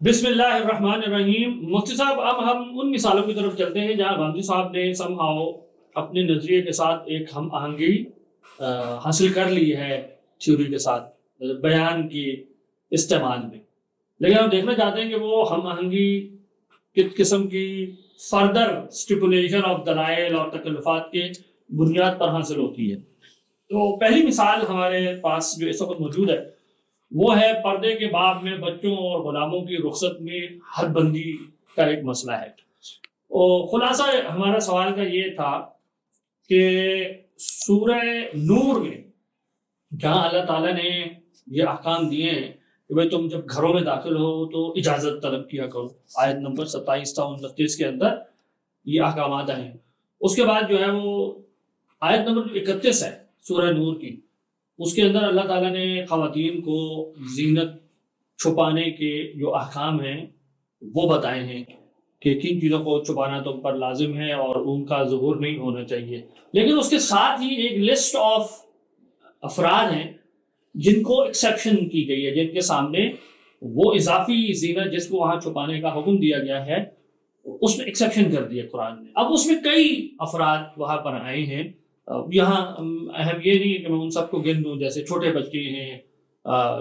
بسم اللہ الرحمن الرحیم۔ مفتی صاحب، اب ہم ان مثالوں کی طرف چلتے ہیں جہاں غامدی صاحب نے سمہاؤ اپنے نظریے کے ساتھ ایک ہم آہنگی حاصل کر لی ہے تھیوری کے ساتھ بیان کی استعمال میں، لیکن ہم دیکھنا چاہتے ہیں کہ وہ ہم آہنگی کس قسم کی فردر اسٹیپولیشن آف دلائل اور تکلفات کے بنیاد پر حاصل ہوتی ہے۔ تو پہلی مثال ہمارے پاس جو اس وقت موجود ہے وہ ہے پردے کے باب میں بچوں اور غلاموں کی رخصت میں حد بندی کا ایک مسئلہ ہے۔ اور خلاصہ ہمارا سوال کا یہ تھا کہ سورہ نور میں جہاں اللہ تعالیٰ نے یہ احکام دیے ہیں کہ بھائی تم جب گھروں میں داخل ہو تو اجازت طلب کیا کرو، آیت نمبر 27 تا 29 کے اندر یہ احکامات ہیں۔ اس کے بعد جو ہے وہ آیت نمبر 31 ہے سورہ نور کی، اس کے اندر اللہ تعالیٰ نے خواتین کو زینت چھپانے کے جو احکام ہیں وہ بتائے ہیں کہ کن چیزوں کو چھپانا تم پر لازم ہے اور ان کا ظہور نہیں ہونا چاہیے، لیکن اس کے ساتھ ہی ایک لسٹ آف افراد ہیں جن کو ایکسیپشن کی گئی ہے، جن کے سامنے وہ اضافی زینت جس کو وہاں چھپانے کا حکم دیا گیا ہے اس میں ایکسیپشن کر دیا قرآن نے۔ اب اس میں کئی افراد وہاں پر آئے ہیں، یہاں اہم یہ نہیں ہے کہ میں ان سب کو گن لوں، جیسے چھوٹے بچے ہیں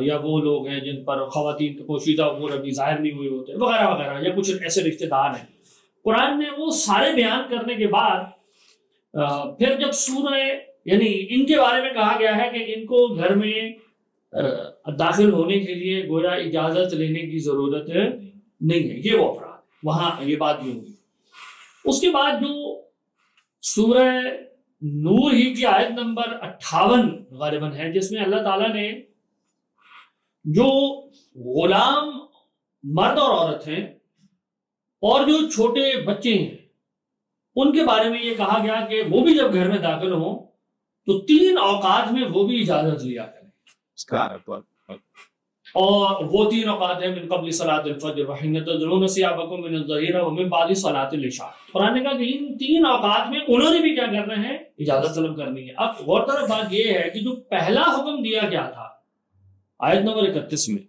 یا وہ لوگ ہیں جن پر خواتین کے پوشیدہ امور ابھی ظاہر نہیں ہوئے ہوتے وغیرہ وغیرہ، یا کچھ ایسے رشتہ دار ہیں۔ قرآن نے وہ سارے بیان کرنے کے بعد پھر جب سورہ یعنی ان کے بارے میں کہا گیا ہے کہ ان کو گھر میں داخل ہونے کے لیے گویا اجازت لینے کی ضرورت نہیں ہے، یہ وہ افراد وہاں یہ بات بھی ہوئی۔ اس کے بعد جو سورہ نور ہی کی آیت نمبر 58 غالباً ہے، جس میں اللہ تعالیٰ نے جو غلام مرد اور عورت ہیں اور جو چھوٹے بچے ہیں ان کے بارے میں یہ کہا گیا کہ وہ بھی جب گھر میں داخل ہوں تو 3 اوقات میں وہ بھی اجازت لیا کریں، اور وہ 3 اوقات ہیں من قبل صلاۃ الفجر وحین تضرون ثیابکم من الظہیرہ ومن بعد صلاۃ العشاء۔ قرآن نے کہا کہ ان 3 اوقات میں انہوں نے بھی کیا کرنا ہے، اجازت طلب کرنی ہے۔ اب غور طرف بات یہ ہے کہ جو پہلا حکم دیا گیا تھا آیت نمبر 31 میں،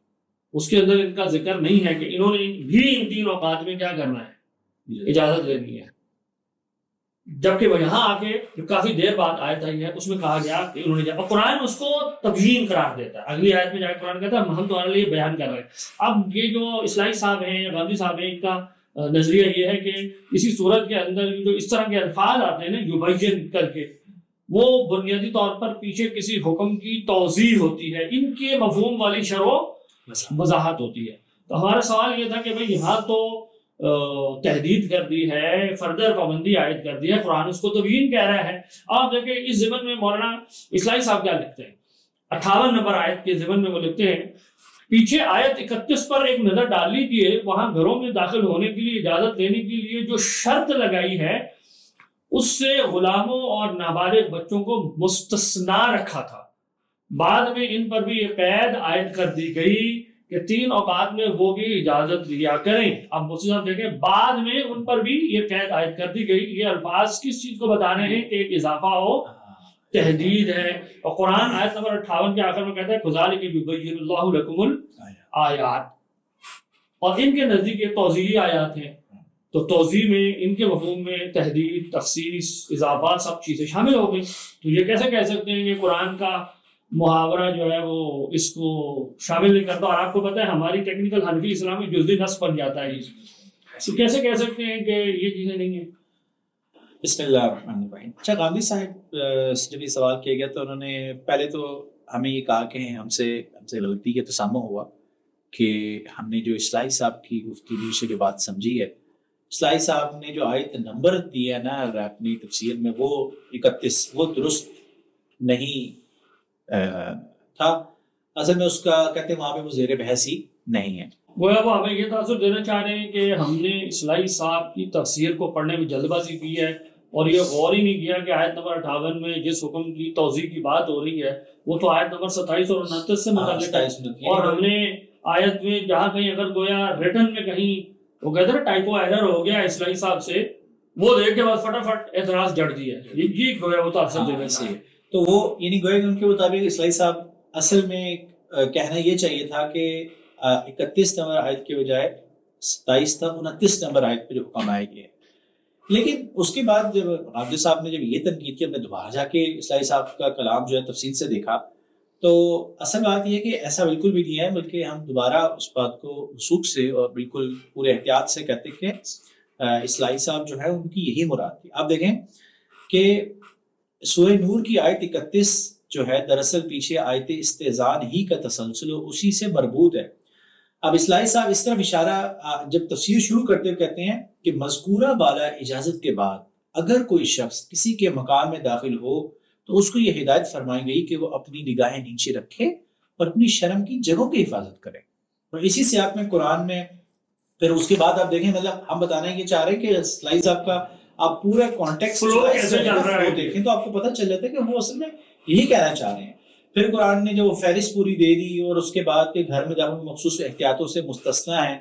اس کے اندر ان کا ذکر نہیں ہے کہ انہوں نے بھی ان 3 اوقات میں کیا کرنا ہے، اجازت لینی ہے، جبکہ وہ یہاں آ کے کافی دیر بعد آیت آئی ہے اس میں کہا گیا کہ انہوں نے اور قرآن اس کو تبیین قرار دیتا ہے۔ اگلی آیت میں جا کے قرآن کہتا ہے ہم تمہارے لیے بیان کر رہے ہیں۔ اب یہ جو اصلاحی صاحب ہیں یا غامدی صاحب ہیں، ان کا نظریہ یہ ہے کہ کسی صورت کے اندر جو اس طرح کے الفاظ آتے ہیں نا یبین کر کے، وہ بنیادی طور پر پیچھے کسی حکم کی توضیح ہوتی ہے، ان کے مفہوم والی شرح و وضاحت ہوتی ہے۔ تو ہمارا سوال یہ تھا کہ بھئی یہاں تو تحدید کر دی ہے، فردر پابندی عائد کر دی ہے، قرآن اس کو تبیین کہہ رہا ہے۔ آپ دیکھیں اس ضمن میں مولانا اصلاحی صاحب کیا لکھتے ہیں، 58 نمبر آیت کے ضمن میں وہ لکھتے ہیں پیچھے آیت 31 پر ایک نظر ڈال لیجیے، وہاں گھروں میں داخل ہونے کے لیے اجازت لینے کے لیے جو شرط لگائی ہے اس سے غلاموں اور نابالغ بچوں کو مستثنا رکھا تھا، بعد میں ان پر بھی یہ قید عائد کر دی گئی کہ 3 اوقات میں وہ بھی اجازت لیا کریں۔ اب مفتی صاحب دیکھیں بعد میں ان پر بھی یہ قید عائد کر دی گئی، یہ الفاظ کس چیز کو بتا رہے ہیں کہ ایک اضافہ ہو، تحدید ہے۔ اور قرآن آیت نمبر 58 کے آخر میں کہتا ہے کذالک یبین اللہ لکم الآیات، اور ان کے نزدیک یہ توضیحی آیات ہیں، تو توضیح میں ان کے مفہوم میں تحدید، تخصیص، اضافات سب چیزیں شامل ہو گئی۔ تو یہ کیسے کہہ سکتے ہیں کہ قرآن کا محاورہ جو ہے وہ اس کو شامل نہیں کرتا؟ اور آپ کو پتہ ہے ہماری ٹیکنیکل حنفی اسلام میں جزوی نص بن جاتا ہے، تو کیسے کہہ سکتے ہیں کہ یہ چیزیں نہیں ہیں؟ بسم اللہ الرحمن الرحیم۔ اچھا، غامدی صاحب سے جب یہ سوال کیا گیا تو انہوں نے پہلے تو ہمیں یہ کہا کہ ہم سے غلطی کا تسامح ہوا کہ ہم نے جو اصلاحی صاحب کی گفتگو سے جو بات سمجھی ہے، اصلاحی صاحب نے جو آیت نمبر دیا ہے نا اپنی تفسیر میں وہ 31 وہ درست نہیں تھا۔ اصل میں اس کا کہتے ہیں وہاں پہ وہ زیر بحث ہی نہیں ہے۔ گویا وہ ہمیں یہ تاثر دینا چاہ رہے ہیں کہ ہم نے اصلاحی صاحب کی تفسیر کو پڑھنے میں جلد بازی کی ہے اور یہ غور ہی نہیں کیا کہ آیت نمبر 58 میں جس حکم کی توضیح کی بات ہو رہی ہے وہ تو آیت نمبر 27 اور 29 سے متعلق ہے، اور ہم نے آیت میں جہاں کہیں اگر گویا ریٹن میں کہیں وہ کہتے ہیں ٹائپو ایرر ہو گیا اصلاحی صاحب سے، وہ دیکھ کے بعد فٹافٹ اعتراض جڑ دیا، یہ گویا وہ تاثر دینا چاہیے۔ تو وہ یعنی گویا کہ ان کے مطابق اصلاحی صاحب اصل میں کہنا یہ چاہیے تھا کہ 31 نمبر آیت کے بجائے 27 تا 29 نمبر آیت پہ جو حکم آئے گئے. لیکن اس کے بعد جب غامدی صاحب نے جب یہ تنقید کی، ہم نے دوبارہ جا کے اصلاحی صاحب کا کلام جو ہے تفصیل سے دیکھا، تو اصل بات یہ ہے کہ ایسا بالکل بھی نہیں ہے، بلکہ ہم دوبارہ اس بات کو وثوق سے اور بالکل پورے احتیاط سے کہتے ہیں کہ اصلاحی صاحب جو ہے ان کی یہی مراد تھی. آپ دیکھیں کہ سورہ نور کی آیت 31 جو ہے دراصل پیچھے آیت استئذان ہی کا تسلسل اسی سے مربوط ہے. اب اصلاحی صاحب اس طرف اشارہ جب تفسیر شروع کرتے ہوئے کہتے ہیں کہ مذکورہ بالا اجازت کے بعد اگر کوئی شخص کسی کے مکان میں داخل ہو تو اس کو یہ ہدایت فرمائی گئی کہ وہ اپنی نگاہیں نیچے رکھے اور اپنی شرم کی جگہوں کی حفاظت کرے. اور اسی سیاق میں قرآن میں پھر اس کے بعد آپ دیکھیں، مطلب ہم بتانا یہ چاہ رہے ہیں کہ اصلاحی صاحب کا آپ پورا کانٹیکسٹ دیکھیں تو آپ کو پتہ چل جاتا ہے کہ وہ اصل میں یہی کہنا چاہ رہے ہیں. پھر قرآن نے جو فہرست پوری دے دی اور اس کے بعد کے گھر میں داخل مخصوص احتیاطوں سے مستثنا ہے،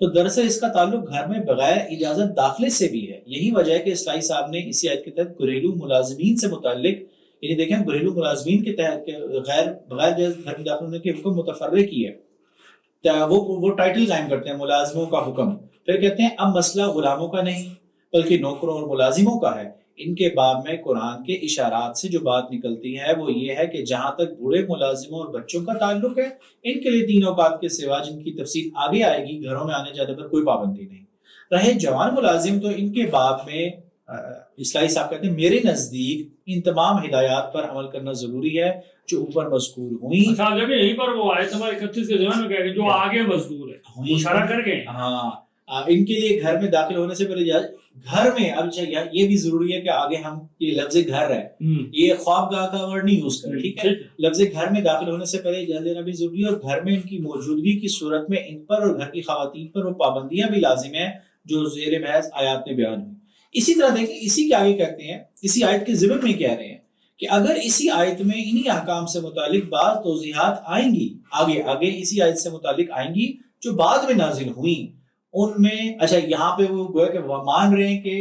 تو دراصل اس کا تعلق گھر میں بغیر اجازت داخلے سے بھی ہے. یہی وجہ ہے کہ اصلاحی صاحب نے اسی آیت کے تحت گھریلو ملازمین سے متعلق، یعنی دیکھیں گھریلو ملازمین کے تحت بغیر گھر میں داخل ہونے کے حکم متفرق کی ہے. وہ ٹائٹل قائم کرتے ہیں ملازموں کا حکم، پھر کہتے ہیں اب مسئلہ غلاموں کا نہیں بلکہ نوکروں اور ملازموں کا ہے. ان کے باب میں قرآن کے اشارات سے جو بات نکلتی ہے وہ یہ ہے کہ جہاں تک بوڑھے ملازموں اور بچوں کا تعلق ہے، ان کے لیے 3 اوقات کے سوا جن کی تفصیل آگے آئے گی گھروں میں آنے جانے پر کوئی پابندی نہیں. رہے جوان ملازم، تو ان کے باب میں اصلاحی صاحب کہتے ہیں میرے نزدیک ان تمام ہدایات پر عمل کرنا ضروری ہے جو اوپر مذکور ہوئیں. صاحب یہیں پر وہ آیت نمبر 31 کے ذمن میں کہہ کہ جو آگے مذکور ہے اشارہ کر کے، ہاں ان کے لیے گھر میں داخل ہونے سے پہلے گھر میں، اب یہ بھی ضروری ہے کہ آگے ہم یہ لفظ گھر ہے، یہ خوابگاہ کا ورڈ نہیں یوز کریں، ٹھیک ہے. لفظ گھر میں داخل ہونے سے پہلے اجازت لینا بھی ضروری ہے، اور گھر میں ان کی موجودگی کی صورت میں ان پر اور گھر کی خواتین پر وہ پابندیاں بھی لازم ہیں جو زیر بحث آیات میں بیان ہوئی. اسی طرح دیکھیں اسی کے آگے کہتے ہیں، اسی آیت کے ضمن میں کہہ رہے ہیں کہ اگر اسی آیت میں انہی احکام سے متعلق بعض توضیحات آئیں گی، آگے اسی آیت سے متعلق آئیں گی جو بعد میں نازل ہوئیں، ان میں اچھا یہاں پہ وہ گویا کہ وہ مان رہے ہیں کہ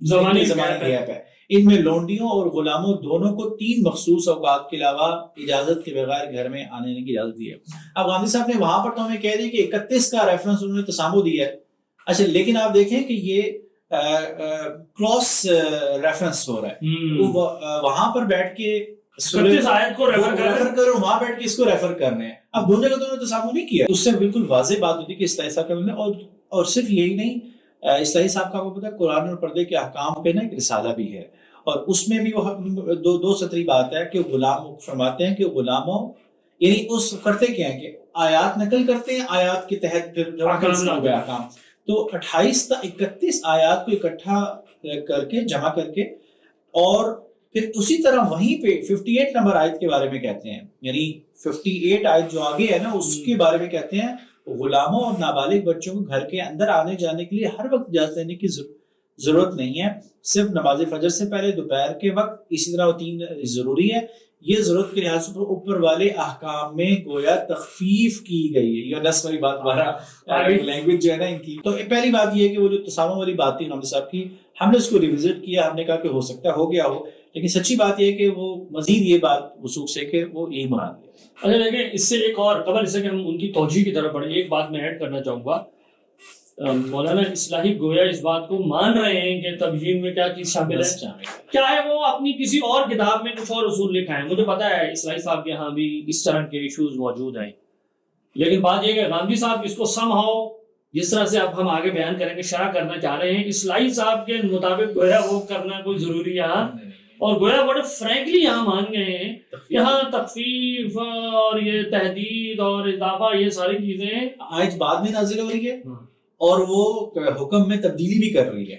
زمانے گیپ ہے. ان میں لونڈیوں اور غلاموں دونوں کو 3 مخصوص اوقات کے علاوہ اجازت کے بغیر گھر میں آنے کی اجازت دی ہے. اب غامدی صاحب نے وہاں پر تو ہمیں کہہ دی کہ 31 کا ریفرنس انہوں نے تسامو دیا ہے. اچھا لیکن آپ دیکھیں کہ یہ کراس ریفرنس ہو رہا ہے، وہاں پر بیٹھ کے آیت کو ریفر کر وہاں بیٹھ کے اس کو ریفر کر رہے ہیں. اب دونوں جگہ تو انہوں نے تسامو نہیں کیا. اس سے بالکل واضح بات ہوتی ہے کہ اصلاحی صاحب کا، اور صرف یہی نہیں، اصلاحی صاحب کا وہ پتہ ہے قرآن اور پردے کے احکام پہ نا ایک رسالہ بھی ہے، اور اس میں بھی وہ دو سطری بات ہے کہ غلام فرماتے ہیں کہ غلاموں، یعنی اس کرتے کیا ہے کہ آیات نقل کرتے ہیں، آیات کے تحت پھر جمع احکام. تو 28 تا 31 آیات کو اکٹھا کر کے جمع کر کے، اور پھر اسی طرح وہیں پہ 58 نمبر آیت کے بارے میں کہتے ہیں، یعنی 58 آیت جو آگے ہے نا اس کے بارے میں کہتے ہیں غلاموں اور نابالغ بچوں کو گھر کے اندر آنے جانے کے لیے ہر وقت اجازت دینے کی ضرورت نہیں ہے، صرف نماز فجر سے پہلے، دوپہر کے وقت. اسی طرح وہ 3 ضروری ہے. یہ ضرورت کے لحاظ سے اوپر والے احکام میں گویا تخفیف کی گئی ہے. یہ نس والی بات لینگویج جو ہے نا ان کی. تو پہلی بات یہ ہے کہ وہ جو تسامو والی بات تھی غامدی صاحب کی، ہم نے اس کو ریوزٹ کیا، ہم نے کہا کہ ہو سکتا ہے ہو گیا ہو، لیکن سچی بات یہ ہے کہ وہ مزید یہ بات وثوق سے کہ وہ یہی مراد ہے. اچھا دیکھیں اس سے ایک اور قبل اس سے کہ ہم ان کی توجیہ کی طرف بڑھیں، ایک بات میں ایڈ کرنا چاہوں گا. مولانا اصلاحی گویا اس بات کو مان رہے ہیں کہ تبیین میں کیا چیز شامل ہے، کیا ہے وہ اپنی کسی اور کتاب میں کچھ اور اصول لکھا ہے. مجھے پتا ہے اصلاحی صاحب کے ہاں بھی اس طرح کے ایشوز موجود ہیں، لیکن بات یہ کہ غامدی صاحب اس کو سم ہاؤ جس طرح سے اب ہم آگے بیان کریں گے شرح کرنا چاہ رہے ہیں، اصلاحی صاحب کے مطابق گویا وہ کرنا کوئی ضروری یہاں، اور گویا بڑے فرینکلی یہاں مان گئے ہیں. یہاں تخفیف اور یہ تحدید اور اضافہ یہ ساری چیزیں آج بعد میں نازل ہو رہی ہے، اور وہ حکم میں تبدیلی بھی کر رہی ہے،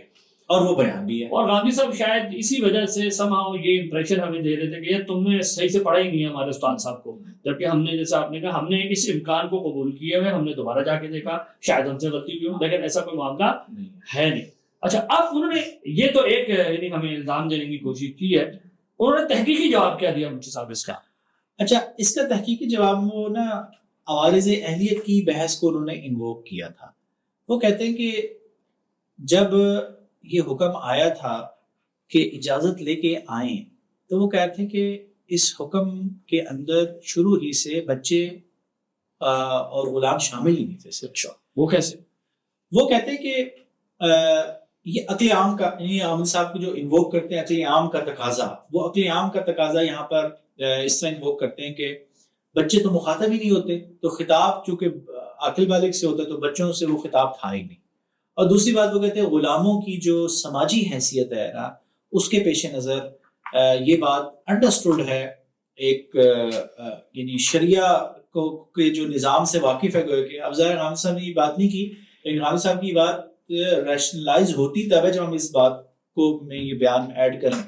اور وہ بیان بھی ہے. اور غامدی صاحب شاید اسی وجہ سے somehow یہ امپریشن ہمیں دے رہے تھے کہ تم نے صحیح سے پڑھا ہی نہیں ہے ہمارے استاد صاحب کو، جبکہ ہم نے جیسے آپ نے کہا ہم نے اس امکان کو قبول کیے ہوئے، ہم نے دوبارہ جا کے دیکھا شاید ہم سے غلطی ہوئی ہو، لیکن ایسا کوئی معاملہ ہے نہیں. اچھا اب انہوں نے یہ تو ایک یعنی ہمیں الزام دینے کی کوشش کی ہے، انہوں نے تحقیقی جواب کیا دیا مفتی صاحب اس کا؟ اچھا اس کا تحقیقی جواب وہ نا عوارض اہلیت کی بحث کو انہوں نے انووک کیا تھا. وہ کہتے ہیں کہ جب یہ حکم آیا تھا کہ اجازت لے کے آئیں، تو وہ کہتے ہیں کہ اس حکم کے اندر شروع ہی سے بچے اور غلام شامل ہی نہیں تھے صرف. اچھا وہ کیسے؟ وہ کہتے ہیں کہ یہ عقل عام کا، یہ عامل صاحب کو جو انووک کرتے ہیں عقل عام کا تقاضا، وہ عقل عام کا تقاضا یہاں پر اس طرح انووک کرتے ہیں کہ بچے تو مخاطب ہی نہیں ہوتے، تو خطاب چونکہ عاقل بالغ سے ہوتا ہے تو بچوں سے وہ خطاب تھا ہی نہیں. اور دوسری بات وہ کہتے ہیں غلاموں کی جو سماجی حیثیت ہے نا، اس کے پیش نظر یہ بات انڈرسٹوڈ ہے. ایک یعنی شریعہ کو کے جو نظام سے واقف ہے کہ اب ظاہر غامدی صاحب نے یہ بات نہیں کی، لیکن غامدی صاحب کی بات ریشنلائز ہوتی تب ہے جب ہم اس بات کو میں یہ بیان ایڈ کریں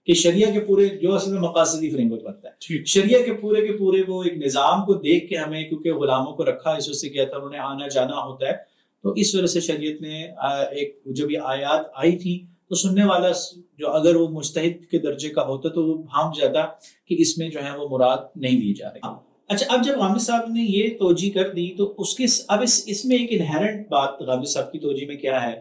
کہ شریعہ کے پورے جو اصل میں مقاصدی فریم ورک بنتا ہے، شریعہ کے پورے وہ ایک نظام کو دیکھ کے ہمیں، کیونکہ غلاموں کو رکھا اس وجہ سے کیا تھا، انہوں نے آنا جانا ہوتا ہے، تو اس وجہ سے شریعت نے ایک جب یہ آیات آئی تھی تو سننے والا جو اگر وہ مجتہد کے درجے کا ہوتا تو وہ بھانپ جاتا کہ اس میں جو ہے وہ مراد نہیں لی جا رہی. اچھا اب جب غامدی صاحب نے یہ توجیہ کر دی تو اس کے اب اس میں ایک انہیرنٹ بات غامدی صاحب کی توجیہ میں کیا ہے.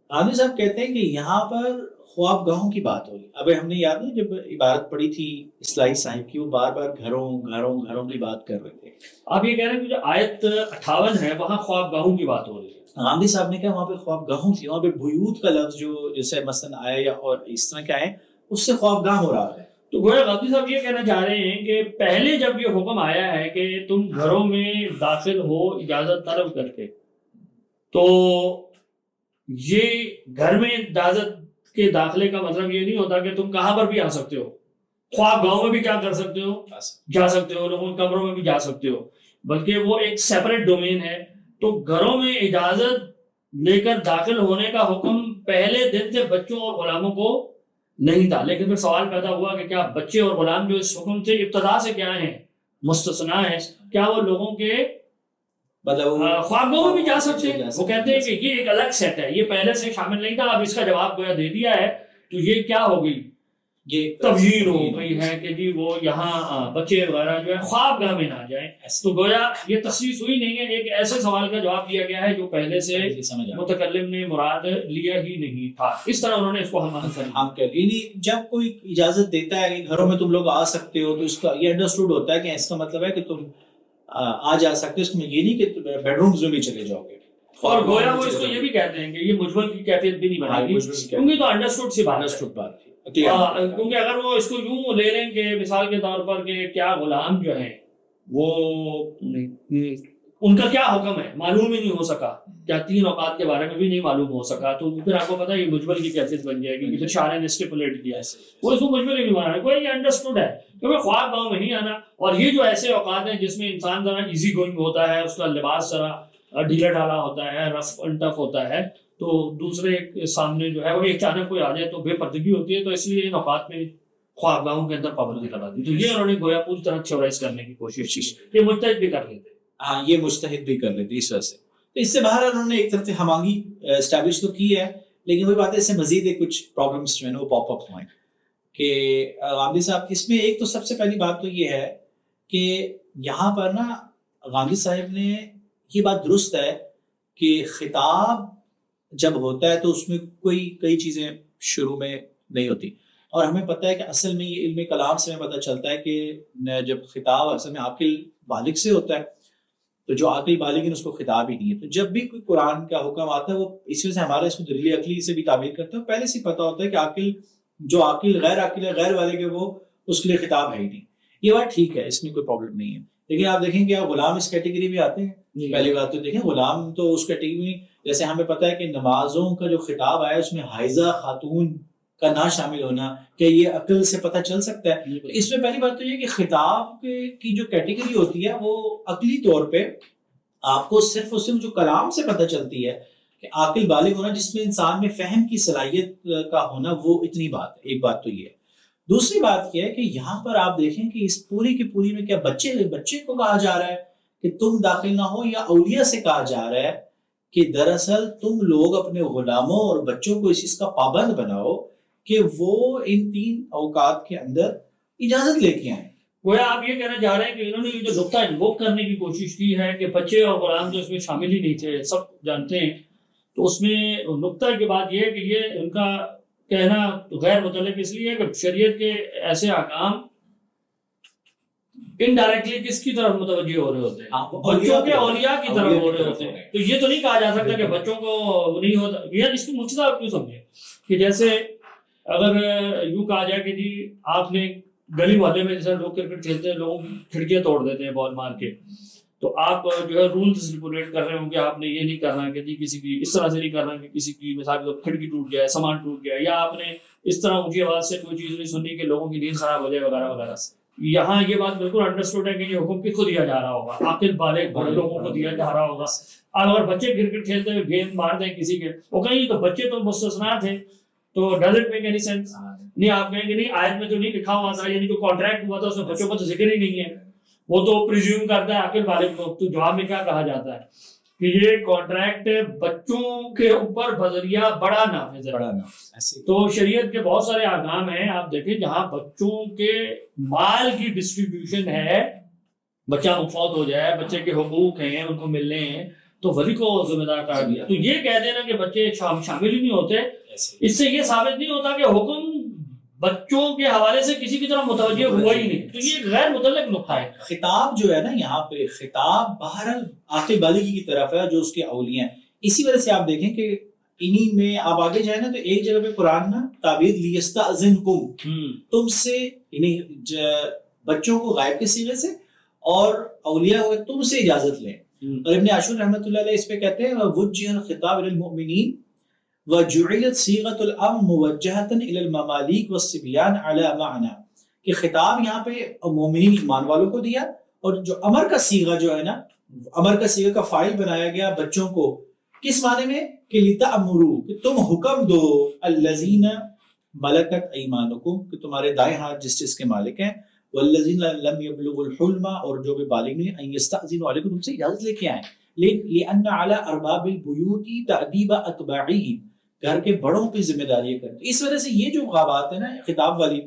غامدی صاحب کہتے ہیں کہ یہاں پر خواب گاہوں کی بات ہوگی. اب ہم نے یاد نہیں جب عبارت پڑھی تھی اصلاحی صاحب کی، وہ بار بار گھروں کی بات کر رہے تھے. آپ یہ کہہ رہے ہیں کہ جو آیت 58 ہے وہاں خواب گاہوں کی بات ہو رہی ہے. غامدی صاحب نے کہا وہاں پہ خواب گاہوں تھی، وہاں پہ بیوت کا لفظ جو جیسے مثلا آیا یا اور اس طرح کا ہے، اس سے خواب گاہ ہو رہا ہے. تو گویا غامدی صاحب یہ کہنا چاہ رہے ہیں کہ پہلے جب یہ حکم آیا ہے کہ تم گھروں میں داخل ہو اجازت طلب کر کے، تو یہ گھر میں اجازت کے داخلے کا مطلب یہ نہیں ہوتا کہ تم کہاں پر بھی آ سکتے ہو. خواب گاؤں میں بھی کیا کر سکتے ہو، جا سکتے ہو، لوگوں کے کمروں میں بھی جا سکتے ہو، بلکہ وہ ایک سیپریٹ ڈومین ہے. تو گھروں میں اجازت لے کر داخل ہونے کا حکم پہلے دن سے بچوں اور غلاموں کو نہیں تھا. لیکن پھر سوال پیدا ہوا کہ کیا بچے اور غلام جو اس حکم سے ابتدا سے کیا ہیں، مستثنا ہیں، کیا وہ لوگوں کے خوابگاہوں میں بھی جا سکتے ہیں؟ وہ کہتے ہیں کہ یہ ایک الگ سیٹ ہے، یہ پہلے سے شامل نہیں تھا. اب اس کا جواب گویا دے دیا ہے. تو یہ کیا ہو گئی، یہ تبیین ہو گئی ہے کہ جی وہ یہاں بچے وغیرہ جو ہے خواب گاہ میں نہ جائیں. تو گویا یہ تخصیص ہوئی نہیں ہے، ایک ایسے سوال کا جواب دیا گیا ہے جو پہلے سے متکلم نے مراد لیا ہی نہیں تھا. اس طرح انہوں نے اس کو ہم یعنی جب کوئی اجازت دیتا ہے کہ گھروں میں تم لوگ آ سکتے ہو تو اس کا یہ انڈرسٹوڈ ہوتا ہے کہ اس کا مطلب ہے کہ تم آ جا سکتے. اس میں یہ نہیں کہ بیڈ رومز میں بھی چلے جاؤ گے. اور گویا وہ اس کو یہ بھی کہتے ہیں کہ یہ مجمل کی کیفیت بھی نہیں بنائے گی، کیونکہ تو انڈرسٹوڈ سی بات ہے. کیونکہ اگر وہ اس کو یوں لے لیں کہ مثال کے طور پر کہ کیا غلام جو ہیں وہ ان کا کیا حکم ہے معلوم ہی نہیں ہو سکا، کیا 3 اوقات کے بارے میں بھی نہیں معلوم ہو سکا، تو پھر آپ کو پتا ہے یہ مجمل کی کیفیت بن جائے گی. پھر شارع نے اسٹیپولیٹ کیا ہے وہ اس کو مجمل ہی نہیں بنا ہے. کوئی یہ انڈرسٹوڈ ہے کیونکہ خواب گاؤں میں نہیں آنا. اور یہ جو ایسے اوقات ہیں جس میں انسان ذرا ایزی گوئنگ ہوتا ہے، اس کا لباس ذرا ڈھیلا ڈھالا ہوتا ہے، رف اینڈ ٹف ہوتا ہے، تو دوسرے کے سامنے جو ہے وہ اچانک کوئی آ جائے تو بے پردگی ہوتی ہے. تو اس لیے ان اوقات میں خواب گاہوں کے اندر پابندی لگا دی. تو یہ انہوں نے گویا پوری طرح تھیورائز کرنے کی کوشش کی، یہ مجتہد بھی کر لیتے. ہاں یہ مجتہد بھی کر لیتے اس وجہ سے. تو اس سے باہر انہوں نے ایک طرف سے ہم آہنگی اسٹیبلش تو کی ہے، لیکن وہی بات ہے اس سے مزید ایک کچھ پرابلمس جو ہے نا وہ پاپ اپ ہوئے کہ غامدی صاحب اس میں ایک تو سب سے پہلی بات تو یہ ہے کہ یہاں پر نا غامدی صاحب نے یہ بات درست ہے کہ خطاب جب ہوتا ہے تو اس میں کئی چیزیں شروع میں نہیں ہوتی. اور ہمیں پتہ ہے کہ اصل میں یہ علم کلام سے ہمیں پتہ چلتا ہے کہ جب خطاب اصل میں عاقل بالغ سے ہوتا ہے تو جو عاقل بالغ ہے اس کو خطاب ہی نہیں ہے. تو جب بھی کوئی قرآن کا حکم آتا ہے وہ اس وجہ سے ہمارا اس کو دلیل عقلی سے بھی تعبیر کرتا ہے، پہلے سے پتہ ہوتا ہے کہ عاقل جو عاقل غیر عاقل ہے، غیر والے کے وہ اس کے لیے خطاب ہے ہی نہیں. یہ بات ٹھیک ہے، اس میں کوئی پرابلم نہیں ہے. لیکن آپ دیکھیں گے غلام اس کیٹیگری میں آتے ہیں. پہلی بات تو دیکھیں غلام تو اس کیٹیگری میں، جیسے ہمیں پتہ ہے کہ نمازوں کا جو خطاب آیا اس میں حائضہ خاتون کا نہ شامل ہونا کہ یہ عقل سے پتہ چل سکتا ہے. اس میں پہلی بات تو یہ کہ خطاب کی جو کیٹیگری ہوتی ہے وہ عقلی طور پہ آپ کو صرف اور صرف جو کلام سے پتہ چلتی ہے کہ عاقل بالغ ہونا جس میں انسان میں فہم کی صلاحیت کا ہونا، وہ اتنی بات ہے. ایک بات تو یہ ہے. دوسری بات یہ ہے کہ یہاں پر آپ دیکھیں کہ اس پوری کی پوری میں کیا بچے کو کہا جا رہا ہے کہ تم داخل نہ ہو، یا اولیاء سے کہا جا رہا ہے کہ دراصل تم لوگ اپنے غلاموں اور بچوں کو اس چیز کا پابند بناؤ کہ وہ ان 3 اوقات کے اندر اجازت لے کے آئیں. گویا آپ یہ کہنا چاہ رہے ہیں کہ انہوں نے یہ جو نقطہ انووک کرنے کی کوشش کی ہے کہ بچے اور غلام جو اس میں شامل ہی نہیں تھے، سب جانتے ہیں، تو اس میں نقطہ کی بات یہ ہے کہ یہ ان کا کہنا غیر متعلق اس لیے کہ شریعت کے ایسے احکام انڈائریکٹلی کس کی طرف متوجہ ہو رہے ہوتے ہیں؟ بچوں کے اولیاء کی طرف ہو رہے ہوتے ہیں. تو یہ تو نہیں کہا جا سکتا کہ بچوں کو نہیں ہوتا. یہ اس کو مفتی صاحب کیوں سمجھے کہ جیسے اگر یوں کہا جائے کہ جی آپ نے گلی محلے میں جیسے لوگ کرکٹ کھیلتے ہیں, لوگ کھڑکیاں توڑ دیتے ہیں بال مار کے, تو آپ جو ہے رولز ریگولیٹ کر رہے ہوں کہ آپ نے یہ نہیں کرنا کہ جی کسی کی اس طرح سے نہیں کرنا کہ کسی کی مثال کے کھڑکی ٹوٹ جائے, سامان ٹوٹ گیا, یا آپ نے اس طرح اونچی آواز سے کوئی چیز نہیں سنی کہ لوگوں کی نیند خراب ہو جائے وغیرہ وغیرہ. یہاں یہ بات بالکل انڈرسٹوڈ ہے کہ یہ حکم کس کو دیا جا رہا ہوگا, عاقل بالغ بڑے لوگوں کو دیا جا رہا ہوگا. اگر بچے کرکٹ کھیلتے ہوئے گیند مار دیں کسی کے, وہ کہیں تو بچے تو مستثنا تھے, تو does it make any sense? نہیں, آپ کہیں گے نہیں آیت میں تو نہیں لکھا ہوا تھا, یعنی جو کانٹریکٹ ہوا تھا اس میں بچوں کا تو ذکر ہی نہیں ہے, وہ تو پریزیوم کرتا ہے عاقل بالغ کو. تو جواب میں کیا کہا جاتا ہے کہ یہ کانٹریکٹ بچوں کے اوپر بذریعہ بڑا نافذ ہے. تو شریعت کے بہت سارے احکام ہیں, آپ دیکھیں جہاں بچوں کے مال کی ڈسٹریبیوشن ہے, بچہ مفوت ہو جائے, بچے کے حقوق ہیں ان کو ملنے ہیں, تو ولی کو ذمہ دار کر دیا. تو یہ کہہ دینا کہ بچے شامل ہی نہیں ہوتے, اس سے یہ ثابت نہیں ہوتا کہ حکم بچوں کے حوالے سے کسی کی طرف متوجہ ہوا ہی نہیں. تو یہ غیر متعلق نقطہ ہے. خطاب جو ہے نا یہاں پہ, خطاب بہرحال عاقل بالغی کی طرف ہے جو اس کے اولیاء ہیں. اسی وجہ سے آپ دیکھیں کہ انہی میں آپ آگے جائیں نا تو ایک جگہ پہ قرآن نا تعبیر لیستأذنکم, تم سے یعنی بچوں کو غائب کے صیغے سے اور اولیاء کو تم سے اجازت لیں. اور ابن عاشور رحمۃ اللہ علیہ اس پہ کہتے ہیں وجہ الخطاب للمؤمنین وجعلت صيغة الامر موجهة الى المماليك والصبيان على معنى, کہ خطاب یہاں پہ مومنین ایمان والوں کو دیا, اور جو امر کا صیغہ جو ہے نا, امر کا صیغہ کا فاعل بنایا گیا بچوں کو, کس معنی میں کہ لتأمروا, کہ تم حکم دو, الذین ملکت ایمانکم, کہ تمہارے دائیں ہاتھ جس چیز کے مالک ہیں, والذین لم یبلغوا الحلم, اور جو بھی بالغ نہیں, ان یستأذنوا علیکم, تم سے اجازت لے کے آئیں, لأن علی ارباب البیوت تأدیب اتباعہم, گھر کے بڑوں پہ ذمہ داری ہے. اس وجہ سے یہ جو غابات ہے نا خطاب والی,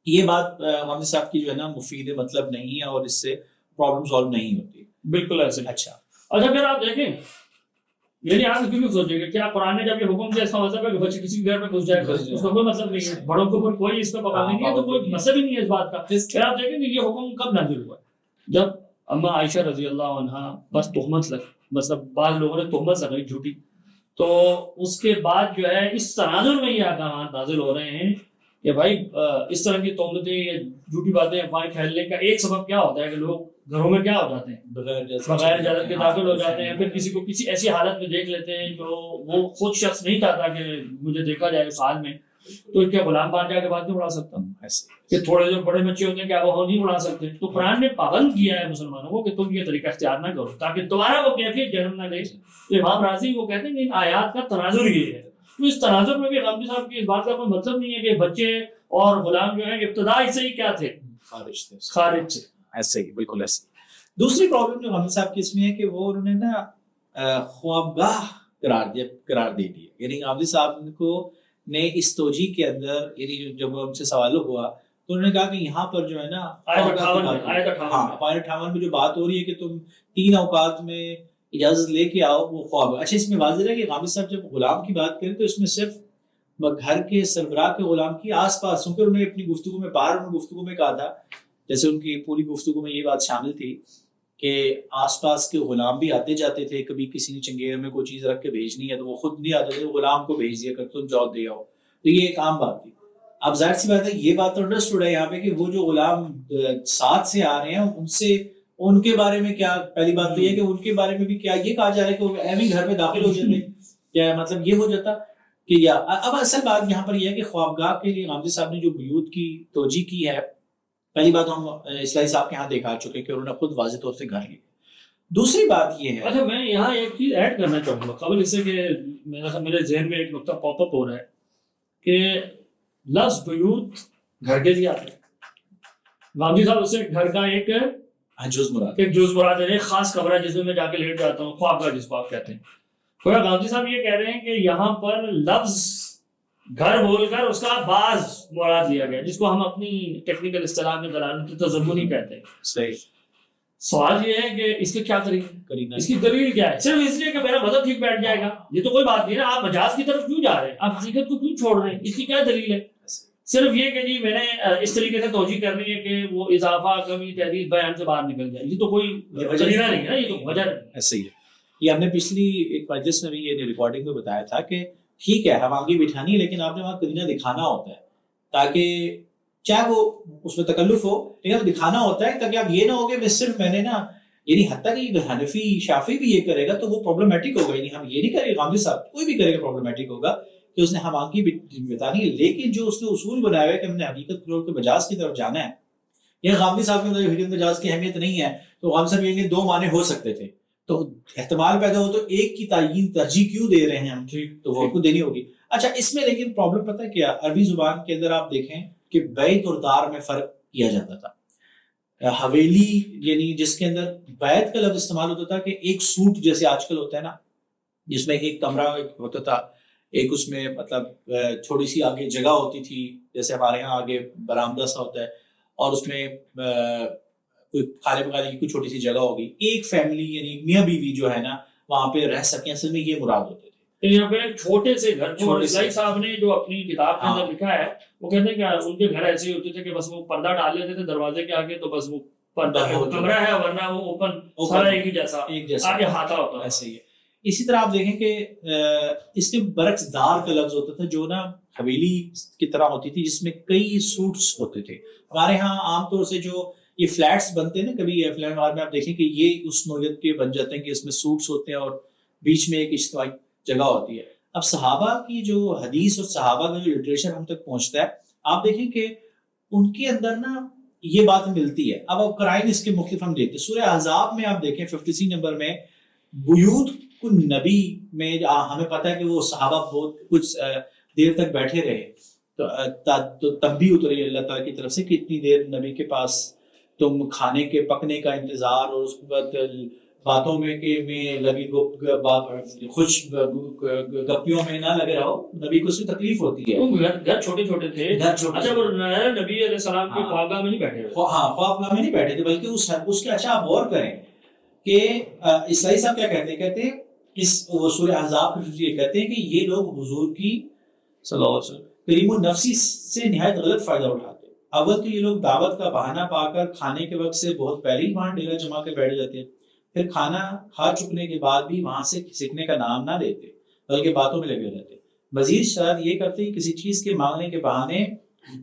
یہ بات محمد صاحب کی جو ہے نا مفید مطلب نہیں ہے, اور اس سے پرابلم سالو نہیں ہوتی. بالکل ایسے. اچھا پھر آپ دیکھیں, یعنی آپ کیوں سوچیں گے کیا قرآن نے جب یہ حکم دیا اس کا مطلب ہے کہ بچے کسی گھر میں گھس جائے, اس کا کوئی مطلب نہیں ہے, بڑوں کے اوپر کوئی اس پہ پابندی نہیں ہے, تو کوئی مطلب ہی نہیں ہے اس بات کا. پھر آپ دیکھیں کہ یہ حکم کب نازل ہوا, جب اما عائشہ رضی اللہ عنہا بس تہمت مطلب بعض لوگوں نے تہمت لگائی جھوٹی, تو اس کے بعد جو ہے اس تناظر میں یہ احکامات نازل ہو رہے ہیں کہ بھائی اس طرح کی تہمتیں یا جھوٹی باتیں افواہیں پھیلنے کا ایک سبب کیا ہوتا ہے کہ لوگ گھروں میں کیا ہو جاتے ہیں, بغیر اجازت کے داخل ہو جاتے ہیں, پھر کسی کو کسی ایسی حالت میں دیکھ لیتے ہیں جو وہ خود شخص نہیں چاہتا کہ مجھے دیکھا جائے اس حال میں, تو کیا غلام بان جا کے بات نہیں اڑا سکتا, کہ تھوڑے جو بڑے بچے ہوتے ہیں کیا وہ نہیں اڑا سکتے. تو قرآن نے پابند کیا ہے مسلمانوں کو کہ تم یہ طریقہ اختیار نہ کرو تاکہ دوبارہ وہ کیفیت جنم نہ لے. تو امام راضی وہ کہتے ہیں کہ ان آیات کا تناظر یہ ہے. تو اس تناظر میں بھی غامدی صاحب کی اس بات کا کوئی مطلب نہیں ہے کہ بچے اور غلام جو ہیں ابتدا سے ہی کیا تھے, خارج سے. ایسے ہی, بالکل ایسے. دوسری پرابلم جو غامدی صاحب کی اس میں ہے کہ وہ انہوں نے نا خوابگاہ قرار دے دیا. یعنی غامدی صاحب کو نے اس توجیہ کے اندر, یعنی جب ان سے سوال ہوا تو انہوں نے کہا کہ یہاں پر جو ہے نا آیت 58 میں جو بات ہو رہی ہے کہ تم 3 اوقات میں اجازت لے کے آؤ وہ خواب. اچھا, اس میں واضح ہے کہ غامدی صاحب جب غلام کی بات کریں تو اس میں صرف گھر کے سربراہ کے غلام کی آس پاس, کیونکہ انہوں نے اپنی گفتگو میں گفتگو میں کہا تھا, جیسے ان کی پوری گفتگو میں یہ بات شامل تھی کہ آس پاس کے غلام بھی آتے جاتے تھے, کبھی کسی نے چنگیر میں کوئی چیز رکھ کے بھیجنی ہے تو وہ خود نہیں آتے تھے, غلام کو بھیج دیا کر تم جاؤ دے آؤ. تو یہ ایک عام بات تھی. اب ظاہر سی بات ہے یہ بات تو انڈرسٹوڈ ہے یہاں پہ کہ وہ جو غلام ساتھ سے آ رہے ہیں ان سے ان کے بارے میں کیا, پہلی بات تو یہ کہ ان کے بارے میں بھی کیا یہ کہا جا رہا ہے کہ وہ ایویں گھر میں داخل ہو جاتے, کیا مطلب یہ ہو جاتا کہ یا. اب اصل بات یہاں پر یہ ہے کہ خوابگاہ کے لیے غامدی صاحب نے جو بیوت کی توجیہ کی ہے, پہلی بات ہم اصلاحی صاحب کے ہاں دیکھا چکے کہ انہوں نے خود واضح طور سے گھر لی. دوسری بات یہ ہے, اچھا میں یہاں ایک چیز ایڈ کرنا چاہوں گا قبل اس سے کہ میرے ذہن میں ایک نقطہ پاپ اپ ہو رہا ہے کہ لفظ بیوت گھر کے لیے آتے ہیں. غامدی صاحب اس سے گھر کا ایک جز مراد ہے, ایک خاص کمرہ جس میں میں جا کے لیٹ جاتا ہوں, خوابگاہ جس کو آپ کہتے ہیں. گویا غامدی صاحب یہ کہہ رہے ہیں کہ یہاں پر لفظ گھر بول کر اس کا بعض مراد لیا گیا, جس کو ہم اپنی ٹیکنیکل اصطلاح میں دلالت تضمنی کہتے ہیں. صحیح. سوال یہ ہے کہ اس کے کیا کریں, اس کی دلیل کیا ہے؟ صرف اس لیے کہ میرا مذہب ٹھیک بیٹھ جائے گا, یہ تو کوئی بات نہیں ہے. آپ مجاز کی طرف کیوں جا رہے ہیں, آپ حقیقت کو کیوں چھوڑ رہے ہیں, اس کی کیا دلیل ہے؟ صرف یہ کہ جی میں نے اس طریقے سے توجہ کرنی ہے کہ وہ اضافہ کمی تحریر بیان سے باہر نکل جائے، یہ تو کوئی طریقہ نہیں ہے نا، یہ تو وجہ ایسے ہی ہے. یہ ہم نے پچھلی ایک مجلس میں بھی یہ ریکارڈنگ میں بتایا تھا کہ ٹھیک ہے ہم آگے بٹھانی ہے، لیکن آپ نے وہاں کرینہ دکھانا ہوتا ہے تاکہ چاہے وہ اس میں تکلف ہو لیکن دکھانا ہوتا ہے تاکہ آپ یہ نہ ہو کہ میں نے نا، یعنی حتیٰ کہ حنفی شافعی بھی یہ کرے گا تو وہ پرابلمٹک ہوگا. یعنی ہم یہ نہیں کریں گے، غامدی صاحب کوئی بھی کرے گا پرابلمٹک ہوگا کہ اس نے ہم آنکھی بتانی ہے. لیکن جو اس نے اصول بنایا ہے کہ ہم نے حقیقت کے مجاز کی طرف جانا ہے، یا غامدی صاحب کے اندر حقیقت مجاز کی اہمیت نہیں ہے تو غامدی صاحب یہ دو معنی ہو سکتے تھے، تو احتمال پیدا ہو تو ایک کی تعین ترجیح کیوں دے رہے ہیں ہم، تو وہ کو دینی ہوگی. اچھا اس میں لیکن پرابلم پتہ ہے کیا، عربی زبان کے اندر آپ دیکھیں کہ بیت اور دار میں فرق کیا جاتا تھا. حویلی یعنی جس کے اندر بیت کا لفظ استعمال ہوتا تھا کہ ایک سوٹ جیسے آج کل ہوتا ہے نا، جس میں ایک کمرہ ہوتا تھا، ایک اس میں مطلب تھوڑی سی آگے جگہ ہوتی تھی، جیسے ہمارے یہاں آگے برآمدہ سا ہوتا ہے، اور اس میں کوئی کھانے پکانے کی کوئی چھوٹی سی جگہ ہوگی. ایک فیملی یعنی میاں بیوی جو ہے نا وہاں پہ رہ سکیں، اصل میں یہ مراد ہوتے تھے. یہاں پہ چھوٹے سے گھر، اسلائی صاحب نے جو اپنی کتاب کے اندر لکھا ہے وہ کہتے ہیں کہ ان کے گھر ایسے ہی ہوتے تھے کہ بس وہ پردہ ڈال لیتے تھے دروازے کے آگے، تو بس وہ پردہ کمرہ ہے، ورنہ وہ اوپن سارا ایک جیسا آگے ہاتھا ہوتا ہے. ایسے ہی ہے. اسی طرح آپ دیکھیں کہ اس کے برعکس دار کا لفظ ہوتا تھا جو نا حویلی کی طرح ہوتی تھی جس میں کئی سوٹس ہوتے تھے. ہمارے ہاں عام طور سے جو یہ فلیٹس بنتے ہیں نا، کبھی فلیٹ میں آپ دیکھیں کہ یہ اس نوعیت کے بن جاتے ہیں کہ اس میں سوٹس ہوتے ہیں اور بیچ میں ایک اجتماعی جگہ ہوتی ہے. اب صحابہ کی جو حدیث اور صحابہ کا جو لٹریچر ہم تک پہنچتا ہے، آپ دیکھیں کہ ان کے اندر نا یہ بات ملتی ہے. اب قرائن اس کے مختلف ہم دیکھتے ہیں. سورہ احزاب میں آپ دیکھیں 53 نمبر میں بیوت نبی میں ہمیں پتہ ہے کہ وہ صحابہ بہت کچھ دیر تک بیٹھے رہے، تو تب بھی اتری اللہ تعالیٰ کی طرف سے کہ اتنی دیر نبی کے پاس تم کھانے کے پکنے کا انتظار اور اس کے بعد باتوں میں لگی خوش گپیوں میں نہ لگے رہو. نبی کو اس میں تکلیف ہوتی ہے، گھر چھوٹے چھوٹے تھے. اچھا وہ نبی علیہ السلام کے خوابگاہ میں نہیں بیٹھے ہوئے، ہاں خوابگاہ میں نہیں بیٹھے تھے، بلکہ اس کے اچھا آپ غور کریں کہ عیسائی صاحب کیا کہتے ہیں اس سورہ احزاب یہ کہتے ہیں کہ یہ لوگ حضور کی صلی اللہ علیہ وسلم کریم النفسی سے نہایت غلط فائدہ اٹھاتے. اول تو یہ لوگ دعوت کا بہانہ پا کر کھانے کے وقت سے بہت پہلے ہی وہاں ڈیرا جما کے بیٹھ جاتے ہیں، پھر کھانا کھا چکنے کے بعد بھی وہاں سے سیکھنے کا نام نہ لیتے بلکہ باتوں میں لگے رہتے. مزید شاید یہ کرتے ہیں کسی چیز کے مانگنے کے بہانے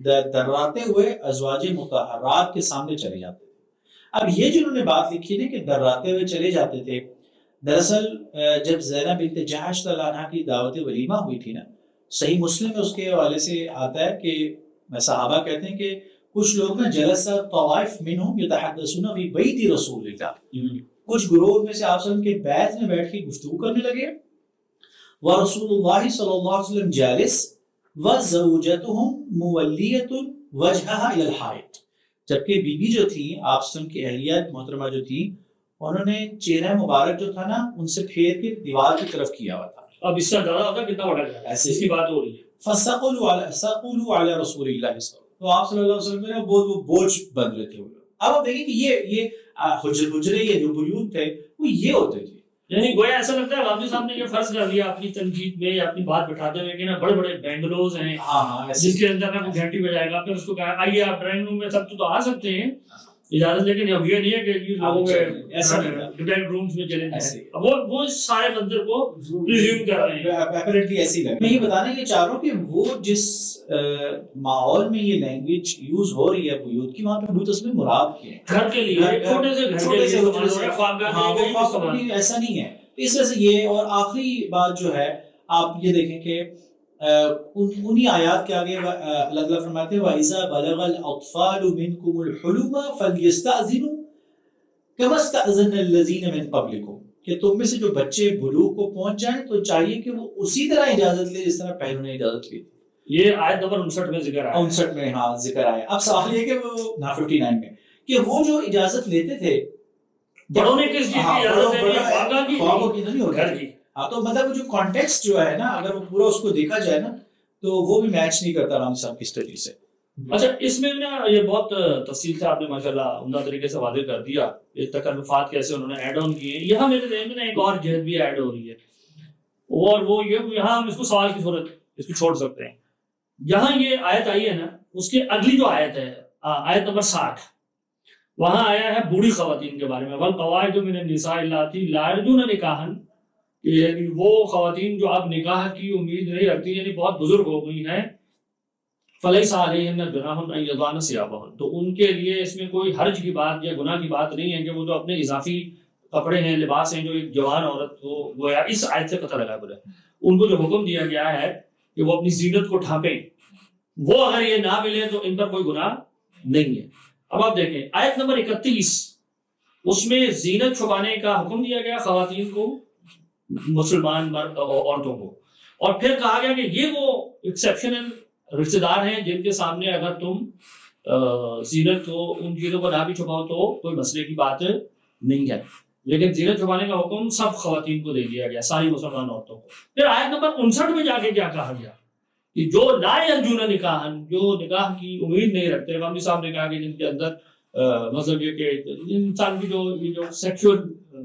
دراتے ہوئے ازواج مطہرات کے سامنے چلے جاتے تھے. اب یہ جو انہوں نے بات لکھی نا کہ دراتے ہوئے چلے جاتے تھے، دراصل جب زینب بنت جحش رضی اللہ عنہا کی دعوت ولیمہ ہوئی تھی نا، صحیح مسلم میں اس کے حوالے سے آتا ہے کہ صحابہ کہتے ہیں کہ کچھ لوگ نا جلس طوائف منہم یتحدثون فی بیت رسول اللہ، کچھ گروہ میں سے آپ وسلم کے بیت میں بیٹھ کے گفتگو کرنے لگے. ورسول اللہ صلی اللہ علیہ وسلم جالس وزوجتهم مولیۃ وجہها الی الحائط، جبکہ بی بی جو تھی آپ وسلم کی اہلیہ محترمہ جو تھی انہوں نے چہرہ مبارک جو تھا نا ان سے پھیر کے دیوار کی طرف کیا ہوا تھا. اب اس سے زیادہ ہوتا کتنا بڑا ہے، اس کی بات ہو رہی ہے. فَسَقُلُوا عَلَى رسول اللہ صلی اللہ علیہ وسلم، تو آپ صلی اللہ علیہ وسلم میں وہ بوجھ بن رہے تھے وہ لوگ. اب آپ دیکھیں کہ یہ حجرے یہ جو بیوت تھے وہ یہ ہوتے تھے. یعنی گویا ایسا لگتا ہے غامدی صاحب نے یہ فرض کر لیا اپنی تنقید میں یا اپنی بات بٹھاتے ہوئے کہ نا بڑے بڑے بینگلوز ہیں جس کے اندر نا گھنٹی بجائے گا، پھر اس کو کہا آئیے آپ ڈرائنگ روم میں سب تو آ سکتے ہیں اجازت، لیکن اب یہ نہیں ہے کہ یہ لوگوں کے ڈیبیٹ رومز میں چلے جائیں. وہ سارے منظر کو پریزیوم کر رہے ہیں اپیرنٹلی ایسی لگا. میں یہ بتانا یہ چاہ رہا ہوں کہ وہ جس ماحول میں یہ لینگویج یوز ہو رہی ہے بیوت کی، وہاں پہ بیوت اس میں مراد کیا ہے گھر کے لیے، چھوٹے سے گھر کے لیے، ایسا نہیں ہے. اس وجہ سے یہ، اور آخری بات جو ہے آپ یہ دیکھیں کہ انہی آیات کے آگے اللہ تعالیٰ فرماتے ہیں وَإِذَا بَلَغَ الْأَطْفَالُ مِنْكُمُ الْحُلُمَ فَلْيَسْتَأْذِنُوا كَمَا اسْتَأْذَنَ الَّذِينَ مِنْ قَبْلِكُمْ، کہ تم میں سے جو بچے بلوغ کو پہنچ جائیں تو چاہیے کہ وہ اسی طرح اجازت لے جس طرح پہلوں نے اجازت لی تھی. یہ آیت نمبر 59 میں ذکر آیا، 59 میں ہاں ذکر آیا. اب سوال یہ کہ وہ 59 میں کہ وہ جو اجازت لیتے تھے بڑوں نے کس چیز کی اجازت دی؟ خوابوں کی نہیں ہوتی. ہاں تو مطلب جو کانٹیکسٹ جو ہے نا اگر وہ پورا اس کو دیکھا جائے نا تو وہ بھی میچ نہیں کرتا رام صاحب کی اسٹڈی سے. اچھا اس میں نا یہ بہت تفصیل سے آپ نے ماشاءاللہ عمدہ طریقے سے واضح کر دیا یہ تکلفات کیسے انہوں نے ایڈ آن کیے ہیں. یہاں میرے ذہن میں ایک اور جہت بھی ایڈ ہو رہی ہے، اور وہ یہ یہاں ہم اس کو سوال کی صورت اس کو چھوڑ سکتے ہیں. یہاں یہ آیت آئی ہے نا، اس کے اگلی جو آیت ہے آیت نمبر 60، وہاں آیا ہے بوڑھی خواتین کے بارے میں، والقواعد من النساء اللاتی لا یرجون نکاحا، یعنی وہ خواتین جو اب نکاح کی امید نہیں رکھتی، یعنی بہت بزرگ ہو گئی ہیں، فلیس علیہن جناح ان یضعن ثیابہن، تو ان کے لیے اس میں کوئی حرج کی بات یا گناہ کی بات نہیں ہے کہ وہ جو اپنے اضافی کپڑے ہیں، لباس ہیں، جو ایک جوان عورت کو گویا اس آیت سے پتہ لگا بولے ان کو جو حکم دیا گیا ہے کہ وہ اپنی زینت کو ڈھانپیں، وہ اگر یہ نہ ملے تو ان پر کوئی گناہ نہیں ہے۔ اب آپ دیکھیں آیت نمبر 31، اس میں زینت چھپانے کا حکم دیا گیا خواتین کو، مسلمان مرد عورتوں کو، اور پھر کہا گیا کہ یہ وہ ایکسیپشنل رشتے دار ہیں جن کے سامنے اگر تم زینت کو ان چیزوں کو نہ بھی چھپاؤ تو کوئی مسئلے کی بات نہیں ہے، لیکن زینت چھپانے کا حکم سب خواتین کو دے دیا گیا، ساری مسلمان عورتوں کو۔ پھر آیت نمبر 59 میں جا کے کیا کہا گیا کہ جو لا یرجون نکاحا، جو نکاح کی امید نہیں رکھتے، غامدی صاحب نے کہا کہ جن کے اندر مطلب یہ کہ انسان کی جو سیکشول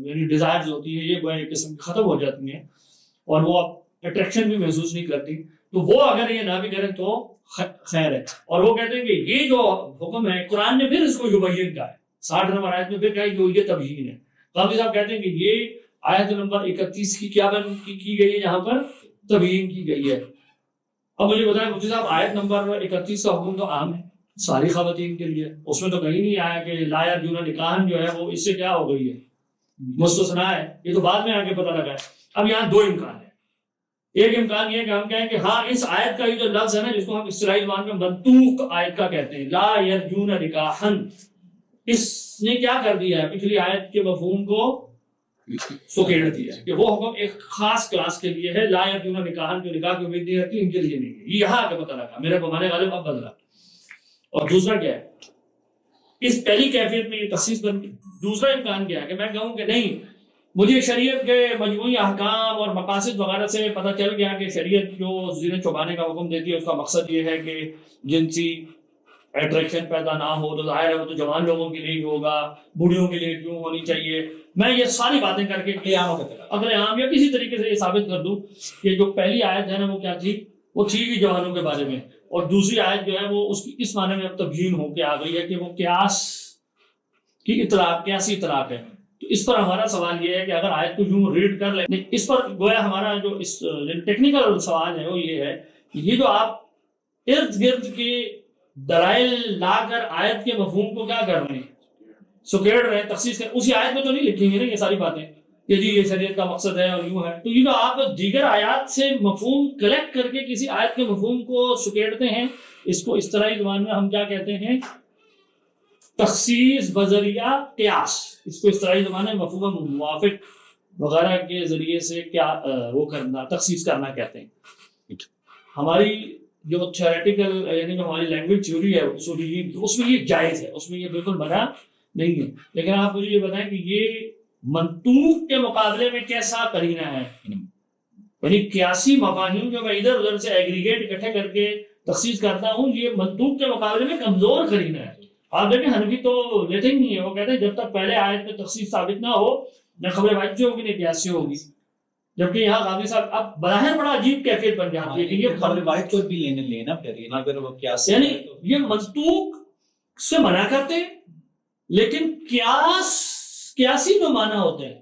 یعنی ڈیزائرز ہوتی ہے یہ ایک قسم کی ختم ہو جاتی ہیں اور وہ اٹریکشن بھی محسوس نہیں کرتی، تو وہ اگر یہ نہ بھی کریں تو خیر ہے۔ اور وہ کہتے ہیں کہ یہ جو حکم ہے قرآن نے پھر اس کو یبین کہا ہے، 60 نمبر آیت میں پھر کہا کہ یہ تبیین ہے۔ غامدی صاحب کہتے ہیں کہ یہ آیت نمبر 31 کی کیا کی گئی ہے، یہاں پر تبیین کی گئی ہے۔ اب مجھے بتائیں مفتی صاحب، آیت نمبر 31 کا حکم تو عام ہے ساری خواتین کے لیے، اس میں تو کہیں نہیں آیا کہ لا یرجون نکاحا جو ہے وہ اس سے کیا ہو گئی ہے، مستثنا ہے، یہ تو بعد میں آ کے پتہ لگا ہے۔ اب یہاں دو امکان ہیں، ایک امکان یہ کہ ہم کہیں کہ ہاں اس آیت کا یہ جو لفظ ہے نا جس کو ہم اصطلاحی زبان میں منطوق آیت کا کہتے ہیں، لا یرجون نکاحا، اس نے کیا کر دیا ہے، پچھلی آیت کے مفہوم کو سکیڑ دیا ہے کہ وہ حکم ایک خاص کلاس کے لیے ہے، لا یرجون نکاحا، جو نکاح کی امید نہیں رکھتی ان کے لیے نہیں ہے، یہ یہاں آ کے پتہ لگا، میرے پیمانے غالب اب بدلا۔ اور دوسرا کیا ہے، اس پہلی کیفیت میں یہ تخصیص بن گئی۔ دوسرا امکان کیا ہے کہ میں کہوں کہ نہیں، مجھے شریعت کے مجموعی احکام اور مقاصد وغیرہ سے پتہ چل گیا کہ شریعت جو زینت چھپانے کا حکم دیتی ہے اس کا مقصد یہ ہے کہ جنسی اٹریکشن پیدا نہ ہو، تو ظاہر ہے وہ تو جوان لوگوں کے لیے ہوگا، بوڑھیوں کے لیے کیوں ہونی چاہیے۔ میں یہ ساری باتیں کر کے اگر عام یا کسی طریقے سے یہ ثابت کر دوں کہ جو پہلی آیت ہے نا وہ کیا تھی، وہ تھی کہ جوانوں کے بارے میں، اور دوسری آیت جو ہے وہ اس کی اس معنی میں اب تبیین ہو کے آ گئی ہے کہ وہ قیاس کی اطلاق، قیاسی اطلاق ہے۔ تو اس پر ہمارا سوال یہ ہے کہ اگر آیت کو یوں ریڈ کر لیں، اس پر گویا ہمارا جو اس ٹیکنیکل سوال ہے وہ یہ ہے کہ یہ جو آپ ارد گرد کے دلائل لا کر آیت کے مفہوم کو کیا کر رہے ہیں، سکیڑ رہے ہیں، تخصیص کر، اسی آیت میں تو نہیں لکھیں گے نا یہ ساری باتیں کہ جی یہ شریعت کا مقصد ہے اور یوں ہے، تو یہ جو آپ دیگر آیات سے مفہوم کلیکٹ کر کے کسی آیت کے مفہوم کو سکیڑتے ہیں، اس کو اصطلاحی زبان میں ہم کیا کہتے ہیں، تخصیص بذریعہ قیاس، اس کو اصطلاحی زبان میں مفہوم موافق وغیرہ کے ذریعے سے کیا وہ کرنا، تخصیص کرنا کہتے ہیں۔ ہماری جو تھیوریٹیکل یعنی جو ہماری لینگویج تھیوری ہے اصولی، اس میں یہ جائز ہے، اس میں یہ بالکل منع نہیں ہے، لیکن آپ مجھے یہ بتائیں کہ یہ منطوق کے مقابلے میں کیسا قرینہ ہے، یعنی قیاسی مفاہیم جو میں ادھر ادھر سے ایگریگیٹ اکٹھے کر کے تخصیص کرتا ہوں، یہ منطوق کے مقابلے میں کمزور قرینہ ہے۔ آپ دیکھیں حنفی تو لیتے ہی نہیں ہے، وہ کہتے ہیں جب تک پہلے آیت میں تخصیص ثابت نہ ہو نہ خبر واحد سے ہوگی نہ قیاس سے ہوگی، جبکہ یہاں غامدی صاحب اب بظاہر بڑا عجیب کیفیت بن جاتی ہے کہ یہ خبر واحد کو بھی لینا پھر اگر وہ قیاس، یعنی یہ منطوق سے منع کرتے ہیں، لیکن قیاسی جو معنی ہوتے ہیں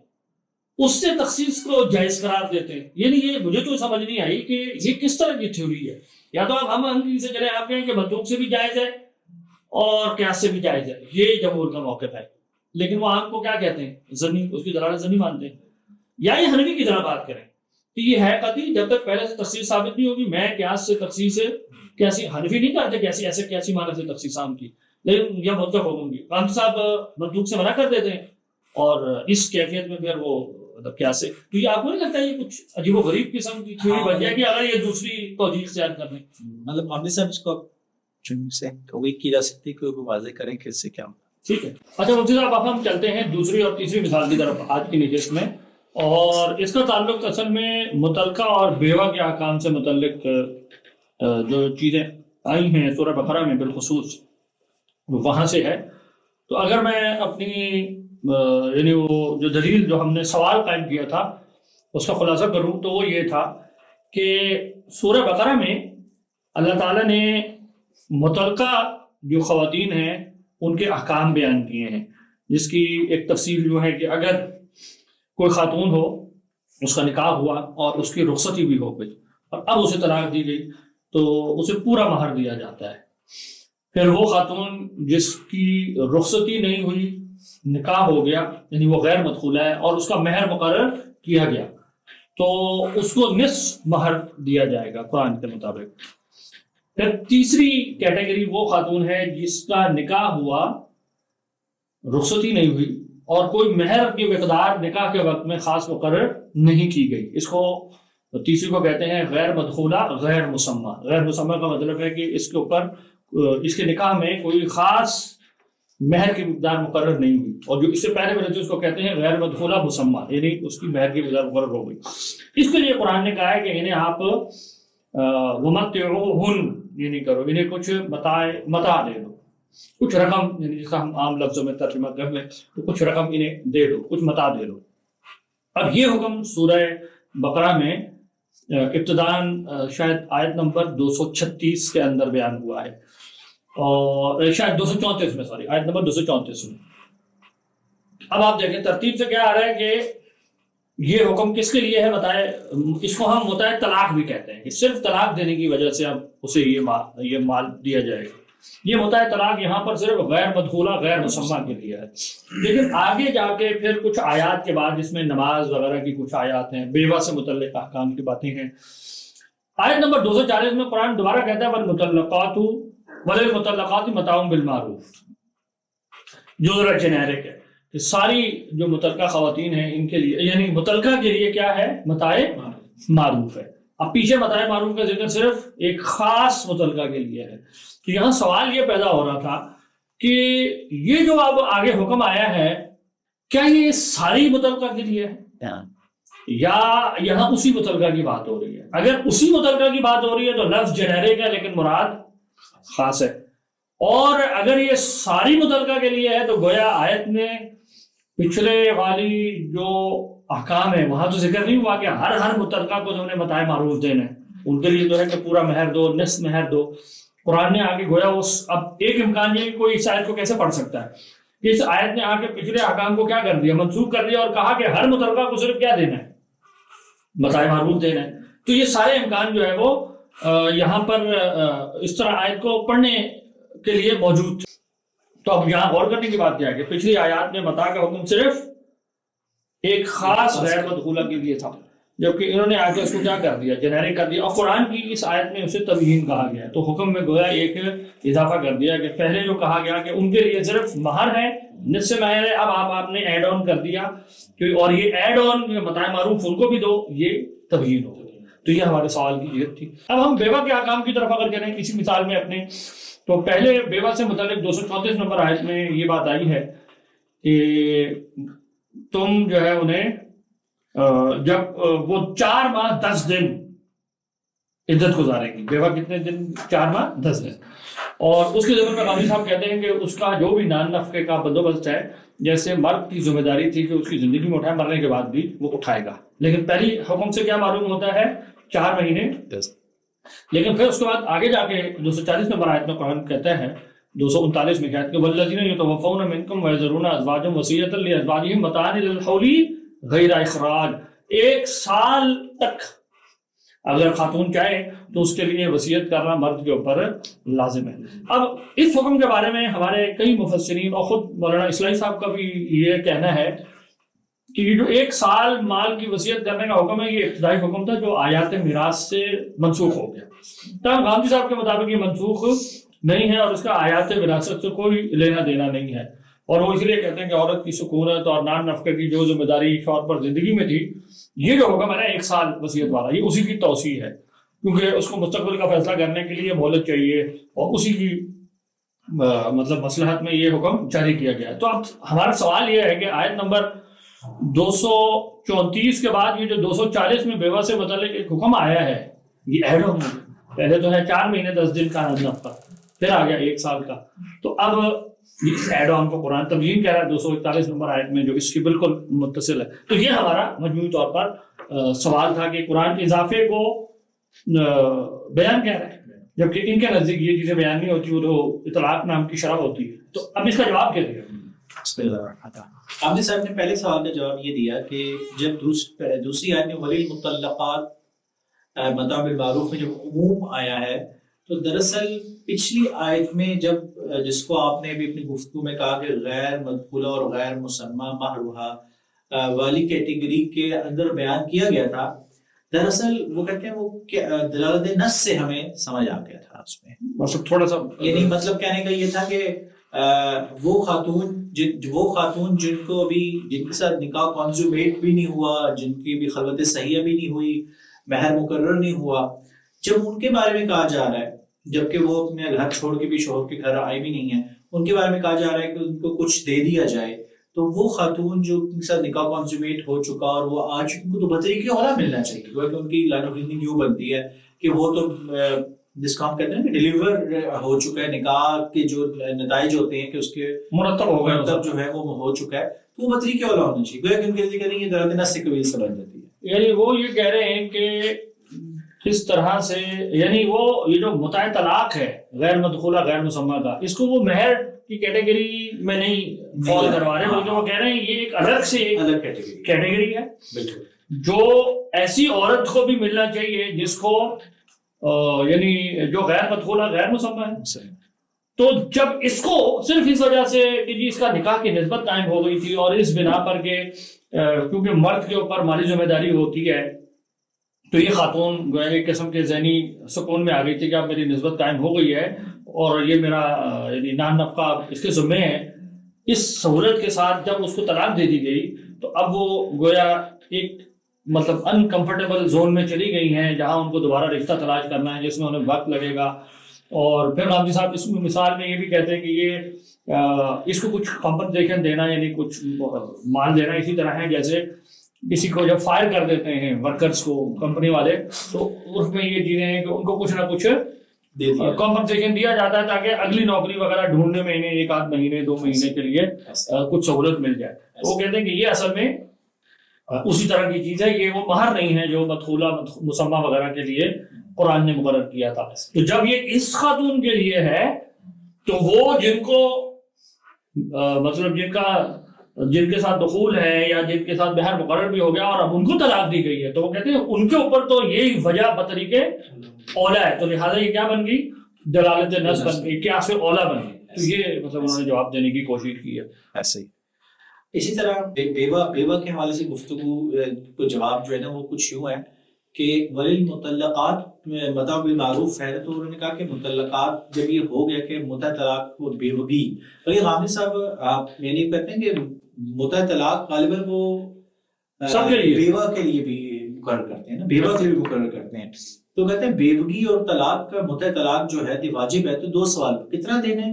اس سے تخصیص کو جائز قرار دیتے ہیں۔ یعنی یہ مجھے تو سمجھ نہیں آئی کہ یہ کس طرح کی تھیوری ہے، یا تو آپ ہم سے چلے آپ کہیں کہ منطوق سے بھی جائز ہے اور قیاس سے بھی جائز ہے، یہ جمہور کا موقف ہے، لیکن وہ آپ کو کیا کہتے ہیں، ضنی، اس کی دلالت ضنی مانتے ہیں، یا یہ حنفی کی طرح بات کریں کہ یہ ہے قطعی جب تک پہلے سے تخصیص ثابت نہیں ہوگی، میں قیاس سے تخصیص ہے، قیاسی حنفی نہیں کرتے قیاسی، ایسے قیاسی معنی سے تخصیص عام کی، لیکن یہ مطلب ہوگوں گی غامدی صاحب منطوق سے منع کر دیتے ہیں اور اس کیفیت میں پھر وہ مطلب قیاس سے، تو یہ آپ کو نہیں لگتا یہ کچھ عجیب و غریب قسم کی تھیوری بن جائے گی اگر یہ دوسری توجیہ اختیار کر لیں؟ مطلب غامدی صاحب اس کو سے توضیح کی جا سکتی ہے، کوئی واضح کریں کہ اس سے کیا ٹھیک ہے۔ اچھا مفتی صاحب اب ہم چلتے ہیں دوسری اور تیسری مثال کی طرف آج کی نشست میں، اور اس کا تعلق اصل میں متعلقہ اور بیوہ کے احکام سے متعلق جو چیزیں آئی ہیں سورہ بقرہ میں بالخصوص وہاں سے ہے۔ تو اگر میں اپنی یعنی وہ جو دلیل جو ہم نے سوال قائم کیا تھا اس کا خلاصہ کروں تو وہ یہ تھا کہ سورہ بقرہ میں اللہ تعالیٰ نے متعلقہ جو خواتین ہیں ان کے احکام بیان کیے ہیں، جس کی ایک تفصیل جو ہے کہ اگر کوئی خاتون ہو، اس کا نکاح ہوا اور اس کی رخصتی بھی ہو گئی اور اب اسے طلاق دی گئی تو اسے پورا مہر دیا جاتا ہے۔ پھر وہ خاتون جس کی رخصتی نہیں ہوئی، نکاح ہو گیا، یعنی وہ غیر مدخولہ ہے اور اس کا مہر مقرر کیا گیا، تو اس کو نصف مہر دیا جائے گا قرآن کے مطابق۔ پھر تیسری کیٹیگری وہ خاتون ہے جس کا نکاح ہوا، رخصتی نہیں ہوئی اور کوئی مہر کی مقدار نکاح کے وقت میں خاص مقرر نہیں کی گئی، اس کو تیسری کو کہتے ہیں غیر مدخولہ غیر مسمہ۔ غیر مسمہ کا مطلب ہے کہ اس کے اوپر اس کے نکاح میں کوئی خاص مہر کی مقدار مقرر نہیں ہوئی، اور جو اس سے پہلے میں اس کو کہتے ہیں غیر مدخولہ مسمہ، یعنی اس کی مہر کی مقدار مقرر ہو گئی۔ اس کے لیے قرآن نے کہا ہے کہ انہیں آپ ومتعوہن یہ نہیں کرو، انہیں کچھ متاع دے دو، کچھ رقم، یعنی جس کا ہم عام لفظوں میں ترجمہ کر لیں تو کچھ رقم انہیں دے دو، کچھ متاع دے دو۔ اب یہ حکم سورہ بقرہ میں ابتداً شاید آیت نمبر 236 کے اندر بیان ہوا ہے، اور شاید 234 میں، سوری آیت نمبر 234 میں۔ اب آپ دیکھیں ترتیب سے کیا آ رہا ہے کہ یہ حکم کس کے لیے ہے بتائے، اس کو ہم متع طلاق بھی کہتے ہیں کہ صرف طلاق دینے کی وجہ سے اب اسے یہ مال دیا جائے گا۔ یہ متع طلاق یہاں پر صرف غیر مدخولہ غیر مسمہ کے لیے ہے، لیکن آگے جا کے پھر کچھ آیات کے بعد جس میں نماز وغیرہ کی کچھ آیات ہیں، بیوہ سے متعلق احکام کی باتیں ہیں۔ آیت نمبر 240 میں قرآن دوبارہ کہتا ہے والمطلقات وللمطلقات متاع بالمعروف، جو ذرا جنیرک ہے کہ ساری جو متعلقہ خواتین ہیں ان کے لیے، یعنی متعلقہ کے لیے کیا ہے، متاع معروف ہے۔ اب پیچھے متاع معروف کا ذکر صرف ایک خاص متعلقہ کے لیے ہے، تو یہاں سوال یہ پیدا ہو رہا تھا کہ یہ جو اب آگے حکم آیا ہے کیا یہ ساری متعلقہ کے لیے ہے یا یہاں اسی متعلقہ کی بات ہو رہی ہے؟ اگر اسی متعلقہ کی بات ہو رہی ہے تو لفظ جنیرک ہے لیکن مراد خاص ہے، اور اگر یہ ساری متعلقہ کے لیے ہے تو گویا آیت میں پچھلے والی جو احکام ہے وہاں تو ذکر نہیں ہوا کہ ہر متعلقہ کو جو متاع معروف دینا ہے، ان کے لیے تو ہے کہ پورا مہر دو، نصف مہر دو۔ قرآن نے آگے گویا اب ایک امکان یہ کوئی اس آیت کو کیسے پڑھ سکتا ہے کہ اس آیت نے آ کے پچھلے احکام کو کیا کر دیا، منسوخ کر دیا اور کہا کہ ہر متعلقہ کو صرف کیا دینا ہے، متاع معروف دینا ہے۔ تو یہ سارے امکان جو ہے وہ یہاں پر اس طرح آیت کو پڑھنے کے لیے موجود تھے۔ تو اب یہاں غور کرنے کی بات کیا ہے کہ پچھلی آیات میں متاع کا حکم صرف ایک خاص غیر مدخولہ کے لیے تھا، جبکہ انہوں نے آگے اس کو کیا کر دیا، جنیرک کر دیا، اور قرآن کی اس آیت میں اسے تبیین کہا گیا ہے۔ تو حکم میں گویا ایک اضافہ کر دیا کہ پہلے جو کہا گیا کہ ان کے لیے صرف مہر ہے، نصف مہر ہے، اب آپ نے ایڈ آن کر دیا کہ اور یہ ایڈ آن متاع معروف ان کو بھی دو، یہ تبیین ہو گئی۔ تو یہ ہمارے سوال کی جہت تھی۔ اب ہم بیوہ کے احکام کی طرف اگر کریں اسی مثال میں اپنے، تو پہلے بیوہ سے متعلق 234 نمبر آیت میں یہ بات آئی ہے کہ تم جو ہے انہیں جب وہ 4 ماہ 10 دن عدت گزارے گی، بیوہ کتنے دن، 4 ماہ 10 دن، اور اس کے ضمن میں قاضی صاحب کہتے ہیں کہ اس کا جو بھی نان نفقے کا بندوبست ہے، جیسے مرد کی ذمہ داری تھی کہ اس کی زندگی میں اٹھائے، مرنے کے بعد بھی وہ اٹھائے گا، لیکن پہلی حکم سے کیا معلوم ہوتا ہے، 4 مہینے 10۔ لیکن پھر اس کے بعد آگے جا کے 240 نمبر آیت میں قرآن کہتا ہے 239 میں کہتا ہے کہ والذین یتوفون منکم ویذرون ازواجا وصیۃ لازواجہم متاعا الی الحول غیر اخراج، 1 سال تک اگر خاتون چاہے تو اس کے لیے وصیت کرنا مرد کے اوپر لازم ہے۔ اب اس حکم کے بارے میں ہمارے کئی مفسرین اور خود مولانا اصلاحی صاحب کا بھی یہ کہنا ہے کہ یہ جو 1 سال مال کی وصیت کرنے کا حکم ہے، یہ ابتدائی حکم تھا جو آیات میراث سے منسوخ ہو گیا۔ تاہم غامدی صاحب کے مطابق یہ منسوخ نہیں ہے اور اس کا آیات وراثت سے کوئی لینا دینا نہیں ہے، اور وہ اس لیے کہتے ہیں کہ عورت کی سکونت اور نان نفقے کی جو ذمہ داری شوہر پر زندگی میں تھی، یہ جو حکم ہے نا 1 سال وصیت والا، یہ اسی کی توسیع ہے، کیونکہ اس کو مستقبل کا فیصلہ کرنے کے لیے مہلت چاہیے، اور اسی کی مطلب مصلحت میں یہ حکم جاری کیا گیا ہے۔ تو اب ہمارا سوال یہ ہے کہ آیت نمبر 234 کے بعد یہ جو 240 میں بیوہ سے متعلق ایک حکم آیا ہے، یہ ایڈ آن، پہلے تو ہے 4 مہینے 10 دن کا نفقہ، پھر آ گیا 1 سال کا، تو اب اس ایڈ آن کو قرآن تبیین کہہ رہا ہے 241 نمبر آیت میں جو اس کی بالکل متصل ہے۔ تو یہ ہمارا مجموعی طور پر سوال تھا کہ قرآن اضافے کو بیان کہہ رہا ہے جبکہ ان کے نزدیک یہ چیزیں بیان نہیں ہوتی، وہ تو اطلاق نام کی شرح ہوتی ہے. تو اب اس کا جواب کیا دیا؟ بسم اللہ الرحمن الرحیم. عامر صاحب نے پہلے سوال کا جواب یہ دیا کہ جب دوسری آیت میں وللمطلقات متاع بالمعروف میں جب عموم آیا ہے، تو دراصل پچھلی آیت میں جس کو آپ نے بھی اپنی گفتگو میں کہا کہ غیر مدخولہ اور غیر مسمى مہرها والی کیٹیگری کے اندر بیان کیا گیا تھا، دراصل وہ کہتے ہیں وہ دلالت نص سے ہمیں سمجھ آ گیا تھا اس میں. مطلب تھوڑا سا یعنی مطلب کہنے کا یہ تھا کہ وہ خاتون جن کو ابھی جن کے ساتھ نکاح کانزومیٹ بھی نہیں ہوا، جن کی بھی خلوت صحیحہ بھی نہیں ہوئی، مہر مقرر نہیں ہوا، جب ان کے بارے میں کہا جا رہا ہے، جبکہ وہ اپنے گھر چھوڑ کے بھی شوہر کے گھر آئی بھی نہیں ہے، ان کے بارے میں کہا جا رہا ہے کہ ان کو کچھ دے دیا جائے، تو وہ خاتون جو ان کے ساتھ نکاح کانزومیٹ ہو چکا اور وہ آ چکی، ان کو تو بطریقے اولا ملنا چاہیے، کیونکہ ان کی لائن آف ریزننگ یوں بنتی ہے کہ وہ تو جس کو ہم کہتے ہیں کہ ڈیلیور ہو چکا ہے، نکاح کے جو نتائج ہوتے ہیں کہ اس کے مرتب جو ہے وہ ہو چکا ہے، تو وہ بطریقے اولا ہونا چاہیے، کیونکہ ان کے ذکر یہ دلالت نص سے قبیل سے بن جاتی ہے. یعنی وہ یہ کہہ رہے ہیں کہ اس طرح سے، یعنی وہ یہ جو متاع طلاق ہے غیر مدخولہ غیر مسمى کا، اس کو وہ مہر کی کیٹیگری میں نہیں فال کروا رہے، بلکہ وہ کہہ رہے ہیں یہ ایک الگ سے الگ کیٹیگری ہے، بالکل، جو ایسی عورت کو بھی ملنا چاہیے جس کو یعنی جو غیر مدخولہ غیر مسمى ہے. تو جب اس کو صرف اس وجہ سے کہ جی اس کا نکاح کی نسبت قائم ہو گئی تھی اور اس بنا پر کہ کیونکہ مرد کے اوپر مالی ذمہ داری ہوتی ہے، تو یہ خاتون گویا ایک قسم کے ذہنی سکون میں آ گئی تھی کہ اب میری نسبت قائم ہو گئی ہے اور یہ میرا یعنی نان نفقہ اس کے ذمے ہے. اس سہولت کے ساتھ جب اس کو طلاق دے دی گئی تو اب وہ گویا ایک مطلب انکمفرٹیبل زون میں چلی گئی ہیں، جہاں ان کو دوبارہ رشتہ تلاش کرنا ہے جس میں انہیں وقت لگے گا. اور پھر غامدی صاحب اس مثال میں یہ بھی کہتے ہیں کہ یہ اس کو کچھ کمپنسیشن دینا، یعنی کچھ مال دینا اسی طرح ہے جیسے کسی کو جب فائر کر دیتے ہیں ورکرز کو کمپنی والے، تو اس میں یہ چیزیں ہیں کہ ان کو کچھ نہ کچھ کمپنسیشن دیا جاتا ہے تاکہ اگلی نوکری وغیرہ ڈھونڈنے میں انہیں 1 آدھ مہینے 2 مہینے کے لیے کچھ سہولت مل جائے. وہ کہتے ہیں کہ یہ اصل میں اسی طرح کی چیز ہے، یہ وہ مہر نہیں ہے جو مدخولہ مسمى وغیرہ کے لیے قرآن نے مقرر کیا تھا. تو جب یہ اس خاتون کے لیے ہے تو وہ جن کو مطلب جن کے ساتھ دخول ہے یا جن کے ساتھ مہر مقرر بھی ہو گیا اور اب ان کو طلاق دی گئی ہے، تو وہ کہتے ہیں ان کے اوپر تو یہی وجہ بطریقے اولا ہے، تو لہٰذا یہ کیا بن گئی؟ دلالت نص بن گئی، کیا سے اولا بن گئی. تو یہ مطلب انہوں نے جواب دینے کی کوشش کی ہے. ایسے ہی اسی طرح بیوہ کے حوالے سے گفتگو کو جواب جو ہے نا وہ کچھ یوں ہے کہ وللمطلقات متاع بالمعروف ہے، تو انہوں نے کہا کہ مطلقات جب یہ ہو گیا کہ متع طلاق و بیوگی، تو یہ غامدی صاحب آپ یعنی کہتے ہیں کہ متع طلاق غالباً وہ بیوہ کے لیے بھی مقرر کرتے ہیں نا، بیوہ کے لیے بھی مقرر کرتے ہیں، تو کہتے ہیں بیوگی اور طلاق کا متع طلاق جو ہے واجب ہے. تو 2 سوال، کتنا دینا ہے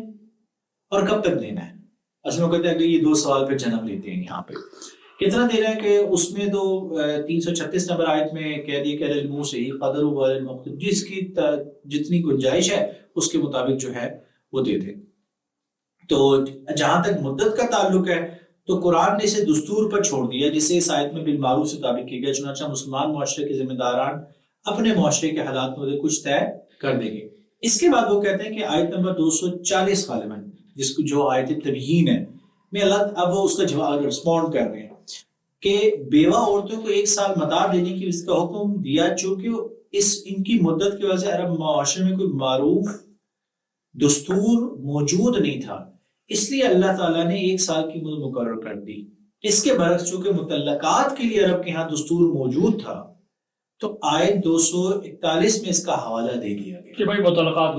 اور کب تک دینا ہے؟ اصل میں کہتے ہیں کہ یہ 2 سوال پہ جنم لیتے ہیں. یہاں پہ کتنا دینا ہے کہ اس میں تو 336 نمبر آیت میں کہہ دیا کہ الموسع قدرہ وعلی جس کی جتنی گنجائش ہے اس کے مطابق جو ہے وہ دے دے. تو جہاں تک مدت کا تعلق ہے تو قرآن نے اسے دستور پر چھوڑ دیا، جسے اس آیت میں بالمعروف سے تعبیر کیا گیا. چنانچہ مسلمان معاشرے کے ذمہ داران اپنے معاشرے کے حالات میں کچھ طے کر دیں گے. اس کے بعد وہ کہتے ہیں کہ آیت نمبر 240 غالباً جس کو جو آیت تبیین ہے میں اللہ اب وہ اس کا جواب رسپونڈ کر رہے ہیں کہ بیوہ عورتوں کو 1 سال متاع دینے کی اس کا حکم دیا، چونکہ ان کی مدت کی وجہ سے عرب معاشرے میں کوئی معروف دستور موجود نہیں تھا، اس لیے اللہ تعالیٰ نے 1 سال کی مدت مقرر کر دی. اس کے برعکس چونکہ مطلقات کے لیے عرب کے ہاں دستور موجود تھا تو آیت 241 میں اس کا حوالہ دے دیا گیا کہ بھائی مطلقات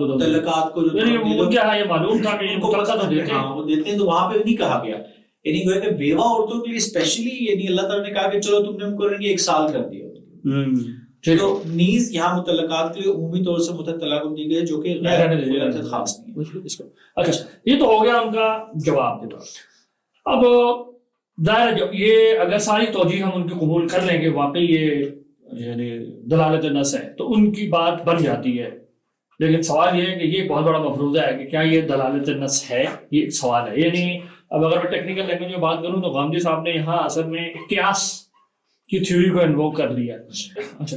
کو جو کیا ہے یہ معلوم تھا کہ وہ دیتے ہیں، تو وہاں پہ نہیں کہا گیا. یعنی کہ بیوہ عورتوں کے لیے اسپیشلی یعنی اللہ تعالیٰ نے کہا کہ چلو تم نے ہم کو 1 سال کر دیا. تو نیز یہاں مطلقات کے لیے عمومی طور سے متع طلاق دی گئی جو کہ غیر خاص نہیں ہے. اچھا یہ تو ہو گیا ان کا جواب. اب ظاہر یہ اگر ساری توجیہ ہم ان کی قبول کر لیں گے واقعی یہ یعنی دلالت نص ہے تو ان کی بات بن جاتی ہے، لیکن سوال یہ ہے کہ یہ بہت بڑا مفروضہ ہے کہ کیا یہ دلالت نص ہے، یہ ایک سوال ہے. یعنی اب اگر میں ٹیکنیکل لینگویج میں بات کروں تو غامدی صاحب نے یہاں اصل میں قیاس کی تھیوری کو انووک کر لیا. اچھا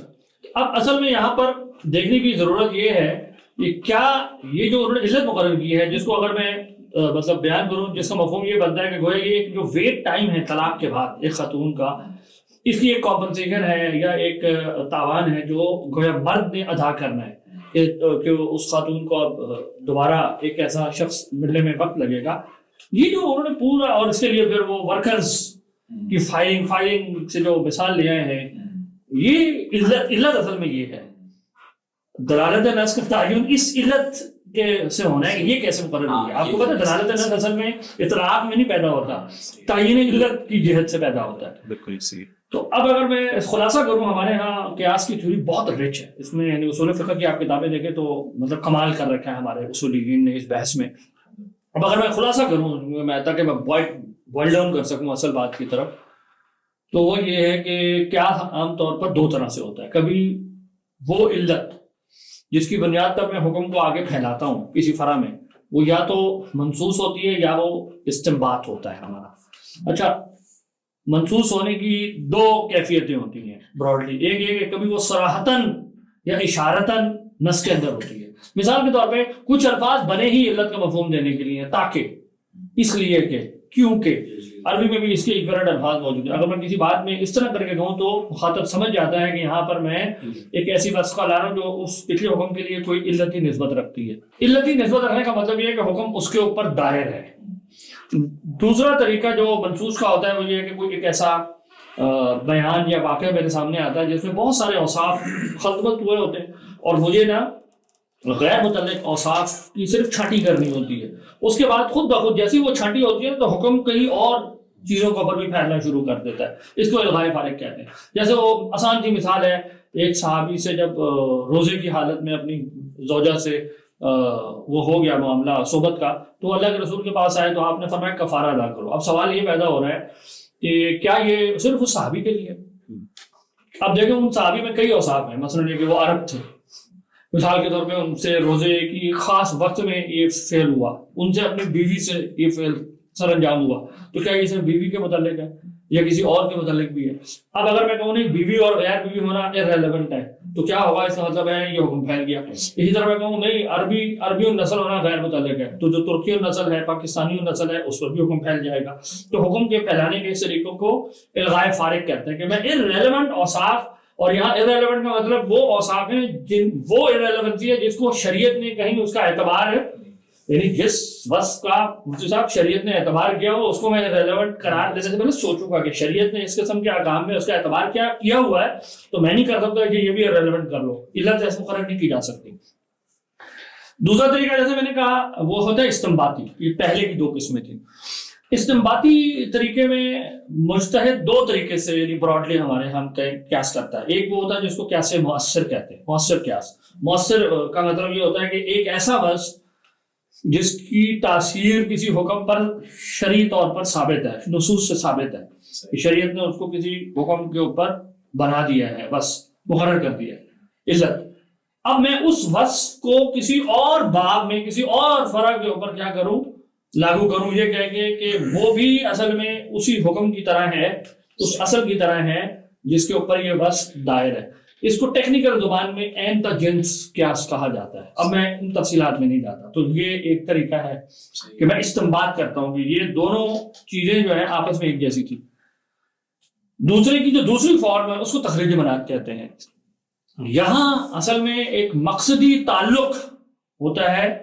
اب اصل میں یہاں پر دیکھنے کی ضرورت یہ ہے یہ کیا یہ جو انہوں نے علت مقرر کی ہے، جس کو اگر میں مطلب بیان کروں، جس کا مفہوم یہ بنتا ہے کہ گویا یہ ایک جو ویٹ ٹائم ہے طلاق کے بعد ایک خاتون کا، اس کی ایک کمپنسیشن ہے یا ایک تاوان ہے جو گویا مرد نے ادا کرنا ہے کہ اس خاتون کو اب دوبارہ ایک ایسا شخص ملنے میں وقت لگے گا. یہ جو انہوں نے پورا، اور اس کے لیے پھر وہ ورکرز کی فائرنگ سے جو مثال لے آئے ہیں، یہ علت اصل میں یہ ہے. دلالت نص کا تعین اس علت کے سے ہونا ہے کہ یہ کیسے مقرر ہوئی ہے. آپ کو پتہ ہے دلالت نص اصل میں اطلاق میں نہیں پیدا ہوتا، تعین علت کی جہت سے پیدا ہوتا ہے. بالکل صحیح. تو اب اگر میں خلاصہ کروں، ہمارے ہاں قیاس کی تھیوری بہت رچ ہے اس میں، یعنی اصول فقہ کی آپ کتابیں دیکھیں تو مطلب کمال کر رکھا ہے ہمارے اصولیین نے اس بحث میں. اب اگر میں خلاصہ کروں تاکہ میں بوائل ڈاؤن کر سکوں اصل بات کی طرف، تو وہ یہ ہے کہ قیاس عام طور پر دو طرح سے ہوتا ہے. کبھی وہ علت جس کی بنیاد پر میں حکم کو آگے پھیلاتا ہوں کسی فرع میں، وہ یا تو منصوص ہوتی ہے یا وہ استنباط ہوتا ہے ہمارا. اچھا، منصوص ہونے کی دو کیفیتیں ہوتی ہیں براڈلی. ایک یہ کہ کبھی وہ صراحتاً یا اشارتاً نص کے اندر ہوتی ہے. مثال کے طور پہ کچھ الفاظ بنے ہی علت کا مفہوم دینے کے لیے، تاکہ، اس لیے کہ، کیونکہ. عربی میں بھی اس کے ایکویلنٹ الفاظ موجود ہیں. اگر میں کسی بات میں اس طرح کر کے کہوں تو مخاطب سمجھ جاتا ہے کہ یہاں پر میں ایک ایسی وصف لا رہا ہوں جو اس پچھلے حکم کے لیے کوئی علتی نسبت رکھتی ہے. علتی نسبت رکھنے کا مطلب یہ ہے کہ حکم اس کے اوپر دائر ہے. دوسرا طریقہ جو منصوص کا ہوتا ہے وہ یہ ہے کہ کوئی ایک ایسا بیان یا واقعہ میرے سامنے آتا ہے جس میں بہت سارے اوصاف خلطبت ہوئے ہوتے ہیں، اور مجھے نا غیر متعلق اوصاف کی صرف چھانٹی کرنی ہوتی ہے. اس کے بعد خود بخود جیسی وہ چھانٹی ہوتی ہے تو حکم کہیں اور چیزوں کے اوپر بھی پھیلنا شروع کر دیتا ہے. اس کو الغائے فارغ کہتے ہیں. جیسے وہ آسان سی مثال ہے، ایک صحابی سے جب روزے کی حالت میں اپنی زوجہ سے وہ ہو گیا معاملہ صحبت کا، تو اللہ کے رسول کے پاس آئے تو آپ نے فرمایا کفارہ ادا کرو. اب سوال یہ پیدا ہو رہا ہے کہ کیا یہ صرف اس صحابی کے لیے؟ اب دیکھیں ان صحابی میں کئی اوصاف ہیں. مثلا یہ کہ وہ عرب تھے، مثال کے طور پہ ان سے روزے کی خاص وقت میں یہ فعل ہوا، ان سے اپنی بیوی سے یہ فعل سر انجام ہوا، تو کیا یہ صرف بیوی کے متعلق ہے یا کسی اور کے متعلق بھی ہے؟ اب اگر میں کہوں نہیں بیوی اور غیر بیوی ہونا ارریلیونٹ ہے تو کیا ہوگا؟ اس کا مطلب ہے یہ حکم پھیل گیا. اسی طرح میں کہوں نہیں عربی النسل ہونا غیر متعلق ہے تو جو ترکی النسل ہے، پاکستانی النسل ہے، اس پر بھی حکم پھیل جائے گا. تو حکم کے پھیلانے کے اس طریقوں کو الغائے فارغ کہتے ہیں کہ میں ارریلیونٹ اوصاف، اور یہاں ارریلیونٹ کا مطلب وہ اوصاف ہیں وہ ارریلیونسی ہے جس کو شریعت نے کہیں اس کا اعتبار ہے، یعنی جس وصف کا مفتی صاحب شریعت نے اعتبار کیا ہو اس کو میں ریلیونٹ قرار دینے سے پہلے سوچوں گا کہ شریعت نے اس قسم کے احکام میں اس کا اعتبار کیا کیا ہوا ہے، تو میں نہیں کر سکتا کہ یہ بھی ریلیونٹ کر لو. علت ایسے مقرر نہیں کی جا سکتی. دوسرا طریقہ جیسے میں نے کہا وہ ہوتا ہے استنباطی. یہ پہلے کی دو قسمیں تھیں. استنباطی طریقے میں مجتہد دو طریقے سے یعنی براڈلی ہمارے ہم قیاس کرتا ہے. ایک وہ ہوتا ہے جس کو قیاس مؤثر کہتے ہیں، مؤثر قیاس. مؤثر کا مطلب یہ ہوتا ہے کہ ایک ایسا وصف جس کی تاثیر کسی حکم پر شرعی طور پر ثابت ہے، نصوص سے ثابت ہے، شریعت نے اس کو کسی حکم کے اوپر بنا دیا ہے، بس مقرر کر دیا ہے علت. اب میں اس وصف کو کسی اور باب میں کسی اور فرع کے اوپر کیا کروں؟ لاگو کروں، یہ کہہ کے کہ وہ بھی اصل میں اسی حکم کی طرح ہے، اس اصل کی طرح ہے جس کے اوپر یہ وصف دائر ہے. اس کو ٹیکنیکل زبان میں عین جنس قیاس کہا جاتا ہے. اب میں ان تفصیلات میں نہیں جاتا. تو یہ ایک طریقہ ہے کہ میں استنباط کرتا ہوں کہ یہ دونوں چیزیں جو ہیں آپس میں ایک جیسی تھی. دوسرے کی جو دوسری فارم ہے اس کو تخریجی مناط کہتے ہیں. یہاں اصل میں ایک مقصدی تعلق ہوتا ہے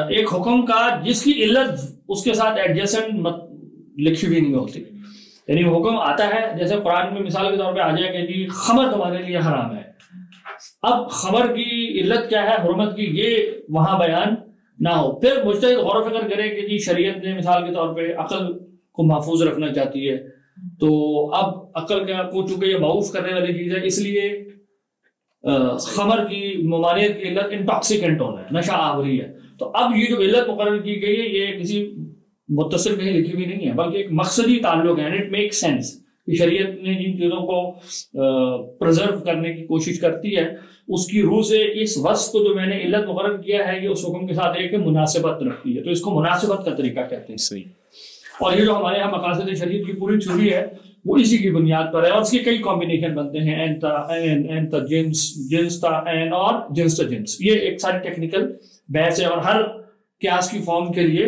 ایک حکم کا جس کی علت اس کے ساتھ ایڈجسنٹ لکھی ہوئی نہیں ہوتی. یعنی حکم آتا ہے جیسے قرآن میں مثال کے طور پہ آ جائے کہ جی خمر تمہارے لیے حرام ہے. اب خمر کی علت کیا ہے حرمت کی، یہ وہاں بیان نہ ہو. پھر مجتہد غور و فکر کرے کہ جی شریعت نے مثال کے طور پہ عقل کو محفوظ رکھنا چاہتی ہے، تو اب عقل کو چونکہ یہ معوف کرنے والی چیز ہے اس لیے خمر کی ممانعت کی علت انٹاکسیکنٹ ہونا ہے، نشہ آوری ہے. تو اب یہ جو علت مقرر کی گئی ہے یہ کسی متصل کہیں لکھی ہوئی نہیں ہے بلکہ ایک مقصدی تعلق ہے. اٹ میک سینس کہ شریعت نے جن چیزوں کو پرزرو کرنے کی کوشش کرتی ہے اس کی روح سے اس وصف کو جو میں نے علت مقرر کیا ہے یہ اس حکم کے ساتھ ایک مناسبت رکھتی ہے. تو اس کو مناسبت کا طریقہ کہتے ہیں. صحیح. اور یہ جو ہمارے یہاں مقاصد شریعت کی پوری تھیوری ہے وہ اسی کی بنیاد پر ہے، اور اس کے کئی کمبینیشن بنتے ہیں، اینتا جنس، جنس تا این اور جنس تا جنس. یہ ایک ساری ٹیکنیکل بحث ہے، اور ہر قیاس کی فارم کے لیے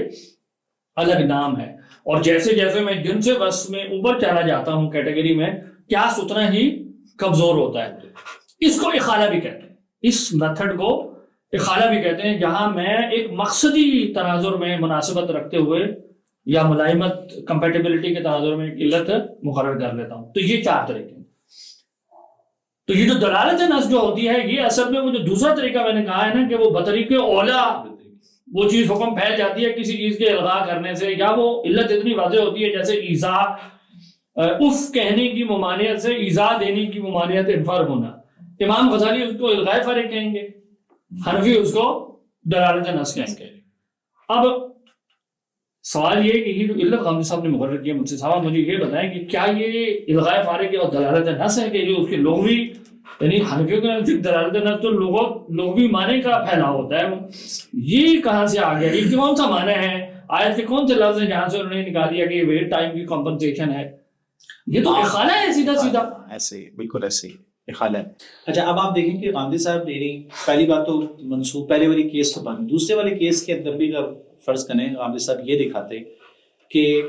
الگ نام ہے. اور جیسے جیسے میں جنس وصف میں اوپر چلا جاتا ہوں کیٹیگری میں، قیاس اتنا ہی کمزور ہوتا ہے. اس کو اخالہ بھی کہتے ہیں، اس میتھڈ کو اخالہ بھی کہتے ہیں، جہاں میں ایک مقصدی تناظر میں مناسبت رکھتے ہوئے یا ملائمت کمپیٹیبلٹی کے تناظر میں ایک علت مقرر کر لیتا ہوں. تو یہ 4 طریقے ہیں. تو یہ جو دلالت نص جو ہوتی ہے، یہ اصل میں وہ جو دوسرا طریقہ میں نے کہا ہے نا، کہ وہ بطریق اولا وہ چیز حکم پھیل جاتی ہے کسی چیز کے الغاء کرنے سے، یا وہ علت اتنی واضح ہوتی ہے جیسے ایذا، اف کہنے کی ممانعت سے ایذا دینے کی ممانعت انفر ہونا. امام غزالی اس کو الغاء فارق کہیں گے، حنفی اس کو دلالت نص کہیں گے. اب سوال یہ کہ یہ جو علت غامدی صاحب نے مقرر کیا، مجھ سے صاحب مجھے یہ بتائیں کہ کیا یہ الغاء فارق اور دلالت نص ہے، کہ جو اس کے لغوی، یعنی حنفیوں کے نزدیک دلالت نص تو لغوی معنی کا پھیلاؤ ہوتا ہے، یہ کہاں سے آ گیا؟ یہ کون سا معنی ہے؟ آیت کے کون سے لفظ ہیں جہاں سے انہوں نے نکال دیا کہ یہ ویٹ ٹائم کی کمپنسیشن ہے؟ یہ تو اخالہ ہے سیدھا سیدھا. ایسے بالکل ایسے اخالہ ہے. اچھا اب آپ دیکھیں کہ غامدی صاحب پہلی بات تو منسوخ، پہلے والی کیس تو بند، دوسرے والے کیس کے اندر بھی اگر فرض کریں غامدی صاحب یہ دکھاتے کہ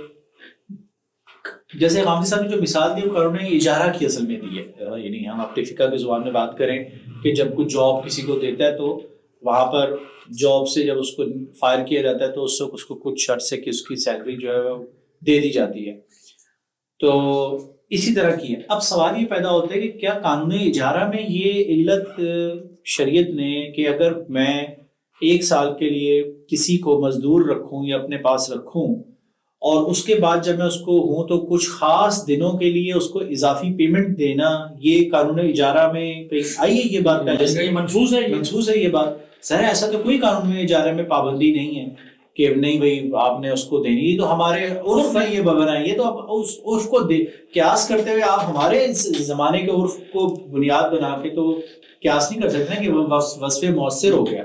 جیسے غامدی صاحب نے جو مثال دی وہ قانون اجارہ کی اصل میں دی ہے، یعنی ہم اپنے فقہ کی زبان میں بات کریں کہ جب کوئی جاب کسی کو دیتا ہے تو وہاں پر جاب سے جب اس کو فائر کیا جاتا ہے تو اس کو کچھ شرط سے کہ اس کی سیلری جو ہے وہ دے دی جاتی ہے. تو اسی طرح کی ہے. اب سوال یہ پیدا ہوتا ہے کہ کیا قانون اجارہ میں یہ علت شریعت نے کہ اگر میں 1 سال کے لیے کسی کو مزدور رکھوں یا اپنے پاس رکھوں اور اس کے بعد جب میں اس کو ہوں تو کچھ خاص دنوں کے لیے اس کو اضافی پیمنٹ دینا، یہ قانون اجارہ میں کہیں آئی ہے یہ بات؟ پہلے سے منسوخ ہے یہ بات. سر ایسا تو کوئی قانون میں اجارہ میں پابندی نہیں ہے کہ نہیں بھائی آپ نے اس کو دینی، تو ہمارے عرف میں یہ بنا ہے. یہ تو آپ اس عرف کو قیاس کرتے ہوئے آپ ہمارے زمانے کے عرف کو بنیاد بنا کے تو قیاس نہیں کر سکتے کہ وہ وصف مؤثر ہو گیا.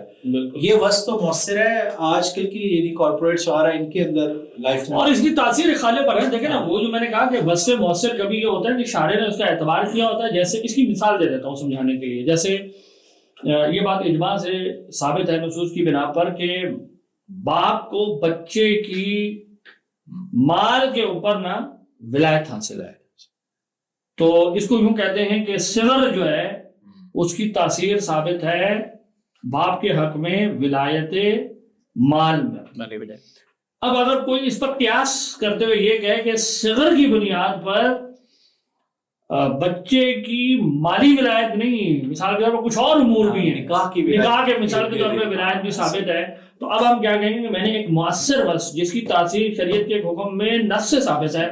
یہ وصف تو مؤثر ہے آج کل کی یعنی کارپوریٹس وغیرہ ان کے اندر لائف میں، اور اس کی تاثیر اخالے پر ہے. دیکھیں نا، وہ جو میں نے کہا کہ وصف مؤثر کبھی یہ ہوتا ہے کہ شارع نے اس کا اعتبار کیا ہوتا ہے. جیسے اس کی مثال دے دیتا ہوں سمجھانے کے لیے. جیسے یہ بات اجماع سے ثابت ہے نصوص کی بنا پر کہ باپ کو بچے کی مال کے اوپر نہ ولایت حاصل ہے. تو اس کو یوں کہتے ہیں کہ صغر جو ہے اس کی تاثیر ثابت ہے باپ کے حق میں ولایت مال میں. اب اگر کوئی اس پر قیاس کرتے ہوئے یہ کہے کہ صغر کی بنیاد پر بچے کی مالی ولایت نہیں، مثال کے طور پر کچھ اور امور بھی ہیں، نکاح کے مثال کے طور پہ ولایت بھی ثابت ہے، تو اب ہم کیا کہیں گے کہ میں نے ایک مؤثر وصف جس کی تاثیر شریعت کے حکم میں نص سے ثابت ہے،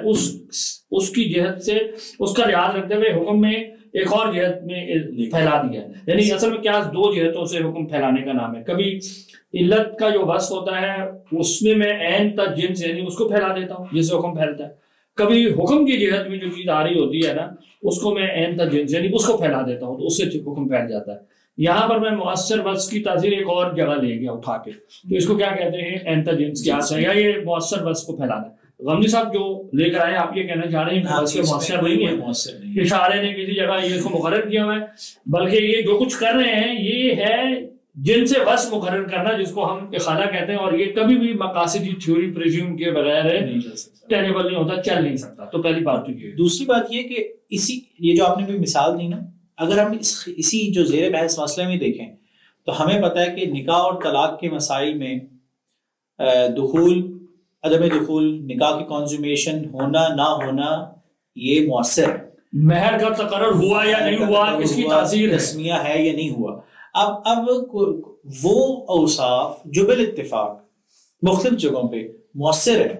اس کی جہت سے اس کا لحاظ رکھتے ہوئے حکم میں ایک اور جہت میں پھیلا دیا. یعنی اصل میں قیاس 2 جہتوں سے حکم پھیلانے کا نام ہے. کبھی علت کا جو وصف ہوتا ہے اس میں عین تا جنس یعنی اس کو پھیلا دیتا ہوں جس سے حکم پھیلتا ہے. کبھی حکم کی جہت میں جو چیز آ رہی ہوتی ہے نا اس کو میں عین تا جنس یعنی اس کو پھیلا دیتا ہوں تو اس سے حکم پھیل جاتا ہے. یہاں پر میں مؤثر وصف کی تاثیر ایک اور جگہ لے گیا اٹھا کے، تو اس کو کیا کہتے ہیں؟ عین تا جنس قیاس ہے، یا یہ مؤثر وصف کو پھیلانا ہے. غامدی صاحب جو لے کر آئے آپ یہ کہنا چاہ رہے ہیں کہ وصف مؤثر نہیں ہے کہ شارع نے کسی جگہ یہ اس کو مقرر کیا ہوا ہے، بلکہ یہ جو کچھ کر رہے ہیں یہ ہے جن سے وصف مقرر کرنا، جس کو ہم اخالہ کہتے ہیں. اور یہ کبھی بھی مقاصدی تھیوری پریزیوم کے بغیر ٹینیبل نہیں ہوتا، چل نہیں سکتا. تو پہلی بات تو یہ. دوسری بات یہ کہ یہ جو آپ نے بھی مثال دی نا، اگر ہم اسی جو زیر بحث مسئلے میں دیکھیں تو ہمیں پتہ ہے کہ نکاح اور طلاق کے مسائل میں دخول، عدم دخول، نکاح کی کنزومیشن ہونا نہ ہونا یہ مؤثر ہے. مہر کا تقرر ہوا یا نہیں ہوا، اس کی تاثیر رسمیہ ہے یا نہیں ہوا. اب وہ اوصاف جو بالاتفاق مختلف جگہوں پہ مؤثر ہے،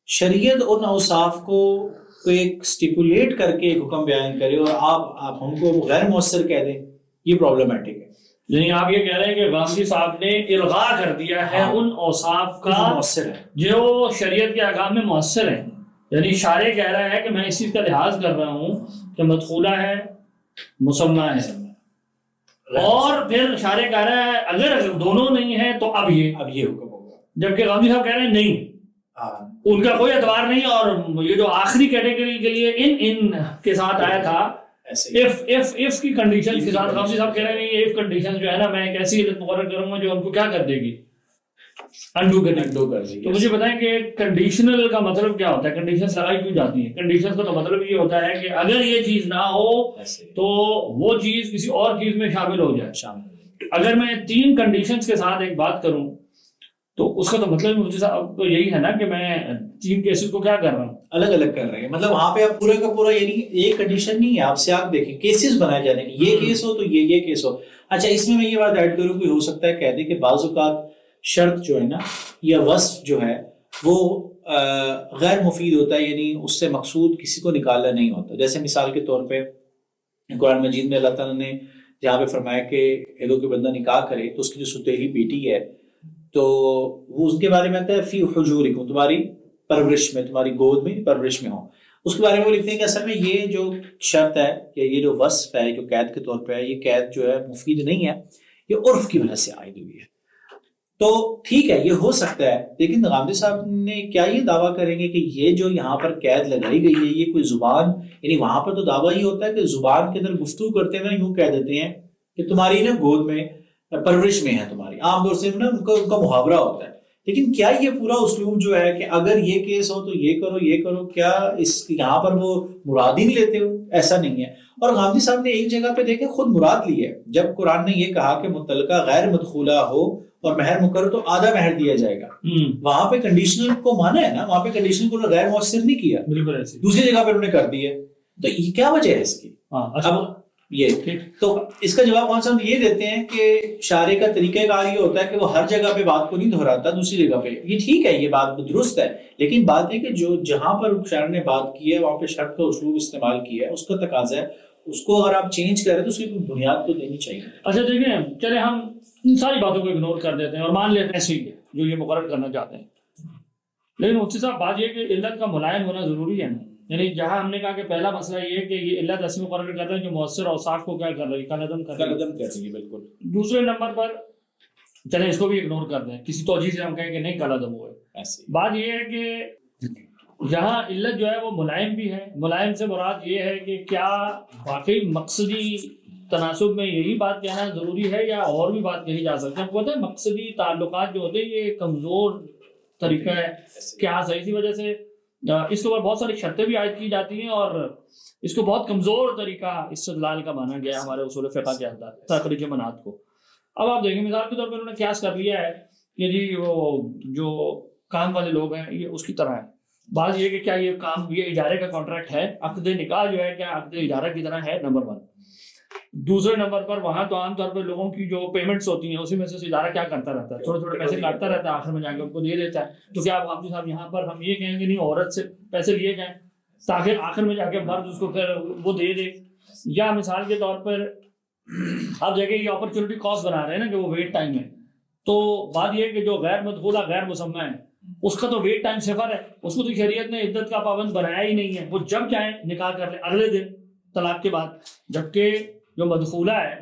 شریعت ان اوصاف کو ایک سٹیپولیٹ کر کے ایک حکم بیان کرے اور آپ ہم کو غیر مؤثر کہہ دیں، یہ پرابلمٹک ہے. یعنی آپ یہ کہہ رہے ہیں کہ غامدی صاحب نے الغاء کر دیا ہے ان اوصاف کا مؤثر ہے جو شریعت کے احکام میں مؤثر ہیں. یعنی شارع کہہ رہا ہے کہ میں اس چیز کا لحاظ کر رہا ہوں کہ مدخولہ ہے، مسمع ہے، اور پھر شارع کہہ رہا ہے اگر دونوں نہیں ہیں تو اب یہ حکم ہوگا، جبکہ غامدی صاحب کہہ رہے ہیں نہیں. ان کا کوئی اعتبار نہیں. اور یہ جو آخری کیٹیگری کے لیے ان کے ساتھ آیا تھا if کی کنڈیشن کے ساتھ، غامدی صاحب کہہ رہے ہیں if کنڈیشن جو ہے نا میں ایک ایسی علت مقرر کروں گا جو ان کو کیا کر دے گی، انڈو کر دے گی. تو مجھے بتائیں کہ کنڈیشنل کا مطلب کیا ہوتا ہے، کنڈیشنز لگائی کیوں جاتی ہیں؟ کنڈیشنز کا تو مطلب یہ ہوتا ہے کہ اگر یہ چیز نہ ہو تو وہ چیز کسی اور چیز میں شامل ہو جائے. اگر میں 3 کنڈیشنز کے ساتھ ایک بات کروں تو اس کا تو مطلب مجھے صاحب تو یہی ہے نا کہ میں 3 کیسز کو کیا کر رہا ہوں، الگ الگ کر رہے ہیں. مطلب وہاں پہ آپ پورے کا پورا یعنی ایک کنڈیشن نہیں ہے، آپ سے آپ دیکھیں کیسز بنائے جانے کی، یہ کیس ہو تو یہ کیس ہو. اچھا اس میں یہ بات ایڈ کروں کہ ہو سکتا ہے کہہ دے کہ بعض اوقات شرط جو ہے نا یا وصف جو ہے وہ غیر مفید ہوتا ہے، یعنی اس سے مقصود کسی کو نکالنا نہیں ہوتا. جیسے مثال کے طور پہ قرآن مجید میں اللہ تعالیٰ نے جہاں پہ فرمایا کہ اگر کوئی بندہ نکاح کرے تو اس کی جو ستیلی بیٹی ہے تو وہ اس کے بارے میں آتا ہے فی حجورکم، تمہاری پرورش میں، تمہاری گود میں پرورش میں ہو. اس کے بارے میں وہ لکھتے ہیں کہ اصل میں یہ جو شرط ہے یا یہ جو وصف ہے جو قید کے طور پہ ہے، یہ قید جو ہے مفید نہیں ہے، یہ عرف کی وجہ سے عائد ہوئی ہے. تو ٹھیک ہے یہ ہو سکتا ہے، لیکن غامدی صاحب نے کیا یہ دعویٰ کریں گے کہ یہ جو یہاں پر قید لگائی گئی ہے یہ کوئی زبان، یعنی وہاں پر تو دعویٰ یہ ہوتا ہے کہ زبان کے اندر گفتگو کرتے ہوئے یوں کہہ دیتے ہیں کہ تمہاری نا گود میں پرورش میں ہے تمہاری، عام طور سے نا ان کا محاورہ ہوتا ہے. لیکن کیا یہ پورا اسلوب جو ہے کہ اگر یہ کیس ہو تو یہ کرو یہ کرو، کیا اس یہاں پر وہ مراد ہی نہیں لیتے ہو؟ ایسا نہیں ہے. اور غامدی صاحب نے ایک جگہ پہ دیکھیں خود مراد لی ہے، جب قرآن نے یہ کہا کہ متعلقہ غیر مدخولہ ہو اور مہر مقرر تو آدھا مہر دیا جائے گا، وہاں پہ کنڈیشنل کو مانا ہے نا، وہاں پہ کنڈیشنل کو غیر مؤثر نہیں کیا، دوسری جگہ پہ انہوں نے کر دی ہے. تو یہ کیا وجہ ہے اس کی؟ اب یہ تو اس کا جواب کون سا ہم یہ دیتے ہیں کہ شارع کا طریقہ کار یہ ہوتا ہے کہ وہ ہر جگہ پہ بات کو نہیں دہراتا، دوسری جگہ پہ یہ ٹھیک ہے، یہ بات درست ہے، لیکن بات ہے کہ جو جہاں پر شاعر نے بات کی ہے وہاں پہ شرط کا اسلوب استعمال کیا ہے، اس کا تقاضا ہے اس کو اگر آپ چینج کریں تو اس کی کوئی بنیاد تو دینی چاہیے. اچھا دیکھیں چلے ہم ان ساری باتوں کو اگنور کر دیتے ہیں اور مان لیتے ہیں ایسے ہی جو یہ مقرر کرنا چاہتے ہیں، لیکن مفتی صاحب بات یہ کہ علت کا ملائم ہونا ضروری ہے نا. یعنی جہاں ہم نے کہا کہ پہلا مسئلہ یہ ہے کہ یہ علت ایسی مقرر کر رہے ہیں جو مؤثر اوصاف کو کیا کر رہی ہے، کالعدم کر رہی ہے. بالکل. دوسرے نمبر پر چلیں اس کو بھی اگنور کر دیں، کسی توجیہ سے ہم کہیں کہ نہیں کالعدم ہوئے. بات یہ ہے کہ جہاں علت جو ہے وہ ملائم بھی ہے، ملائم سے مراد یہ ہے کہ کیا واقعی مقصدی تناسب میں یہی بات کہنا ضروری ہے یا اور بھی بات کہی جا سکتی ہے. آپ کو پتہ ہے مقصدی تعلقات جو ہوتے ہیں یہ کمزور طریقہ ہے، کیا صحیح سی وجہ سے اس کے اوپر بہت ساری شرطیں بھی عائد کی جاتی ہیں اور اس کو بہت کمزور طریقہ استدلال کا مانا گیا ہے ہمارے اصول فقہ کے اندر تخریج منات کو. اب آپ دیکھیں مثال کے طور پر انہوں نے قیاس کر لیا ہے کہ جی وہ جو کام والے لوگ ہیں یہ اس کی طرح ہے. بات یہ کہ کیا یہ کام یہ اجارے کا کانٹریکٹ ہے، عقد نکاح جو ہے کیا عقد اجارہ کی طرح ہے، نمبر 1. دوسرے نمبر پر وہاں تو عام طور پہ لوگوں کی جو پیمنٹس ہوتی ہیں اسی میں سے ادارہ کیا کرتا رہتا ہے، تھوڑے تھوڑے پیسے کاٹتا رہتا ہے، آخر میں جا کے ان کو دے دیتا ہے. تو کیا آپ غامدی صاحب یہاں پر ہم یہ کہیں گے نہیں عورت سے پیسے لیے جائیں تاکہ آخر میں جا کے مرد اس کو پھر وہ دے دے؟ یا مثال کے طور پر آپ دیکھیں یہ اپرچونٹی کاسٹ بنا رہے ہیں نا کہ وہ ویٹ ٹائم ہے، تو بات یہ ہے کہ جو غیر مدخولہ غیر مسمى ہے اس کا تو ویٹ ٹائم 0 ہے، اس کو تو شریعت نے عدت کا پابند بنایا ہی نہیں ہے، وہ جب چاہیں نکاح کر لیں اگلے دن طلاق کے بعد. جبکہ جو مدخولہ ہے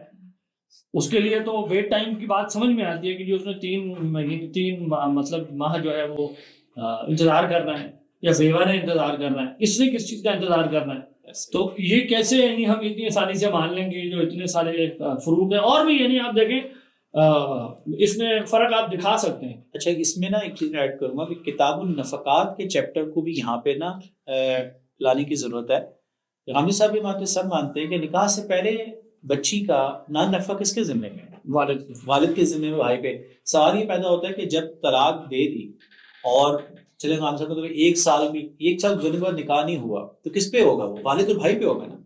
اس کے لیے تو ویٹ ٹائم کی بات سمجھ میں آتی ہے کہ اس نے 3 مطلب ماہ جو ہے وہ انتظار کرنا ہے یا بیوہ نے انتظار کرنا ہے، اس نے کس چیز کا انتظار کرنا ہے. تو یہ کیسے یعنی ہم اتنی آسانی سے مان لیں گے جو اتنے سارے فروق ہیں. اور بھی یعنی آپ دیکھیں اس میں فرق آپ دکھا سکتے ہیں. اچھا اس میں نا ایک چیز ایڈ کروں گا کہ کتاب النفقات کے چیپٹر کو بھی یہاں پہ نا لانے کی ضرورت ہے. غامدی صاحب یہ مانتے سب مانتے ہیں کہ نکاح سے پہلے بچی کا نان نفقہ کس کے ذمے میں؟ والد کے ذمے میں، بھائی پہ. سوال یہ پیدا ہوتا ہے کہ جب طلاق دے دی اور چلے غامدی صاحب کو 1 سال گزرنے کے بعد نکاح نہیں ہوا تو کس پہ ہوگا؟ وہ والد اور بھائی پہ ہوگا نا.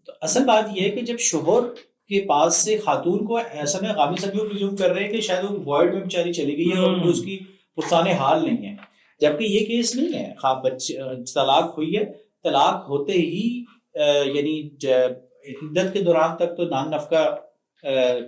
تو اصل بات یہ ہے کہ جب شوہر کے پاس سے خاتون کو ایسا میں غامدی صاحب کو پریزیوم کر رہے ہیں کہ شاید وہ وائڈ میں بیچاری چلی گئی ہے اور اس کی پرسان حال نہیں ہے، جبکہ یہ کیس نہیں ہے. طلاق ہوئی ہے، طلاق ہوتے ہی یعنی عدت کے دوران تک تو نان نفقہ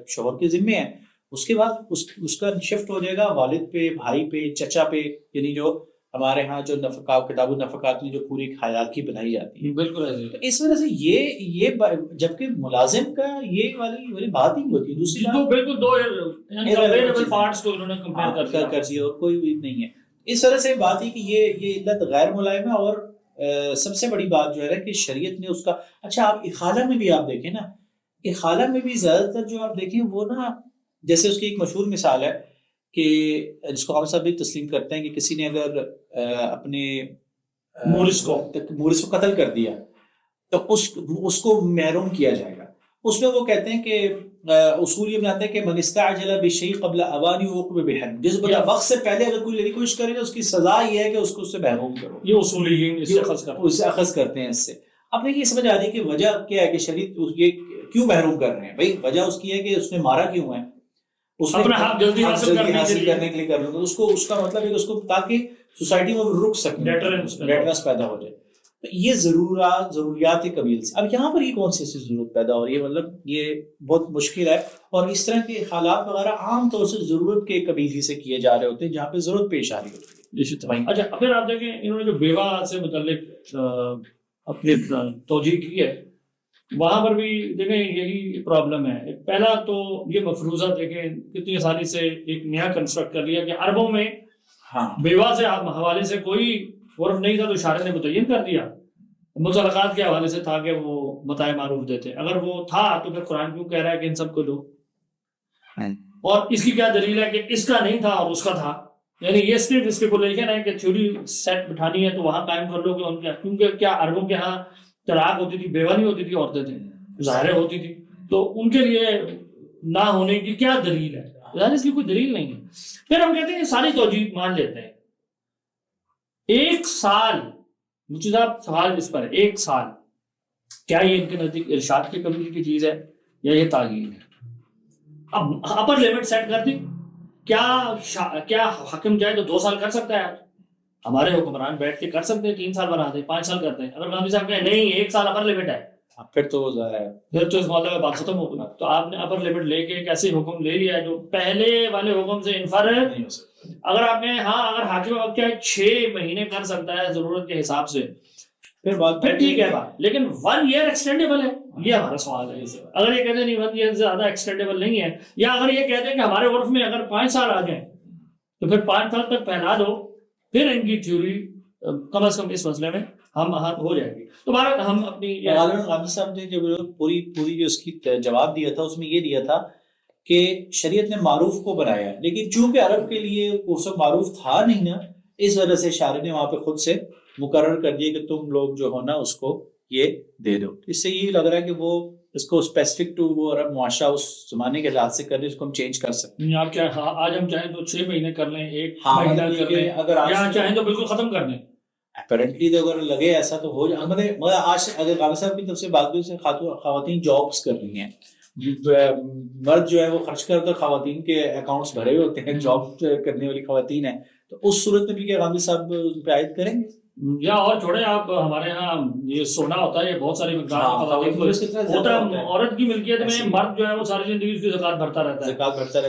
شوہر کے ذمے ہے، اس کے بعد اس کا شفٹ ہو جائے گا والد پہ، بھائی پہ، چچا پہ، یعنی جو ہمارے ہاں جو کتاب النفقات میں جو پوری ہائرارکی بنائی جاتی ہے. بالکل. تو اس وجہ سے یہ جبکہ ملازم کا یہ والی بات ہی نہیں ہوتی. دوسری بالکل 2 پارٹس کو انہوں نے کمپیئر کر دیا اور کوئی بھی نہیں ہے. اس طرح سے بات ہے کہ یہ علت غیر ملائمہ. اور سب سے بڑی بات جو ہے نا کہ شریعت نے اس کا اچھا آپ اخالہ میں بھی آپ دیکھیں نا, اخالہ میں بھی زیادہ تر جو آپ دیکھیں وہ نا جیسے اس کی ایک مشہور مثال ہے کہ جس کو ہم سب بھی تسلیم کرتے ہیں کہ کسی نے اگر اپنے مورث کو قتل کر دیا تو اس کو محروم کیا جائے گا. اس میں وہ کہتے ہیں کہ اصول یہ بناتے ہیں کہ من استعجل بشیء قبل اوانی عوقب بحد, جس بندہ وقت سے پہلے اگر کوئی لڑکی کوشش کرے تو اس کی سزا یہ ہے کہ اس کو اس سے محروم کرو. یہ اصولیین اس سے اخذ کرتے ہیں اس سے. اب دیکھیے سمجھ آ رہی ہے کہ وجہ کیا ہے کہ شریعت یہ کیوں محروم کر رہے ہیں. بھائی وجہ اس کی ہے کہ اس نے مارا کیوں ہے, اس نے اپنا حق جلدی حاصل کرنے کے لیے کر لوں, اس کا مطلب ہے کہ اس کو تاکہ سوسائٹی میں رک سکے, ڈیٹرنس پیدا ہو جائے. تو یہ ضروریات قبیل سے. اب یہاں پر یہ کون سی ایسی ضرورت پیدا ہو رہی ہے, مطلب یہ بہت مشکل ہے. اور اس طرح کے حالات وغیرہ عام طور سے ضرورت کے قبیل سے کیے جا رہے ہوتے ہیں جہاں پہ ضرورت پیش آ رہی ہوتی ہے. اچھا پھر آپ دیکھیں انہوں نے جو بیوہ سے متعلق اپنی توجیہ کی ہے وہاں پر بھی دیکھیں یہی پرابلم ہے. پہلا تو یہ مفروضہ دیکھیں کتنی آسانی سے ایک نیا کنسٹرکٹ کر لیا کہ عربوں میں بیوہ سے حوالے سے کوئی عرف نہیں تھا تو شارع نے متعین کر دیا. مطلقات کے حوالے سے تھا کہ وہ متاع معروف دیتے, اگر وہ تھا تو پھر قرآن کیوں کہہ رہا ہے کہ ان سب کو دو, اور اس کی کیا دلیل ہے کہ اس کا نہیں تھا اور اس کا تھا. یعنی یہ صرف اسپیکولیشن ہے کہ تھیوری سیٹ بٹھانی ہے تو وہاں قائم کر لو کہ ان کے, کیونکہ کیا عربوں کے ہاں طلاق ہوتی تھی, بیوہ نہیں ہوتی تھی, عورتیں تھیں ظاہریں ہوتی تھی, تو ان کے لیے نہ ہونے کی کیا دلیل ہے؟ ظاہر اس کی کوئی دلیل نہیں ہے. پھر ہم کہتے ہیں ساری توجیہ مان لیتے ہیں. 1 سال مجھے صاحب سوال اس پر ہے, 1 سال کیا یہ ان کے نزدیک ارشاد کی قبیل کی چیز ہے یا یہ تعیین ہے؟ اب اپر لمٹ سیٹ کر دی. کیا حاکم چاہے تو 2 سال کر سکتا ہے؟ ہمارے حکمران بیٹھ کے کر سکتے ہیں 3 سال بنا دیں, 5 سال کرتے ہیں. اگر گاندھی صاحب کہیں نہیں 1 سال اپر لمٹ ہے, پھر تو ظاہر ہے پھر تو اس معاملے میں بات ختم ہو گئی. تو آپ نے اپر لمٹ لے کے ایک ایسے حکم لے لیا جو پہلے والے حکم سے انفراد نہیں ہو سکتا. اگر آپ نے اگر حاکم وقت کیا 6 مہینے کر سکتا ہے ضرورت کے حساب سے پھر ٹھیک ہے بات, لیکن 1 ایئر ایکسٹینڈیبل ہے, یہ ہمارا سوال ہے. اگر یہ کہتے ہیں نہیں 1 ایئر سے زیادہ ایکسٹینڈیبل نہیں ہے, یا اگر یہ کہتے ہیں کہ ہمارے عرف میں اگر 5 سال آ جائیں تو پھر 5 سال تک پھیلا دو, پھر ان کی تھیوری کم از کم اس مسئلے میں ہم ہو جائے گی. تو بھارت ہم اپنی غالباً صاحب نے جو پوری جو اس کی جواب دیا تھا اس میں یہ دیا تھا کہ شریعت نے معروف کو بنایا, لیکن چونکہ عرب کے لیے وہ سب معروف تھا نہیں نا, اس وجہ سے شارع نے وہاں پہ خود سے مقرر کر دیا کہ تم لوگ جو ہو نا اس کو یہ دے دو. اس سے یہ لگ رہا ہے کہ وہ اس کو اسپیسیفک ٹو وہ عرب معاشرہ اس زمانے کے حالات سے کر دیں, اس کو ہم چینج کر سکتے ہیں. آپ کیا آج ہم چاہیں تو 6 مہینے کر لیں, 1 مہینہ کر لیں, یا چاہیں تو بالکل ختم کر دیں. اپیرنٹلی تو اگر لگے ایسا تو ہو جائے. مگر آج اگر غالب صاحب کی طرف سے بات سے خواتین جابس کر رہی ہیں, مرد جو ہے وہ خرچ کر خواتین کے اکاؤنٹس بھرے ہوئے ہوتے ہیں, جاب کرنے والی خواتین ہیں, تو اس صورت میں بھی کیا غالب صاحب پہ عائد کریں گے؟ یا اور چھوڑیں آپ, ہمارے ہاں یہ سونا ہوتا ہے, یہ بہت ساری مقدار ہوتا ہے, عورت کی ملکیت میں مرد جو ہے وہ ساری زندگی اس کی زکات بھرتا رہتا ہے.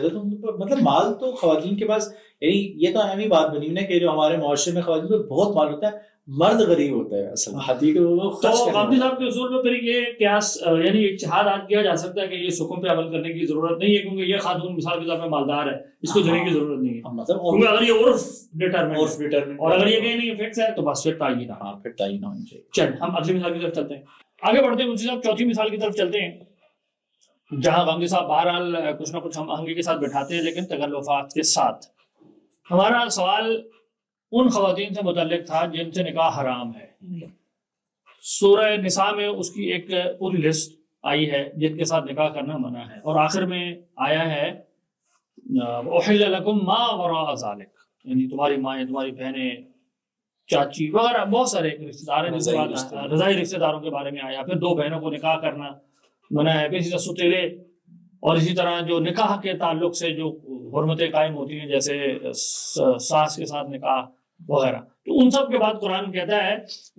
تو مطلب مال تو خواتین کے پاس, یعنی یہ تو اہم ہی بات بنی ہے کہ جو ہمارے معاشرے میں خواتین کو بہت مال ہوتا ہے, مرد غریب ہوتا ہے اصل بات یہ کہ وہ خرچ کرنے. غامدی صاحب کے اصول میں پھر یہ قیاس یعنی اجتہاد کیا جا سکتا ہے کہ یہ حکم پہ عمل کرنے کی ضرورت نہیں ہے, کیونکہ یہ خاتون مثال کے طور پہ مالدار ہے, اس کو دینے کی ضرورت نہیں ہے. مطلب کیونکہ اگر یہ عرف ڈیٹرمنٹ اور اگر یہ کہیں نہیں فکس ہے تو بس پھر تعین. ہاں پھر تعین ہونی چاہیے. چل ہم اگلی مثال کی طرف چلتے ہیں, آگے بڑھتے ہیں. مجھے صاحب چوتھی مثال کی طرف چلتے ہیں, جہاں غامدی صاحب بہرحال کچھ نہ کچھ ہم آہنگی کے ساتھ بٹھاتے ہیں لیکن تکلفات کے ساتھ. ہمارا سوال ان خواتین سے متعلق تھا جن سے نکاح حرام ہے. سورہ نساء میں اس کی ایک پوری لسٹ آئی ہے جن کے ساتھ نکاح کرنا منع ہے, اور آخر میں آیا ہے احل لکم ما وراء ذالک, یعنی تمہاری مائیں, تمہاری بہنیں, چاچی وغیرہ بہت سارے رشتے دار ہیں, رضائی رشتے داروں کے بارے میں آیا. پھر 2 بہنوں کو نکاح کرنا منع ہے. پھر اسی طرح ستیلے, اور اسی طرح جو نکاح کے تعلق سے جو حرمتیں قائم ہوتی ہیں جیسے ساس کے ساتھ نکاح وغیرہ, تو ان سب کے بعد قرآن کہتا ہے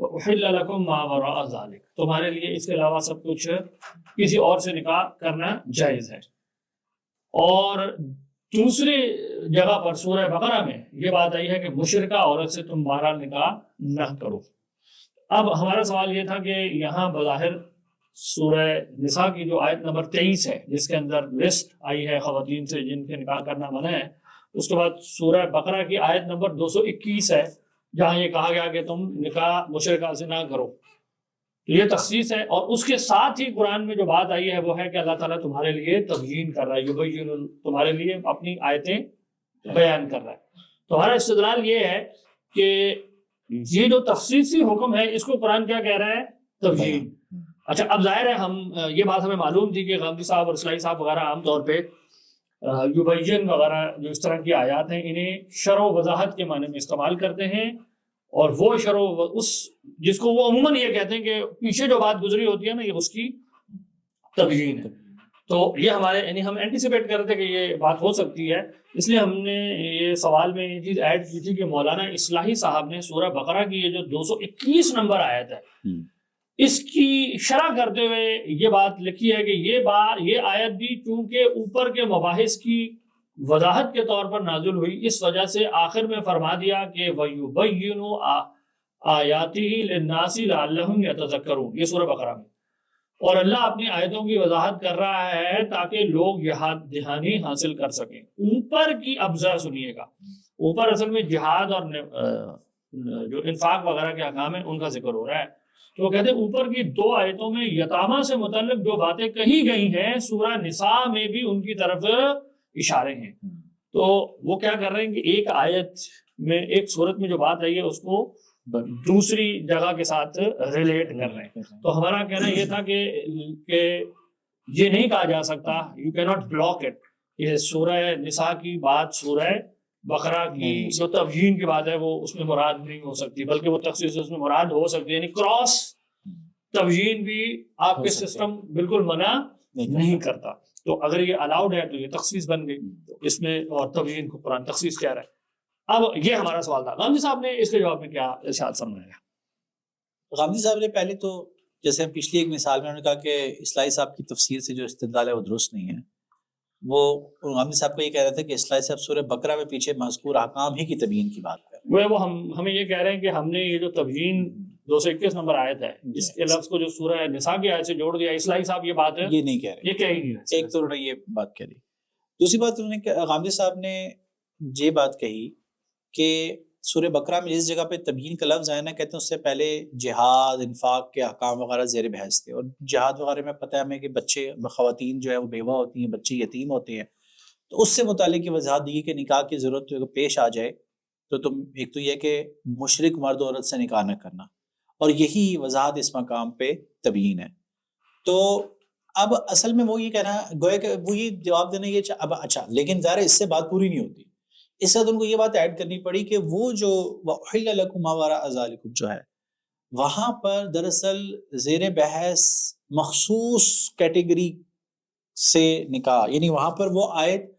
احل لکم ما وراء ذالک, تمہارے لیے اس کے علاوہ سب کچھ کسی اور سے نکاح کرنا جائز ہے. اور دوسری جگہ پر سورہ بقرہ میں یہ بات آئی ہے کہ مشرکہ عورت سے تم بہرحال نکاح نہ کرو. اب ہمارا سوال یہ تھا کہ یہاں بظاہر سورہ نساء کی جو آیت نمبر 23 ہے جس کے اندر لسٹ آئی ہے خواتین سے جن کے نکاح کرنا منع ہے, اس کے بعد سورہ بقرہ کی آیت نمبر 221 ہے جہاں یہ کہا گیا کہ تم نکاح مشرکہ سے نہ کرو. تو یہ تخصیص ہے. اور اس کے ساتھ ہی قرآن میں جو بات آئی ہے وہ ہے کہ اللہ تعالیٰ تمہارے لیے تبیین کر رہا ہے, یبین, تمہارے لیے اپنی آیتیں بیان کر رہا ہے. تو ہمارا استدلال یہ ہے کہ یہ جو تخصیصی حکم ہے اس کو قرآن کیا کہہ رہا ہے؟ تبیین. اچھا, اب ظاہر ہے ہم یہ بات ہمیں معلوم تھی کہ غامدی صاحب اور اصلاحی صاحب وغیرہ عام طور پہ یبین وغیرہ جو اس طرح کی آیات ہیں انہیں شرح و وضاحت کے معنی میں استعمال کرتے ہیں, اور وہ شرح اس جس کو وہ عموماً یہ کہتے ہیں کہ پیچھے جو بات گزری ہوتی ہے نا یہ اس کی تبیین ہے. تو یہ ہمارے یعنی ہم اینٹیسپیٹ کرتے کہ یہ بات ہو سکتی ہے, اس لیے ہم نے یہ سوال میں یہ چیز ایڈ کی تھی کہ مولانا اصلاحی صاحب نے سورہ بقرہ کی یہ جو 221 نمبر آیت ہے اس کی شرح کرتے ہوئے یہ بات لکھی ہے کہ یہ آیت بھی چونکہ اوپر کے مباحث کی وضاحت کے طور پر نازل ہوئی, اس وجہ سے آخر میں فرما دیا کہ وَيُبَيِّنُ آیَاتِهِ لِلنَّاسِ لَعَلَّهُمْ يَتَذَكَّرُونَ, یہ سورہ بقرہ میں. اور اللہ اپنی آیتوں کی وضاحت کر رہا ہے تاکہ لوگ یاد دہانی حاصل کر سکیں. اوپر کی ابزا سنیے گا, اوپر اصل میں جہاد اور جو انفاق وغیرہ کے احکام ہیں ان کا ذکر ہو رہا ہے. تو وہ کہتے ہیں اوپر کی 2 آیتوں میں یتامہ سے متعلق جو باتیں کہی گئی ہیں سورہ نساء میں بھی ان کی طرف اشارے ہیں. تو وہ کیا کر رہے ہیں کہ ایک آیت میں ایک صورت میں جو بات آئی ہے اس کو دوسری جگہ کے ساتھ ریلیٹ کر رہے ہیں. تو ہمارا کہنا یہ تھا کہ یہ نہیں کہا جا سکتا, یو کی ناٹ بلاک اٹ. یہ سورہ نساء کی بات سورہ بقرہ کی جو تبیین کی بات ہے وہ اس میں مراد نہیں ہو سکتی, بلکہ وہ تخصیص اس میں مراد ہو سکتی ہے. یعنی کراس تبیین بھی آپ کے سسٹم بالکل منع نہیں کرتا. تو اگر یہ الاؤڈ ہے تو یہ تخصیص بن گئی اس میں, اور تبیین کو قرآن تخصیص کہہ رہا ہے. اب یہ ہمارا سوال تھا. غامدی صاحب نے اس کے جواب میں کیا ارشاد فرمایا؟ غامدی صاحب نے پہلے تو جیسے ہم پچھلی ایک مثال میں انہوں نے کہا کہ اصلاحی صاحب کی تفسیر سے جو استدلال ہے وہ درست نہیں ہے. وہ غامدی صاحب کا یہ کہہ رہے تھے کہ اصلاحی صاحب سورہ بقرہ میں پیچھے مذکور احکام ہی کی تبیین کی بات کر رہے ہیں. وہ ہمیں یہ کہہ رہے ہیں کہ ہم نے یہ جو تبیین 221 نمبر آیت ہے اس کے لفظ کو جو سورہ نساء کی آیت سے جوڑ دیا, اصلاحی صاحب یہ بات ہے یہ نہیں کہہ رہے, یہ کہہ ہی نہیں رہے. ایک تو انہوں نے یہ بات کہی. دوسری بات انہوں نے غامدی صاحب نے یہ بات کہی کہ سورہ بقرہ میں جس جگہ پہ تبیین کا لفظ آیا نا, کہتے ہیں اس سے پہلے جہاد انفاق کے احکام وغیرہ زیر بحث تھے. اور جہاد وغیرہ میں پتہ ہے ہمیں کہ بچے خواتین جو ہے وہ بیوہ ہوتی ہیں, بچے یتیم ہوتے ہیں. تو اس سے متعلق یہ وضاحت دی کہ نکاح کی ضرورت پیش آ جائے تو تم ایک تو یہ کہ مشرک مرد عورت سے نکاح نہ کرنا, اور یہی وضاحت اس مقام پہ تبیین ہے. تو اب اصل میں وہ یہ کہنا گویا کہ وہ یہ جواب دینا یہ اب اچھا, لیکن ظاہر اس سے بات پوری نہیں ہوتی. اس سے ان کو یہ بات ایڈ کرنی پڑی کہ وہ جو وَأُحِلَّ لَكُم مَا وَرَاءَ ذَلِكُم جو ہے وہاں پر دراصل زیر بحث مخصوص کیٹیگری سے نکاح, یعنی وہاں پر وہ آیت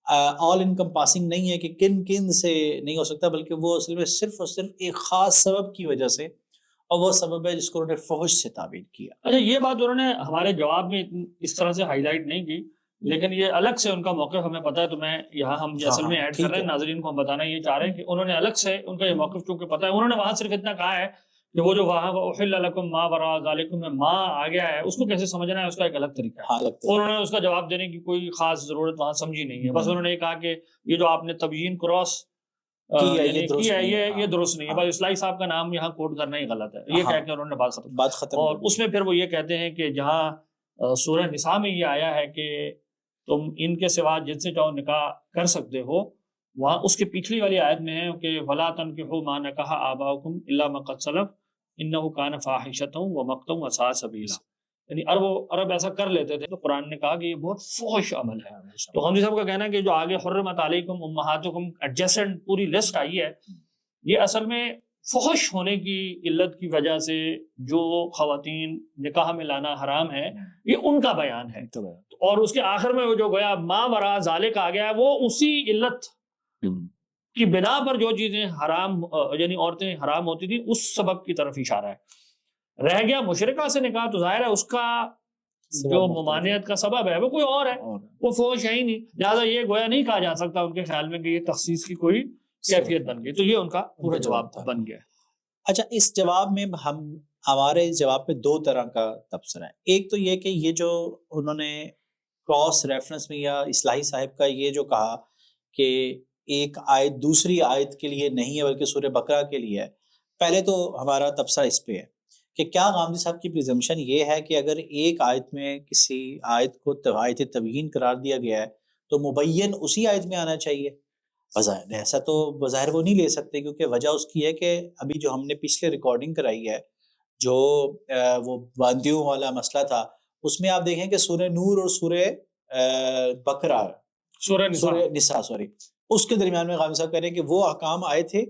آل انکمپاسنگ نہیں ہے کہ کن کن سے نہیں ہو سکتا, بلکہ وہ اصل میں صرف اور صرف ایک خاص سبب کی وجہ سے, اور وہ سبب ہے جس کو انہوں نے فحش سے تعبیر کیا. اچھا, یہ بات انہوں نے ہمارے جواب میں اس طرح سے ہائی لائٹ نہیں کی, لیکن یہ الگ سے ان کا موقف ہمیں پتہ ہے. تو میں یہاں ہم اصل میں ایڈ کر رہے ہیں, ناظرین کو ہم بتانا یہ چاہ رہے ہیں کہ انہوں نے الگ سے ان کا یہ موقف چونکہ پتہ ہے, انہوں نے وہاں صرف اتنا کہا ہے کہ وہ جو وہاں احل لکم ما وراء ذالکم میں ما آ گیا ہے اس کو کیسے سمجھنا ہے اس کا ایک الگ طریقہ ہے. انہوں نے اس کا جواب دینے کی کوئی خاص ضرورت وہاں سمجھی نہیں ہے. بس انہوں نے یہ کہا کہ یہ جو آپ نے تبیین کراس کی ہے یہ درست نہیں ہے. بس اصلاحی صاحب کا نام یہاں کوٹ کرنا ہی غلط ہے, یہ کہہ کے انہوں نے بات ختم. اور اس میں پھر وہ یہ کہتے ہیں کہ جہاں سورہ نساء میں یہ آیا ہے کہ تم ان کے سوا جن سے چاہو نکاح کر سکتے ہو, وہاں اس کے پچھلی والی آیت میں ہے کہ وَلَا تَنْكِحُوا مَا نَكَحَ آبَاؤُكُمْ إِلَّا مَا قَدْ سَلَفَ إِنَّهُ كَانَ فَاحِشَةً وَمَقْتًا وَسَاءَ سَبِيلًا. یعنی عرب ایسا کر لیتے تھے, تو قرآن نے کہا کہ یہ بہت فحش عمل ہے. تو غامدی صاحب کا کہنا ہے کہ جو آگے حرمت علیکم امہاتکم ایڈجسنٹ پوری لسٹ آئی ہے, یہ اصل میں فحش ہونے کی علت کی وجہ سے جو خواتین نکاح میں لانا حرام ہے یہ ان کا بیان ہے. اور اس کے آخر میں وہ جو گویا ما وراء ذالک آ گیا ہے وہ اسی علت کی بنا پر جو چیزیں حرام یعنی عورتیں حرام ہوتی تھی اس سبب کی طرف اشارہ ہے. رہ گیا مشرکہ سے نکاح, تو ظاہر ہے اس کا جو ممانعت کا سبب ہے وہ کوئی اور ہے, وہ فحش ہے ہی نہیں. لہٰذا یہ گویا نہیں کہا جا سکتا ان کے خیال میں کہ یہ تخصیص کی کوئی کیفیت بن گئی. تو یہ ان کا پورا جواب بن گیا. اچھا, اس جواب میں ہمارے جواب پہ 2 طرح کا تبصرہ ہے. ایک تو یہ کہ یہ جو انہوں نے کراس ریفرنس میں یا اصلاحی صاحب کا یہ جو کہا کہ ایک آیت دوسری آیت کے لیے نہیں ہے بلکہ سورہ بقرہ کے لیے ہے. پہلے تو ہمارا تبصرہ اس پہ ہے کہ کیا غامدی صاحب کی پریزمپشن یہ ہے کہ اگر ایک آیت میں کسی آیت کو آیت تبیین قرار دیا گیا ہے تو مبین اسی آیت میں آنا چاہیے؟ بظاہر ایسا تو بظاہر وہ نہیں لے سکتے، کیونکہ وجہ اس کی ہے کہ ابھی جو ہم نے پچھلے ریکارڈنگ کرائی ہے جو وہ باندیوں والا مسئلہ تھا، اس میں آپ دیکھیں کہ سورہ نور اور سورہ بقرہ سورہ نساء اس کے درمیان میں غامدی صاحب کہہ رہے ہیں کہ وہ احکام آئے تھے،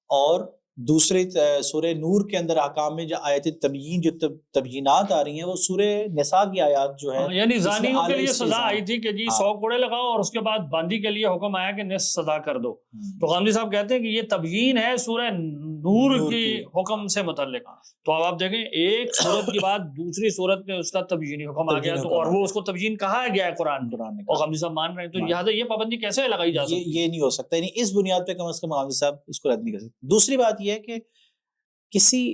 اور دوسرے سورہ نور کے اندر احکام میں جو آیت تبیین جو تبیینات آ رہی ہیں وہ سورہ نساء کی آیات جو ہے یعنی زانیوں کے لیے سزا آئی تھی کہ جی 100 کوڑے لگاؤ، اور اس کے بعد باندی کے لیے حکم آیا کہ نصف سزا کر دو. تو غامدی صاحب کہتے ہیں کہ یہ تبیین ہے سورہ نور کی حکم سے متعلق. تو اب آپ دیکھیں ایک صورت کے بعد دوسری صورت میں اس کا تبیینی حکم آ گیا، تو اور وہ اس کو تبیین کہا گیا ہے قرآن میں، اور غامدی صاحب مان رہے ہیں. تو لہٰذا یہ پابندی کیسے لگائی جا سکتی ہے؟ یہ نہیں ہو سکتا، یعنی اس بنیاد پہ کم از کم غامدی صاحب اس کو رد نہیں کر سکتے. دوسری بات یہ ہے کہ کسی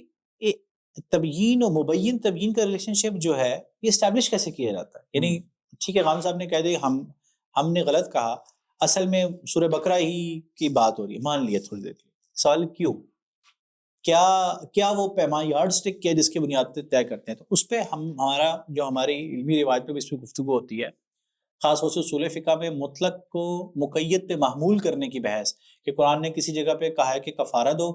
تبیین و مبین تبیین کا ریلیشن شپ جو ہے یہ اسٹیبلش کیسے کیا جاتا ہے؟ یعنی ٹھیک ہے غامدی صاحب نے کہہ دیا ہم نے غلط کہا، اصل میں سورہ بقرہ ہی کی بات ہو رہی ہے، مان لیا تھوڑی دیر کے لیے. سوال کیوں؟ کیا وہ پیمانہ یارڈ سٹک کیا جس کی بنیاد پہ طے کرتے ہیں؟ تو اس پہ ہمارا جو ہماری علمی روایت پہ بھی اس پہ گفتگو ہوتی ہے، خاص طور سے اصول فقہ میں مطلق کو مقید پہ محمول کرنے کی بحث، کہ قرآن نے کسی جگہ پہ کہا ہے کہ کفارہ دو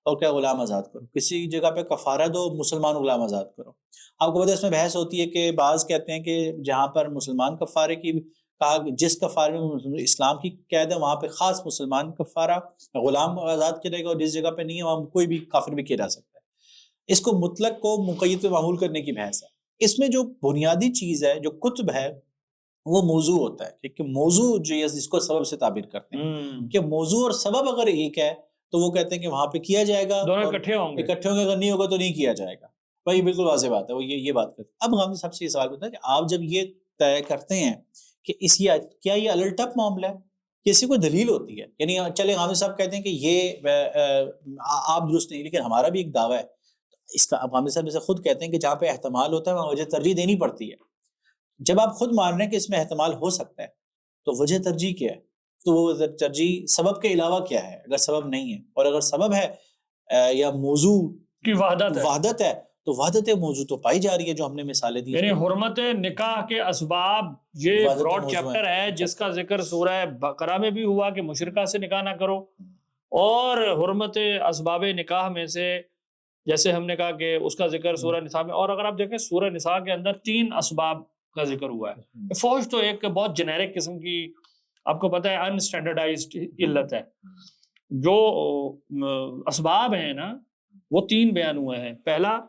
اور کیا غلام آزاد کرو، کسی جگہ پہ کفارہ دو مسلمان غلام آزاد کرو. آپ کو پتہ ہے اس میں بحث ہوتی ہے کہ بعض کہتے ہیں کہ جہاں پر مسلمان کفارے کی کہا، جس کفارے میں اسلام کی قید ہے وہاں پہ خاص مسلمان کفارہ غلام آزاد کیا جائے گا، اور جس جگہ پہ نہیں ہے وہاں کوئی بھی کافر بھی کیا جا سکتا ہے. اس کو مطلق کو مقید پہ معمول کرنے کی بحث ہے. اس میں جو بنیادی چیز ہے جو کتب ہے وہ موضوع ہوتا ہے، کہ موضوع جو ہے جس کو سبب سے تعبیر کرتے ہیں، کہ موضوع اور سبب اگر ایک ہے تو وہ کہتے ہیں کہ وہاں پہ کیا جائے گا، دونوں اکٹھے ہوں گے، اگر نہیں ہوگا تو نہیں کیا جائے گا. بھائی بالکل واضح بات ہے، وہ یہ بات کرتے ہیں. اب غامدی صاحب سے یہ سوال ہوتا ہے کہ آپ جب یہ طے کرتے ہیں کہ کیا یہ الٹپ معاملہ ہے، کسی کوئی دلیل ہوتی ہے؟ یعنی چلے غامدی صاحب کہتے ہیں کہ یہ آپ درست نہیں، لیکن ہمارا بھی ایک دعویٰ ہے اس کا. اب غامدی صاحب جیسے خود کہتے ہیں کہ جہاں پہ احتمال ہوتا ہے وہاں وجہ ترجیح دینی پڑتی ہے. جب آپ خود مان رہے ہیں کہ اس میں احتمال ہو سکتا ہے تو وجہ ترجیح کیا ہے؟ تو وہ ترجیح سبب کے علاوہ کیا ہے؟ اگر سبب نہیں ہے، اور اگر سبب ہے یا موضوع کی وحدت ہے تو وحدت موضوع تو پائی جا رہی ہے جو ہم نے مثالیں دی. یعنی حرمت نکاح کے اسباب یہ براڈ چیپٹر ہے جس کا ذکر سورہ بقرہ میں بھی ہوا کہ مشرکہ سے نکاح نہ کرو، اور حرمت اسباب نکاح میں سے جیسے ہم نے کہا کہ اس کا ذکر سورہ نساء میں. اور اگر آپ دیکھیں سورہ نساء کے اندر 3 اسباب کا ذکر ہوا ہے. فحش تو ایک بہت جنیرک قسم کی، آپ کو پتہ ہے انسٹینڈرڈائزڈ علت ہے. جو اسباب ہیں نا وہ 3 بیان ہوئے ہیں. پہلا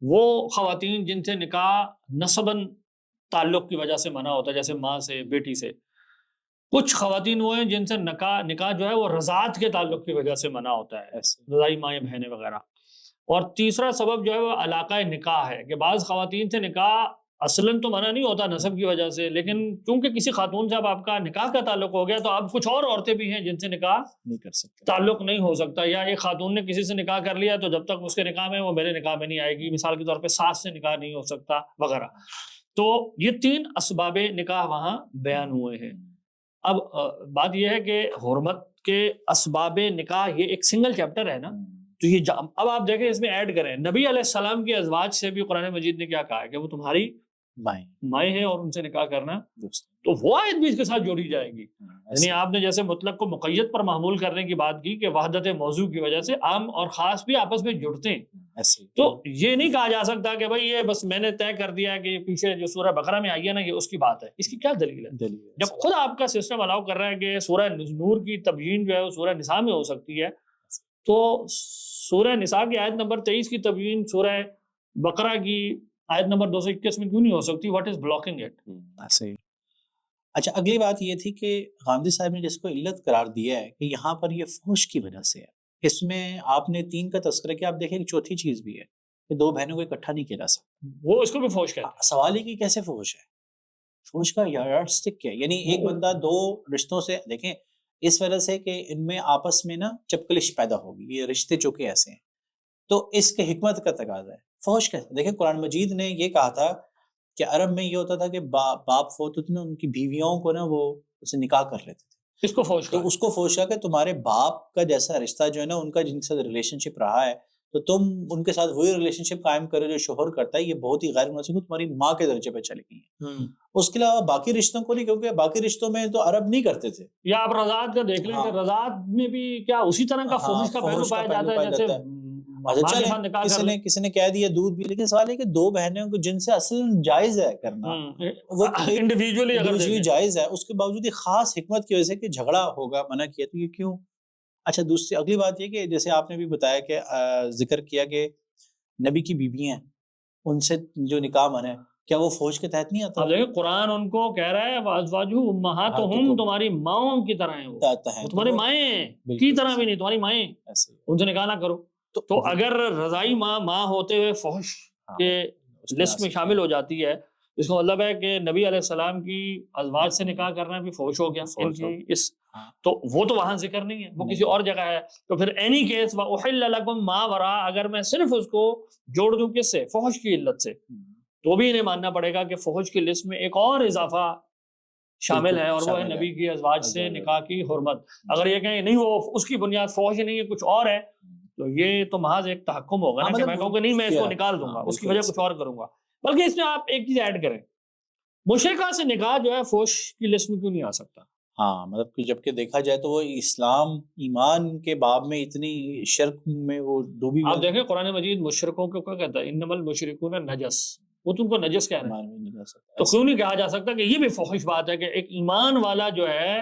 وہ خواتین جن سے نکاح نسباً تعلق کی وجہ سے منع ہوتا ہے، جیسے ماں سے، بیٹی سے. کچھ خواتین وہ ہیں جن سے نکاح جو ہے وہ رضاعت کے تعلق کی وجہ سے منع ہوتا ہے، رضاعی مائیں بہنیں وغیرہ. اور تیسرا سبب جو ہے وہ علاقہ نکاح ہے، کہ بعض خواتین سے نکاح اصلاً تو منع نہیں ہوتا نسب کی وجہ سے، لیکن چونکہ کسی خاتون سے اب آپ کا نکاح کا تعلق ہو گیا تو اب کچھ اور عورتیں بھی ہیں جن سے نکاح نہیں کر سکتے، تعلق نہیں ہو سکتا. یا ایک خاتون نے کسی سے نکاح کر لیا تو جب تک اس کے نکاح میں وہ میرے نکاح میں نہیں آئے گی، مثال کے طور پہ ساس سے نکاح نہیں ہو سکتا وغیرہ. تو یہ 3 اسباب نکاح وہاں بیان ہوئے ہیں. اب بات یہ ہے کہ حرمت کے اسباب نکاح یہ ایک سنگل چیپٹر ہے نا، تو یہ اب آپ دیکھیں اس میں ایڈ کریں نبی علیہ السلام کے ازواج سے بھی قرآن مجید نے کیا کہا ہے کہ وہ تمہاری مائیں ہیں اور ان سے نکاح کرنا، تو وہ آیت بھی اس کے ساتھ جوڑی جائے گی. یعنی آپ نے جیسے مطلق کو مقید پر محمول کرنے کی بات کی کہ وحدت موضوع کی وجہ سے عام اور خاص بھی آپس میں جڑتے ہیں. تو یہ نہیں کہا جا سکتا کہ بھائی یہ بس میں نے طے کر دیا کہ پیچھے جو سورہ بقرہ میں آئی ہے نا یہ اس کی بات ہے. اس کی کیا دلیل ہے؟ جب خود آپ کا سسٹم الاؤ کر رہا ہے کہ سورہ نور کی تبیین جو ہے وہ سورہ نساء میں ہو سکتی ہے، تو سورہ نساء کی آیت نمبر 23 کی تبیین سورہ بقرہ کی آیت نمبر 221 میں کیوں نہیں ہو سکتی؟ What is blocking it? صحیح. اچھا اگلی بات یہ تھی کہ غامدی صاحب نے جس کو علت قرار دیا ہے کہ یہاں پر یہ فحش کی وجہ سے ہے، اس میں آپ نے 3 کا تذکرہ کیا. آپ دیکھیں ایک چوتھی چیز بھی ہے کہ 2 بہنوں کو اکٹھا نہیں کیا جا سکتا، وہ اس کو بھی فحش کہتے ہیں. سوال یہ کہ کیسے فحش ہے؟ فحش کا یارڈ سٹک کیا ہے؟ یعنی ایک بندہ 2 رشتوں سے، دیکھیں اس وجہ سے کہ ان میں آپس میں نا چپکلش پیدا ہوگی، یہ رشتے چونکہ ایسے ہیں تو اس کے حکمت کا تقاضا ہے. فحش کیسے؟ دیکھیں قرآن مجید نے یہ کہا تھا کہ عرب میں یہ ہوتا تھا کہ باپ فوت ہوتے نا ان کی بیویوں کو نا وہ اسے نکاح کر لیتے تھے. اس کو فوش تو اس کو فوش کہا کہ تمہارے باپ کا جیسا رشتہ جو ہے نا ان کا جن کے ساتھ ریلیشن شپ رہا ہے تو تم ان کے ساتھ وہی ریلیشن شپ قائم کرو جو شوہر کرتا ہے، یہ بہت ہی غیر مناسب، تمہاری ماں کے درجے پہ چلی گئی ہیں۔ اس کے علاوہ باقی رشتوں کو نہیں، کیونکہ باقی رشتوں میں تو عرب نہیں کرتے تھے۔ یا آپ رضاعت کا دیکھ لیں کہ رضاعت میں بھی کیا اسی طرح کا فحش کا پہلو پایا جاتا ہے جیسے ماں کے ساتھ نکاح کر لیں۔ کسی نے کہہ دیا دودھ بھی، لیکن سوال ہے کہ دو بہنوں کو جن سے اصل جائز ہے کرنا وہ انڈیویجولی جائز ہے، اس کے باوجود ایک خاص حکمت کی وجہ سے کہ جھگڑا ہوگا منع کیا، تو یہ کیوں؟ اچھا دوسری اگلی بات یہ کہ جیسے آپ نے بھی بتایا کہ ذکر کیا کہ نبی کی بیویاں ہیں ان سے جو نکاح منع ہے، کیا وہ فوج کے تحت نہیں آتا؟ اب دیکھیں قرآن ان کو کہہ رہا ہے وازواجہ امہاتہم، تمہاری ماؤں کی طرح ہیں، وہ تمہاری مائیں ہیں کی طرح بھی نہیں، تمہاری مائیں، ان سے نکاح نہ کرو۔ تو اگر رضائی ماں ہوتے ہوئے فحش کے لسٹ میں شامل ہو جاتی ہے، اس کا مطلب ہے کہ نبی علیہ السلام کی ازواج سے نکاح کرنا بھی فحش ہو گیا ان کی اس، تو وہ تو وہاں ذکر نہیں ہے، وہ کسی اور جگہ ہے۔ تو پھر اینی کیس وَأُحِلَّ لَكُم مَا وَرَاءَ، اگر میں صرف اس کو جوڑ دوں کس سے؟ فحش کی علت سے، تو بھی انہیں ماننا پڑے گا کہ فحش کی لسٹ میں ایک اور اضافہ شامل ہے، اور وہ ہے نبی کی ازواج سے نکاح کی حرمت۔ اگر یہ کہیں نہیں وہ اس کی بنیاد فحش نہیں ہے کچھ اور ہے، تو یہ تو محض ایک تحکم ہوگا نا کہ میں کہوں کہ نہیں میں اس کو نکال دوں گا، اس کی وجہ کچھ اور کروں گا۔ بلکہ اس میں آپ ایک چیز ایڈ کریں، مشرکہ سے نکاح جو ہے فحش کی لسٹ میں کیوں نہیں آ سکتا؟ ہاں مطلب کہ جب کہ دیکھا جائے تو وہ اسلام ایمان کے باب میں اتنی شرک میں وہ ڈوبی ہوئی۔ آپ دیکھیں قرآن مجید مشرکوں کو کیا کہتا ہے؟ انما المشرکون نجس، وہ تم کو نجس کہہ رہے ہیں، تو کیوں نہیں کہا جا سکتا کہ یہ بھی فحش بات ہے کہ ایک ایمان والا جو ہے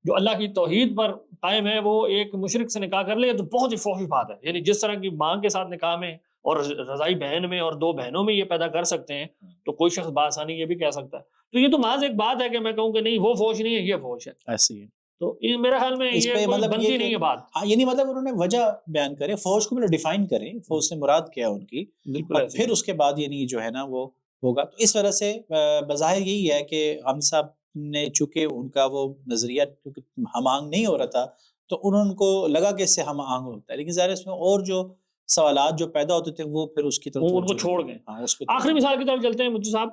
جو اللہ کی توحید پر قائم ہے وہ ایک مشرک سے نکاح کر لے تو بہت ہی فحش بات ہے۔ یعنی جس طرح کی ماں کے ساتھ نکاح میں اور رضائی بہن میں اور دو بہنوں میں یہ پیدا کر سکتے ہیں، تو کوئی شخص بآسانی یہ بھی کہہ سکتا ہے۔ تو یہ تو محض ایک بات ہے کہ میں کہوں کہ نہیں وہ فحش نہیں ہے، یہ فحش ہے، ایسی ہے۔ تو میرے خیال میں یہ مطلب بنتی نہیں ہے بات۔ ہاں یہ نہیں مطلب انہوں نے وجہ بیان کرے، فوج کو بھی ڈیفائن کریں، فوج سے مراد کیا ہے ان کی، اور پھر اس کے بعد یعنی جو ہے نا وہ ہوگا۔ تو اس وجہ سے بظاہر یہی ہے کہ ہم صاحب نے چونکہ ان کا وہ نظریہ ہم آہنگ نہیں ہو رہا تھا تو انہوں کو لگا کہ اس سے ہم آہنگ ہوتا ہے، لیکن ظاہر اس میں اور جو سوالات جو پیدا ہوتے تھے وہ پھر اس کی طرف ان کو چھوڑ گئے۔ آخری مثال کی طرف چلتے ہیں مجھے صاحب،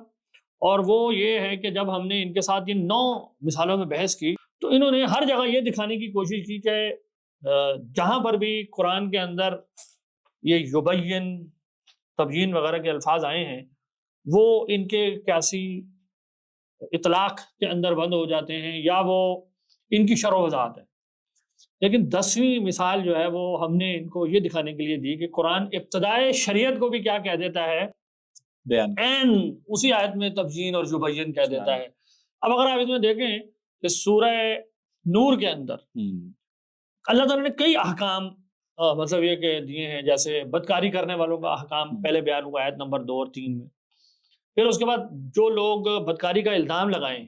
اور وہ یہ ہے کہ جب ہم نے ان کے ساتھ ان 9 مثالوں میں بحث کی تو انہوں نے ہر جگہ یہ دکھانے کی کوشش کی کہ جہاں پر بھی قرآن کے اندر یہ یبین تبیین وغیرہ کے الفاظ آئے ہیں وہ ان کے کیسی اطلاق کے اندر بند ہو جاتے ہیں یا وہ ان کی شرح و وضاحت ہے۔ لیکن 10ویں مثال جو ہے وہ ہم نے ان کو یہ دکھانے کے لیے دی کہ قرآن ابتدائے شریعت کو بھی کیا کہہ دیتا ہے، این اسی آیت میں تبیین اور یبین کہہ دیتا ہے۔ اب اگر آپ اس میں دیکھیں کہ سورہ نور کے اندر اللہ تعالیٰ نے کئی احکام مطلب یہ کہ دیے ہیں، جیسے بدکاری کرنے والوں کا احکام پہلے بیان ہوا آیت نمبر 2 اور 3 میں، پھر اس کے بعد جو لوگ بدکاری کا الزام لگائیں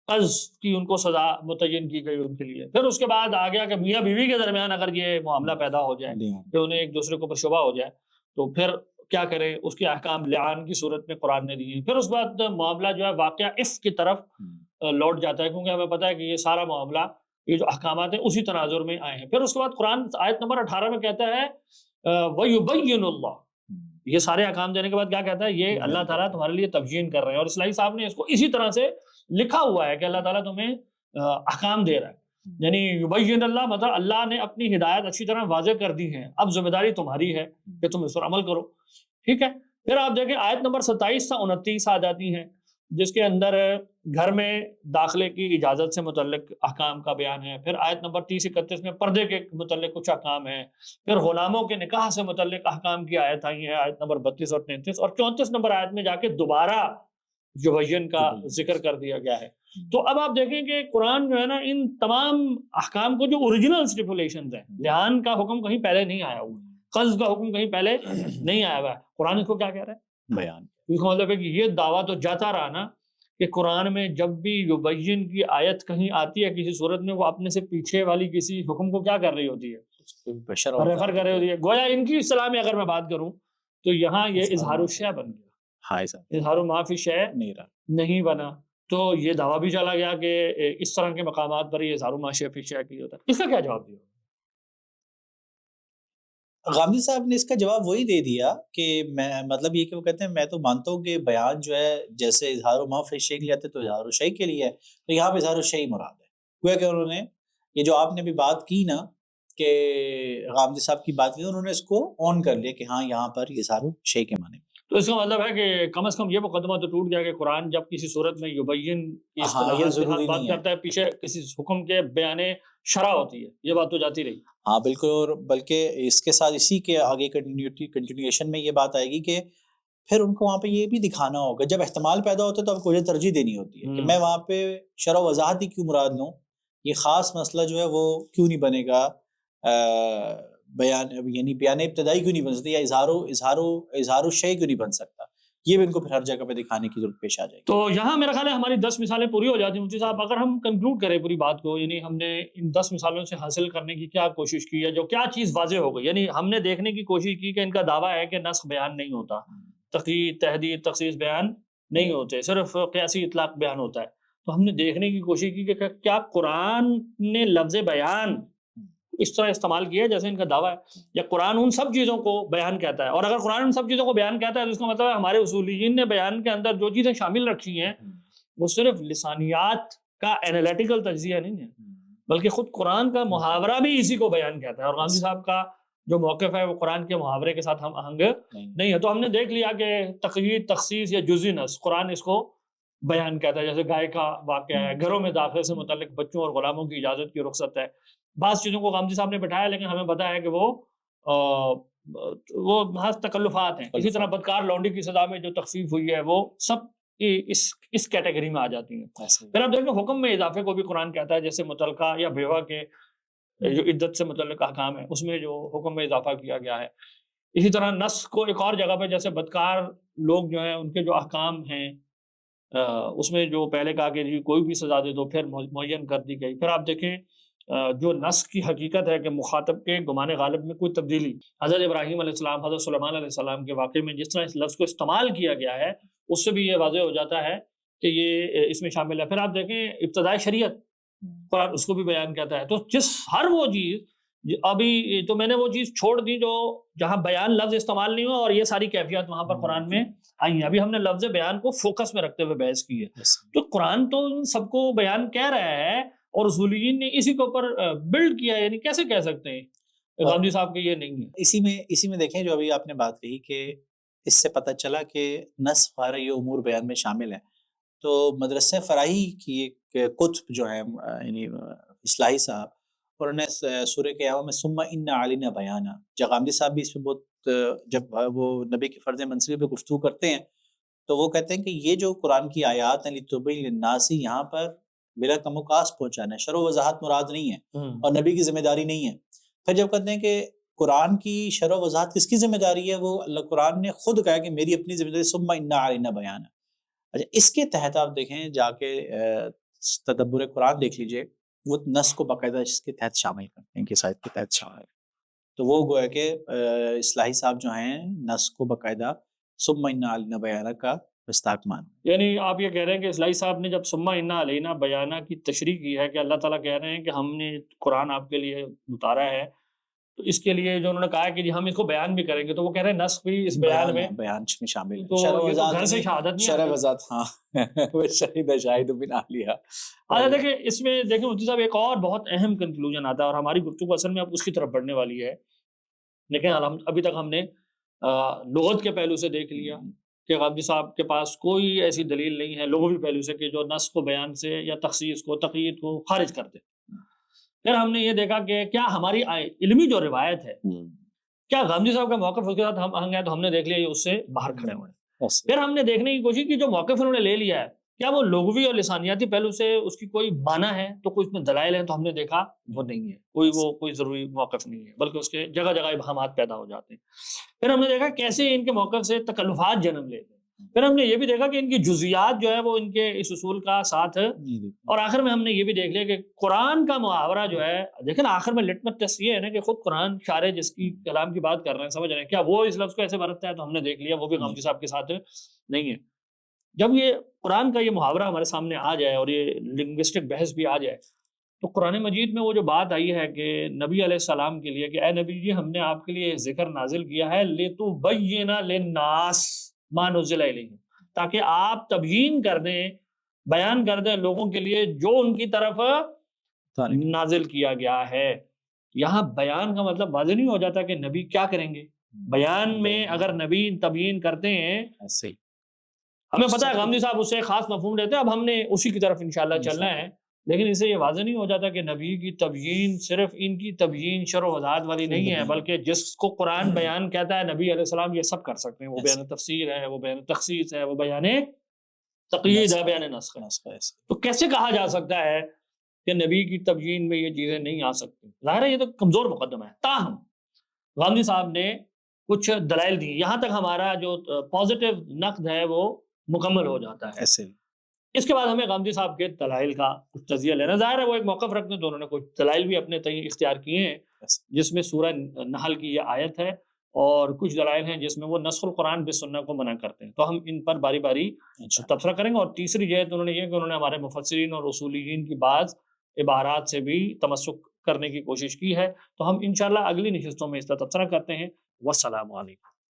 قذف کی ان کو سزا متعین کی گئی ان کے لیے، پھر اس کے بعد آ گیا کہ میاں بیوی کے درمیان اگر یہ معاملہ پیدا ہو جائے کہ انہیں ایک دوسرے کے اوپر شبہ ہو جائے تو پھر کیا کرے، اس کے احکام لعان کی صورت میں قرآن نے دیے۔ پھر اس کے بعد معاملہ جو ہے واقعہ عفق کی طرف لوٹ جاتا ہے، کیونکہ ہمیں پتہ ہے کہ یہ سارا معاملہ یہ جو احکامات ہیں اسی تناظر میں آئے ہیں۔ پھر اس کے بعد قرآن آیت نمبر 18 میں کہتا ہے وَيُبَيِّنُ اللَّهُ، یہ سارے احکام دینے کے بعد کیا کہتا ہے، یہ اللہ تعالیٰ تمہارے لیے تبیین کر رہے ہیں، اور اصلاحی صاحب نے اس کو اسی طرح سے لکھا ہوا ہے کہ اللہ تعالیٰ تمہیں احکام دے رہا ہے، یعنی یبین اللہ مطلب اللہ نے اپنی ہدایت اچھی طرح واضح کر دی ہے، اب ذمہ داری تمہاری ہے کہ تم اس پر عمل کرو، ٹھیک ہے۔ پھر آپ دیکھیں آیت نمبر 27 سے 29 آ جاتی ہیں جس کے اندر گھر میں داخلے کی اجازت سے متعلق احکام کا بیان ہے۔ پھر آیت نمبر 30-31 میں پردے کے متعلق کچھ احکام ہیں۔ پھر غلاموں کے نکاح سے متعلق احکام کی آیت آئی ہے آیت نمبر 32 اور 33، اور 34 نمبر آیت میں جا کے دوبارہ یبین کا ذکر کر دیا گیا ہے۔ تو اب آپ دیکھیں کہ قرآن جو ہے نا ان تمام احکام کو جو اوریجنل اسٹیپولیشنز ہیں، لعان کا حکم کہیں پہلے نہیں آیا ہوا، قذف کا حکم کہیں پہلے نہیں آیا ہوا ہے، قرآن اس کو کیا کہہ رہا ہے، بیان۔ اس کا مطلب ہے کہ یہ دعویٰ تو جاتا رہا نا کہ قرآن میں جب بھی یبین کی آیت کہیں آتی ہے کسی صورت میں، وہ اپنے سے پیچھے والی کسی حکم کو کیا کر رہی ہوتی ہے، ریفر کر رہی ہوتی ہے۔ گویا ان کی اصطلاح میں اگر میں بات کروں تو یہاں یہ اظہار الشیء بن گیا، اظہار ما فی الشیء نہیں بنا، تو یہ دعویٰ بھی چلا گیا کہ اس طرح کے مقامات پر یہ اظہار ما فی الشیء کی ہوتا ہے۔ اس کا کیا جواب دیا؟ غامدی صاحب نے اس کا جواب وہی دے دیا کہ میں مطلب یہ کہ وہ کہتے ہیں میں تو مانتا ہوں کہ بیان جو ہے جیسے اظہار ما فی الشیء کے لیے آتے تو اظہار الشیء کے لیے ہے، تو یہاں پہ اظہار الشیء مراد ہے۔ گویا کہ انہوں نے یہ جو آپ نے بھی بات کی نا کہ غامدی صاحب کی بات کی، انہوں نے اس کو آن کر لیا کہ ہاں یہاں پر اظہار شیء کے معنی. تو اس کا مطلب ہے کہ کم از کم یہ مقدمہ تو ٹوٹ گیا کہ قرآن جب کسی صورت میں یبین کی اصطلاحات کے ساتھ بات کرتا ہے، پیچھے کسی حکم کے بیان شرع ہوتی ہے، یہ بات تو جاتی رہی. ہاں بالکل، اور بلکہ اس کے ساتھ اسی کے آگے کنٹینیوشن میں یہ بات آئے گی کہ پھر ان کو وہاں پہ یہ بھی دکھانا ہوگا جب احتمال پیدا ہوتا ہے تو آپ کو مجھے ترجیح دینی ہوتی ہے کہ میں وہاں پہ شرع و وضاحت ہی کیوں مراد لوں، یہ خاص مسئلہ جو ہے وہ کیوں نہیں بنے گا بیان، یعنی بیان ابتدائی کیوں نہیں بن سکتا، یا اظہار الشیء کیوں نہیں بن سکتا، یہ بھی ان کو پھر ہر جگہ پہ دکھانے کی ضرورت پیش آ جائے گی. تو یہاں میرا خیال ہے ہماری 10 مثالیں پوری ہو جاتی ہیں. مفتی صاحب اگر ہم کنکلوڈ کریں پوری بات کو، یعنی ہم نے ان 10 مثالوں سے حاصل کرنے کی کیا کوشش کی ہے، جو کیا چیز واضح ہو گئی، یعنی ہم نے دیکھنے کی کوشش کی کہ ان کا دعویٰ ہے کہ نسخ بیان نہیں ہوتا، تقیید تحدید تخصیص بیان نہیں ہوتے، صرف قیاسی اطلاق بیان ہوتا ہے. تو ہم نے دیکھنے کی کوشش کی کہ کیا قرآن نے لفظ بیان اس طرح استعمال کیا ہے جیسے ان کا دعویٰ ہے، یا قرآن ان سب چیزوں کو بیان کہتا ہے. اور اگر قرآن ان سب چیزوں کو بیان کہتا ہے تو اس کا مطلب ہے ہمارے اصولیین نے بیان کے اندر جو چیزیں شامل رکھی ہیں وہ صرف لسانیات کا انالیٹیکل تجزیہ نہیں ہے، بلکہ خود قرآن کا محاورہ بھی اسی کو بیان کہتا ہے. اور غامدی صاحب کا جو موقف ہے وہ قرآن کے محاورے کے ساتھ ہم آہنگ نہیں ہے. تو ہم نے دیکھ لیا کہ تقیید تخصیص یا جزئی نسخ قرآن اس کو بیان کہتا ہے، جیسے گائے کا واقعہ ہے، گھروں میں داخلے سے متعلق بچوں اور غلاموں کی اجازت کی رخصت ہے. بعض چیزوں کو غامدی صاحب نے بٹھایا لیکن ہمیں پتا ہے کہ وہ محض تکلفات ہیں. اسی طرح بدکار لونڈی کی سزا میں جو تخفیف ہوئی ہے وہ سب اس کیٹیگری میں آ جاتی ہیں. پھر آپ دیکھیں حکم میں اضافے کو بھی قرآن کہتا ہے، جیسے متعلقہ یا بیوہ کے جو عدت سے متعلق احکام ہے اس میں جو حکم میں اضافہ کیا گیا ہے. اسی طرح نسخ کو ایک اور جگہ پہ جیسے بدکار لوگ جو ہیں ان کے جو احکام ہیں اس میں جو پہلے کہا کہ کوئی بھی سزا دے دو پھر معین کر دی گئی. پھر آپ دیکھیں جو نسخ کی حقیقت ہے کہ مخاطب کے گمان غالب میں کوئی تبدیلی، حضرت ابراہیم علیہ السلام حضرت سلیمان علیہ السلام کے واقعے میں جس طرح اس لفظ کو استعمال کیا گیا ہے اس سے بھی یہ واضح ہو جاتا ہے کہ یہ اس میں شامل ہے. پھر آپ دیکھیں ابتدائی شریعت قرآن اس کو بھی بیان کہتا ہے. تو ہر وہ چیز ابھی تو میں نے وہ چیز چھوڑ دی جو جہاں بیان لفظ استعمال نہیں ہوا، اور یہ ساری کیفیات وہاں پر قرآن میں آئی ہیں. ابھی ہم نے لفظ بیان کو فوکس میں رکھتے ہوئے بحث کی ہے. تو قرآن تو ان سب کو بیان کہہ رہا ہے اور اصولیین نے اسی کے اوپر بلڈ کیا ہے. یعنی کیسے کہہ سکتے ہیں غامدی صاحب کے یہ نہیں ہے. اسی میں دیکھیں جو ابھی آپ نے بات کہی کہ اس سے پتہ چلا کہ نسخ وغیرہ یہ امور بیان میں شامل ہیں. تو مدرسہ فراہی کی ایک کتب جو ہے یعنی اصلاحی صاحب، انہوں نے سورہ قیامہ میں ثم ان علینا بیانا، غامدی صاحب بھی اس میں بہت جب وہ نبی کے فرض منصبی پہ گفتگو کرتے ہیں تو وہ کہتے ہیں کہ یہ جو قرآن کی آیات ہیں لتبین للناس، یہاں پر بلا کم و کاس پہنچانا ہے، شرح و وضاحت مراد نہیں ہے اور نبی کی ذمہ داری نہیں ہے. پھر جب کہتے ہیں کہ قرآن کی شرح و وضاحت کس کی ذمہ داری ہے، وہ اللہ قرآن نے خود کہا کہ میری اپنی ذمہ داری ثم ان علینا بیانا. اچھا اس کے تحت آپ دیکھیں جا کے تدبر قرآن دیکھ لیجئے، وہ نص کو باقاعدہ اس کے تحت شامل کرتے ہیں کہ سائد کے تحت شامل. تو وہ گویا کہ اصلاحی صاحب جو ہیں نص کو باقاعدہ ثم ان علینا بیانا کا مستحق مان. یعنی آپ یہ کہہ رہے ہیں کہ اصلاحی صاحب نے جب ثم ان علینا بیانا کی تشریح کی ہے کہ اللہ تعالیٰ کہہ رہے ہیں کہ ہم نے قرآن آپ کے لیے اتارا ہے، تو اس کے لیے جو انہوں نے کہا کہ ہم اس کو بیان بھی کریں گے، تو وہ کہہ رہے ہیں نسخ بھی اس بیان میں شامل ہے. تو گھر سے شہادت نہیں شرح وضاحت، ہاں وہ شہید شاہد بن علیہ. اچھا دیکھیں اس میں دیکھیں مفتی صاحب ایک اور بہت اہم کنکلوژن آتا ہے اور ہماری گفتگو اصل میں اب اس کی طرف بڑھنے والی ہے. لیکن ابھی تک ہم نے لغت کے پہلو سے دیکھ لیا کہ غامدی صاحب کے پاس کوئی ایسی دلیل نہیں ہے لغوی پہلو سے کہ جو نص کو بیان سے یا تخصیص کو تقیید کو خارج کر دے. پھر ہم نے یہ دیکھا کہ کیا ہماری علمی جو روایت ہے، کیا غامدی صاحب کا موقف اس کے ساتھ ہم آہنگ ہے، تو ہم نے دیکھ لیا یہ اس سے باہر کھڑے ہوئے. پھر ہم نے دیکھنے کی کوشش کی جو موقف انہوں نے لے لیا ہے کیا وہ لغوی اور لسانیاتی پہلو سے اس کی کوئی معنی ہے، تو کوئی اس میں دلائل ہیں، تو ہم نے دیکھا وہ نہیں ہے، کوئی ضروری موقف نہیں ہے، بلکہ اس کے جگہ جگہ ابہامات پیدا ہو جاتے ہیں. پھر ہم نے دیکھا کیسے ان کے موقف سے تکلفات جنم لیتے ہیں. پھر ہم نے یہ بھی دیکھا کہ ان کی جزیات جو ہے وہ ان کے اس اصول کا ساتھ، اور آخر میں ہم نے یہ بھی دیکھ لیا کہ قرآن کا محاورہ جو ہے، دیکھیں آخر میں لٹمس ٹیسٹ یہ ہے نا کہ خود قرآن شارع جس کی کلام کی بات کر رہے ہیں سمجھ رہے ہیں کیا وہ اس لفظ کو ایسے برتتا ہے، تو ہم نے دیکھ لیا وہ بھی غامدی صاحب کے ساتھ نہیں ہے. جب یہ قرآن کا یہ محاورہ ہمارے سامنے آ جائے اور یہ لنگوسٹک بحث بھی آ جائے، تو قرآن مجید میں وہ جو بات آئی ہے کہ نبی علیہ السلام کے لیے کہ اے نبی جی ہم نے آپ کے لیے ذکر نازل کیا ہے لِتُبَيِّنَ لِلنَّاسِ مَا نُزِّلَ إِلَيْهِمْ، تاکہ آپ تبیین کر دیں، بیان کر دیں لوگوں کے لیے جو ان کی طرف نازل کیا گیا ہے۔ یہاں بیان کا مطلب واضح نہیں ہو جاتا کہ نبی کیا کریں گے۔ بیان میں اگر نبی تبیین کرتے ہیں، ہمیں پتہ ہے غامدی صاحب اس سے خاص مفہوم لیتے ہیں، اب ہم نے اسی کی طرف انشاءاللہ چلنا ہے، لیکن اسے یہ واضح نہیں ہو جاتا کہ نبی کی تبیین صرف ان کی تبیین شرح و وضاحت والی نہیں ہے، بلکہ جس کو قرآن بیان کہتا ہے نبی علیہ السلام یہ سب کر سکتے ہیں۔ وہ بیان تفسیر ہے، وہ بیان تخصیص ہے، وہ بیان تقیید ہے، بیان نسخ ہے۔ تو کیسے کہا جا سکتا ہے کہ نبی کی تبیین میں یہ چیزیں نہیں آ سکتی؟ ظاہر ہے یہ تو کمزور مقدمہ ہے۔ تاہم غامدی صاحب نے کچھ دلائل دی، یہاں تک ہمارا جو پازیٹیو نقد ہے وہ مکمل ہو جاتا ہے۔ ایسے اس کے بعد ہمیں غامدی صاحب کے دلائل کا کچھ تجزیہ لینا۔ ظاہر ہے وہ ایک موقف رکھتے ہیں تو انہوں نے کچھ دلائل بھی اپنے تئیں اختیار کیے ہیں، جس میں سورہ نحل کی یہ آیت ہے، اور کچھ دلائل ہیں جس میں وہ نسخ القرآن بالسنہ کو منع کرتے ہیں۔ تو ہم ان پر باری باری تبصرہ کریں گے، اور تیسری جہت انہوں نے یہ کہ انہوں نے ہمارے مفسرین اور اصولیین کی بعض عبارات سے بھی تمسک کرنے کی کوشش کی ہے۔ تو ہم انشاءاللہ اگلی نشستوں میں اس کا تبصرہ کرتے ہیں۔ والسلام علیکم۔